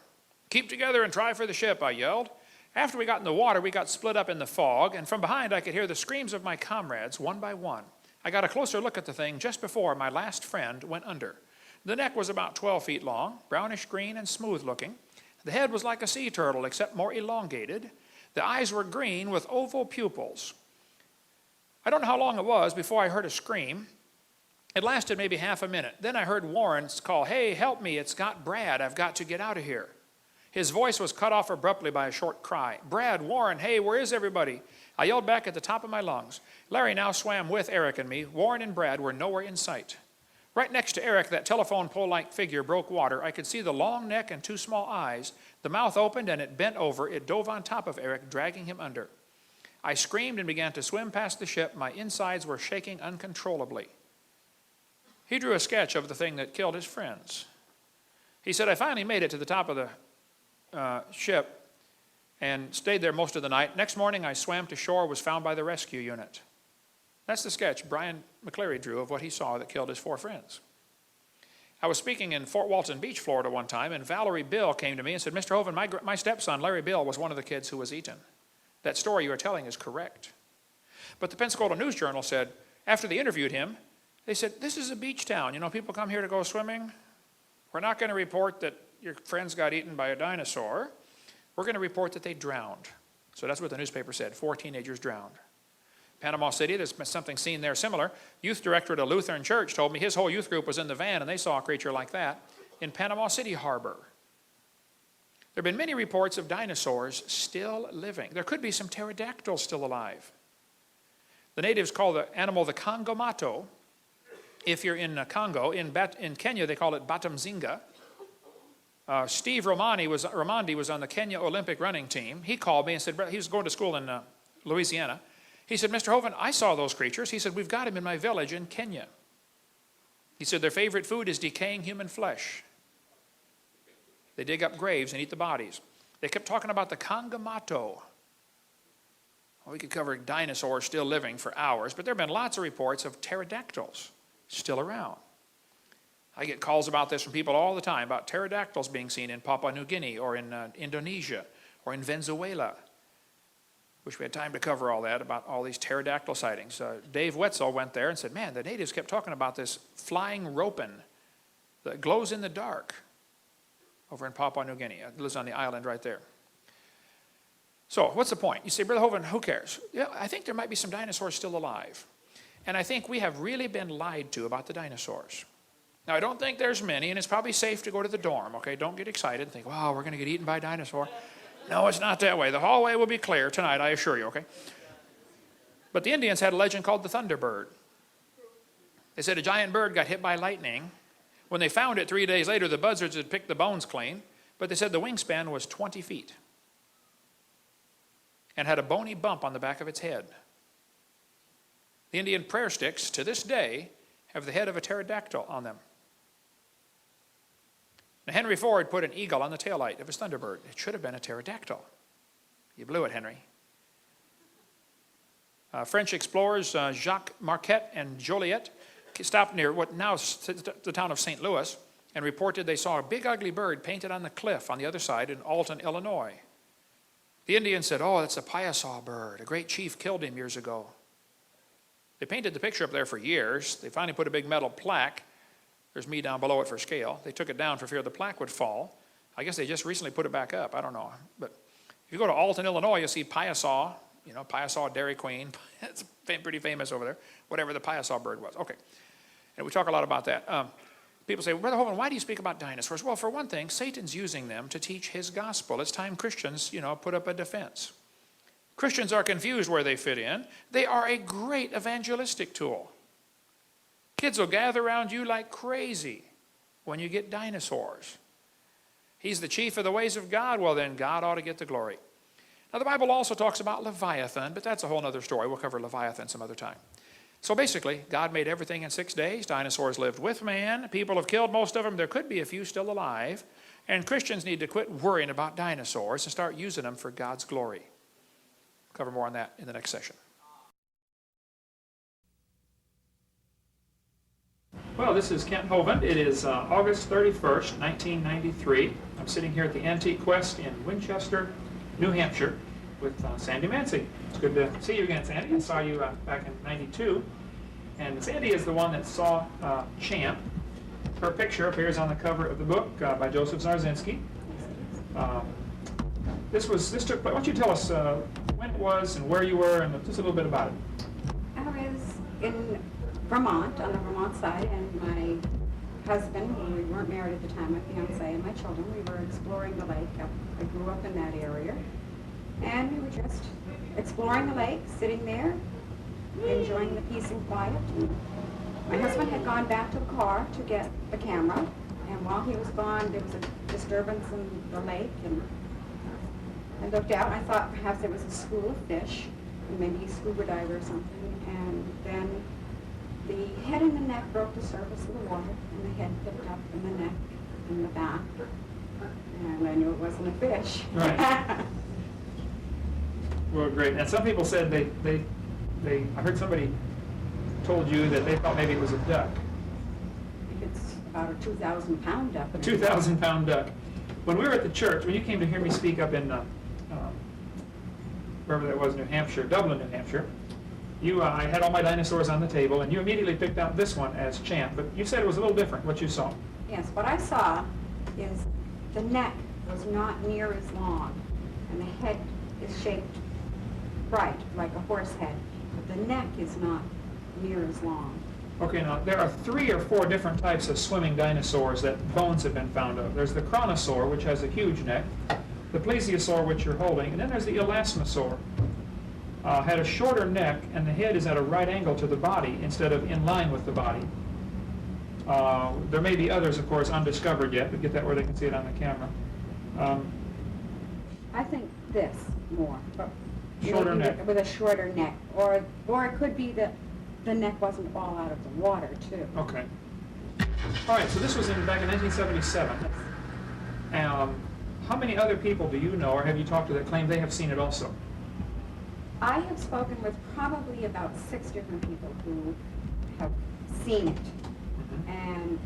"Keep together and try for the ship," I yelled. After we got in the water, we got split up in the fog, and from behind I could hear the screams of my comrades, one by one. I got a closer look at the thing just before my last friend went under. The neck was about 12 feet long, brownish green and smooth looking. The head was like a sea turtle, except more elongated. The eyes were green with oval pupils. I don't know how long it was before I heard a scream. It lasted maybe half a minute. Then I heard Warren's call, "Hey, help me, it's got Brad. I've got to get out of here." His voice was cut off abruptly by a short cry. "Brad, Warren, hey, where is everybody?" I yelled back at the top of my lungs. Larry now swam with Eric and me. Warren and Brad were nowhere in sight. Right next to Eric, that telephone pole-like figure broke water. I could see the long neck and 2 small eyes. The mouth opened and it bent over. It dove on top of Eric, dragging him under. I screamed and began to swim past the ship. My insides were shaking uncontrollably. He drew a sketch of the thing that killed his friends. He said, "I finally made it to the top of the ship and stayed there most of the night. Next morning I swam to shore, was found by the rescue unit." That's the sketch Brian McCleary drew of what he saw that killed his 4 friends. I was speaking in Fort Walton Beach, Florida one time, and Valerie Bill came to me and said, "Mr. Hovind, my stepson Larry Bill was one of the kids who was eaten. That story you are telling is correct." But the Pensacola News Journal said, after they interviewed him, they said, "This is a beach town. You know, people come here to go swimming. We're not going to report that your friends got eaten by a dinosaur. We're going to report that they drowned." So that's what the newspaper said. 4 teenagers drowned. Panama City, there's something seen there similar. Youth director at a Lutheran church told me his whole youth group was in the van and they saw a creature like that in Panama City Harbor. There have been many reports of dinosaurs still living. There could be some pterodactyls still alive. The natives call the animal the Congomato. If you're in Congo, in Kenya they call it Batamzinga. Steve Ramondi was on the Kenya Olympic running team. He called me and said, he was going to school in Louisiana. He said, "Mr. Hovind, I saw those creatures." He said, "We've got them in my village in Kenya." He said, "Their favorite food is decaying human flesh. They dig up graves and eat the bodies." They kept talking about the Congomato. Well, we could cover dinosaurs still living for hours, but there have been lots of reports of pterodactyls still around. I get calls about this from people all the time, about pterodactyls being seen in Papua New Guinea or in Indonesia or in Venezuela. Wish we had time to cover all that, about all these pterodactyl sightings. Dave Wetzel went there and said, "Man, the natives kept talking about this flying ropin that glows in the dark over in Papua New Guinea." It lives on the island right there. So what's the point? You say, "Brother Hovind, who cares?" Yeah, I think there might be some dinosaurs still alive. And I think we have really been lied to about the dinosaurs. Now, I don't think there's many, and it's probably safe to go to the dorm, okay? Don't get excited and think, "Wow, we're going to get eaten by a dinosaur." No, it's not that way. The hallway will be clear tonight, I assure you, okay? But the Indians had a legend called the Thunderbird. They said a giant bird got hit by lightning. When they found it 3 days later, the buzzards had picked the bones clean, but they said the wingspan was 20 feet and had a bony bump on the back of its head. The Indian prayer sticks, to this day, have the head of a pterodactyl on them. Now, Henry Ford put an eagle on the taillight of his Thunderbird. It should have been a pterodactyl. You blew it, Henry. French explorers Jacques Marquette and Joliet stopped near what now is the town of St. Louis and reported they saw a big ugly bird painted on the cliff on the other side in Alton, Illinois. The Indians said, "Oh, that's a Piasaw bird. A great chief killed him years ago." They painted the picture up there for years. They finally put a big metal plaque. There's me down below it for scale. They took it down for fear the plaque would fall. I guess they just recently put it back up. I don't know. But if you go to Alton, Illinois, you'll see Piasaw, Piasaw Dairy Queen. It's pretty famous over there, whatever the Piasaw bird was. Okay. And we talk a lot about that. People say, "Well, Brother Hovind, why do you speak about dinosaurs?" Well, for one thing, Satan's using them to teach his gospel. It's time Christians, put up a defense. Christians are confused where they fit in. They are a great evangelistic tool. Kids will gather around you like crazy when you get dinosaurs. He's the chief of the ways of God. Well, then God ought to get the glory. Now, the Bible also talks about Leviathan, but that's a whole other story. We'll cover Leviathan some other time. So basically, God made everything in 6 days. Dinosaurs lived with man. People have killed most of them. There could be a few still alive. And Christians need to quit worrying about dinosaurs and start using them for God's glory. We'll cover more on that in the next session. Well, this is Kent Hovind. It is August 31st, 1993. I'm sitting here at the Antique Quest in Winchester, New Hampshire, with Sandy Mancy. It's good to see you again, Sandy. I saw you back in '92. And Sandy is the one that saw Champ. Her picture appears on the cover of the book by Joseph Zarzinski. This took place. Why don't you tell us when it was and where you were and just a little bit about it? I was in Vermont, on the Vermont side, and my husband, well, we weren't married at the time, my fiance and my children, we were exploring the lake. I grew up in that area. And we were just exploring the lake, sitting there, enjoying the peace and quiet. And my husband had gone back to the car to get the camera, and while he was gone, there was a disturbance in the lake, and I looked out, and I thought perhaps there was a school of fish, and maybe a scuba diver or something, and then the head and the neck broke the surface of the water, and the head picked up in the neck and the back, and I knew it wasn't a fish. Right. Well, great. And some people said I heard somebody told you that they thought maybe it was a duck. It's about a 2,000-pound duck. A 2,000-pound duck. When we were at the church, when you came to hear me speak up in wherever that was, New Hampshire, Dublin, New Hampshire, I had all my dinosaurs on the table, and you immediately picked out this one as Champ. But you said it was a little different, what you saw. Yes, what I saw is the neck was not near as long, and the head is shaped right, like a horse head, but the neck is not near as long. Okay, now there are 3 or 4 different types of swimming dinosaurs that bones have been found of. There's the chronosaur, which has a huge neck, the plesiosaur, which you're holding, and then there's the elasmosaur. Had a shorter neck, and the head is at a right angle to the body instead of in line with the body. There may be others, of course, undiscovered yet, but get that where they can see it on the camera. I think this more. But Shorter neck. With a shorter neck. Or it could be that the neck wasn't all out of the water, too. Okay. All right, so this was back in 1977. How many other people do you know, or have you talked to that claim they have seen it also? I have spoken with probably about 6 different people who have seen it. Mm-hmm. And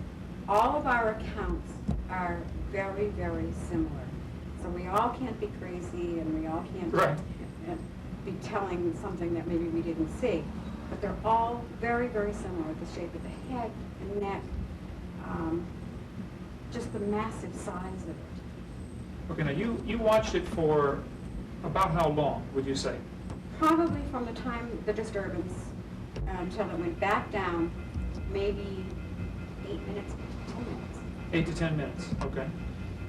all of our accounts are very, very similar. So we all can't be crazy, and we all can't be telling something that maybe we didn't see. But they're all very, very similar. The shape of the head and neck, just the massive size of it. Okay, now you watched it for about how long, would you say? Probably from the time the disturbance until it went back down, maybe 8 minutes, 10 minutes. 8 to 10 minutes, okay.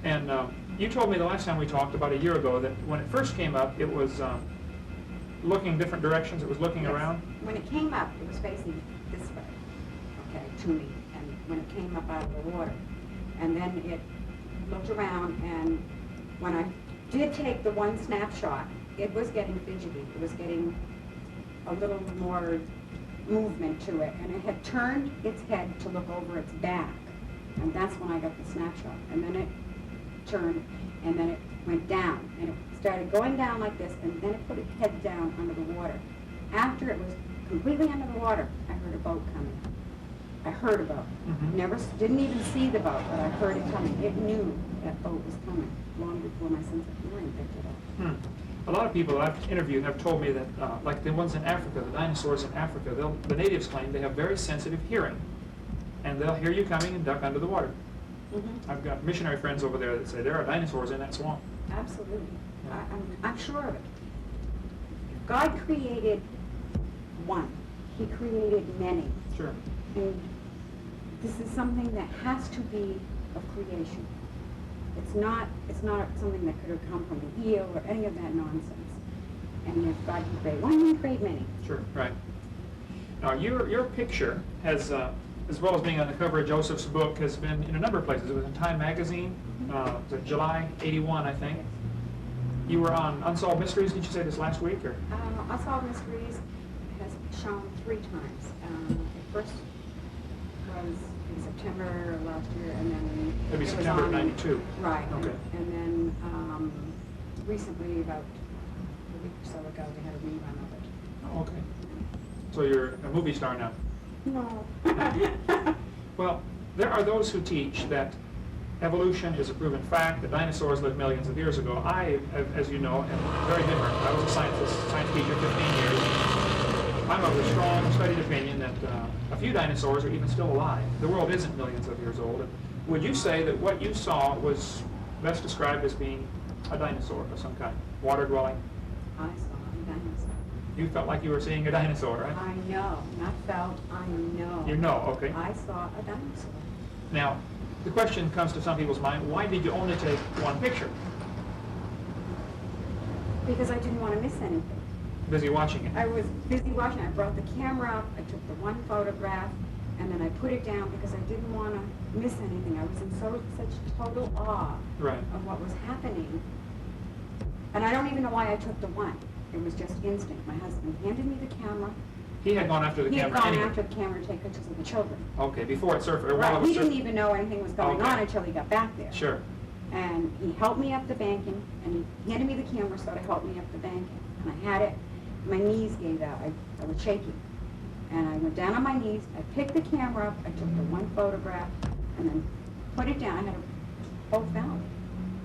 And you told me the last time we talked, about a year ago, that when it first came up, it was looking different directions, it was looking Yes. around? When it came up, it was facing this way, okay, to me, and when it came up out of the water. And then it looked around, and when I did take the one snapshot, it was getting fidgety. It was getting a little more movement to it, and it had turned its head to look over its back, and that's when I got the snapshot. And then it turned, and then it went down, and it started going down like this, and then it put its head down under the water. After it was completely under the water, I heard a boat coming. I heard a boat. Mm-hmm. Didn't even see the boat, but I heard it coming. It knew that boat was coming long before my sense of hearing picked it up. A lot of people that I've interviewed have told me that, like the ones in Africa, the dinosaurs in Africa, the natives claim they have very sensitive hearing, and they'll hear you coming and duck under the water. Mm-hmm. I've got missionary friends over there that say there are dinosaurs in that swamp. Absolutely. I'm sure of it. God created one. He created many. Sure. And this is something that has to be of creation. It's not something that could have come from the eel or any of that nonsense. And if God can create one, he can create many. Sure, right. Now, your picture has, as well as being on the cover of Joseph's book, has been in a number of places. It was in Time magazine, it was in July '81, I think. You were on Unsolved Mysteries, did you say this last week? Or? Unsolved Mysteries has shown 3 times. It first was in September of last year, and then Maybe it was September of on- '92. Right. Okay. And then recently, about a week or so ago, they had a rerun of it. Oh, okay. So you're a movie star now. No. Well, there are those who teach that evolution is a proven fact, that dinosaurs lived millions of years ago. I, as you know, am very different. I was a science teacher 15 years. I'm of the strong, studied opinion that a few dinosaurs are even still alive. The world isn't millions of years old. And would you say that what you saw was best described as being a dinosaur of some kind, water-dwelling? I saw a dinosaur. You felt like you were seeing a dinosaur, right? I know, not felt, I know. You know, okay. I saw a dinosaur. Now, the question comes to some people's mind, why did you only take one picture? Because I didn't want to miss anything. Busy watching it. I was busy watching. I brought the camera up, I took the one photograph, and then I put it down because I didn't want to miss anything. I was in such total awe Right. of what was happening. And I don't even know why I took the one. It was just instinct. My husband handed me the camera. He had gone after the He had camera gone anyway. after the camera to take pictures of the children. Okay, before it surfaced, or while it Right. was He didn't surfacing. even know anything was going Okay. on until he got back there. Sure. And he helped me up the banking, and he handed me the camera so to help me up the banking. And I had it, my knees gave out, I was shaking. And I went down on my knees, I picked the camera up, I took the one photograph, and then put it down. I had it both out.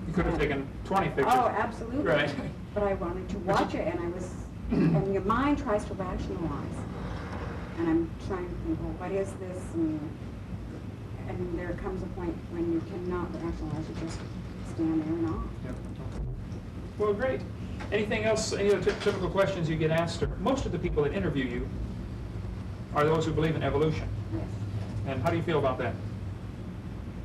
You could have taken 20 pictures. Oh, absolutely. Right. But I wanted to watch it, and I was, and your mind tries to rationalize. And I'm trying to think, well, what is this? And there comes a point when you cannot rationalize, you just stand there and awe. Yep. Well, great. Anything else, any other typical questions you get asked? Or most of the people that interview you are those who believe in evolution. Yes. And how do you feel about that?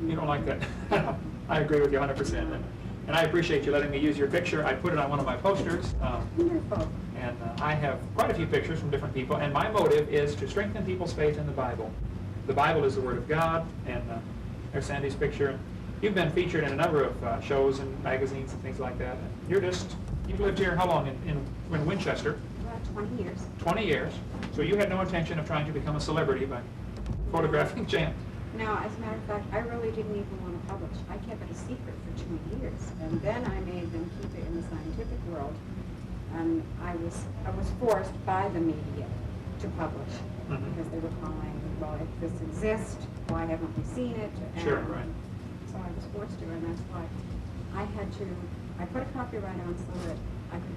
You don't like that? I agree with you 100%. And I appreciate you letting me use your picture. I put it on one of my posters. Wonderful. And I have quite a few pictures from different people. And my motive is to strengthen people's faith in the Bible. The Bible is the Word of God. And there's Sandy's picture. You've been featured in a number of shows and magazines and things like that. And you've lived here how long in Winchester? About 20 years. 20 years. So you had no intention of trying to become a celebrity by photographing Champ. No, as a matter of fact, I really didn't even want to publish. I kept it a secret for 2 years. And then I made them keep it in the scientific world. And I was forced by the media to publish. Mhm. Because they were calling, well, if this exists, why haven't we seen it? And Sure, right. so I was forced to, and that's why I put a copyright on so that I could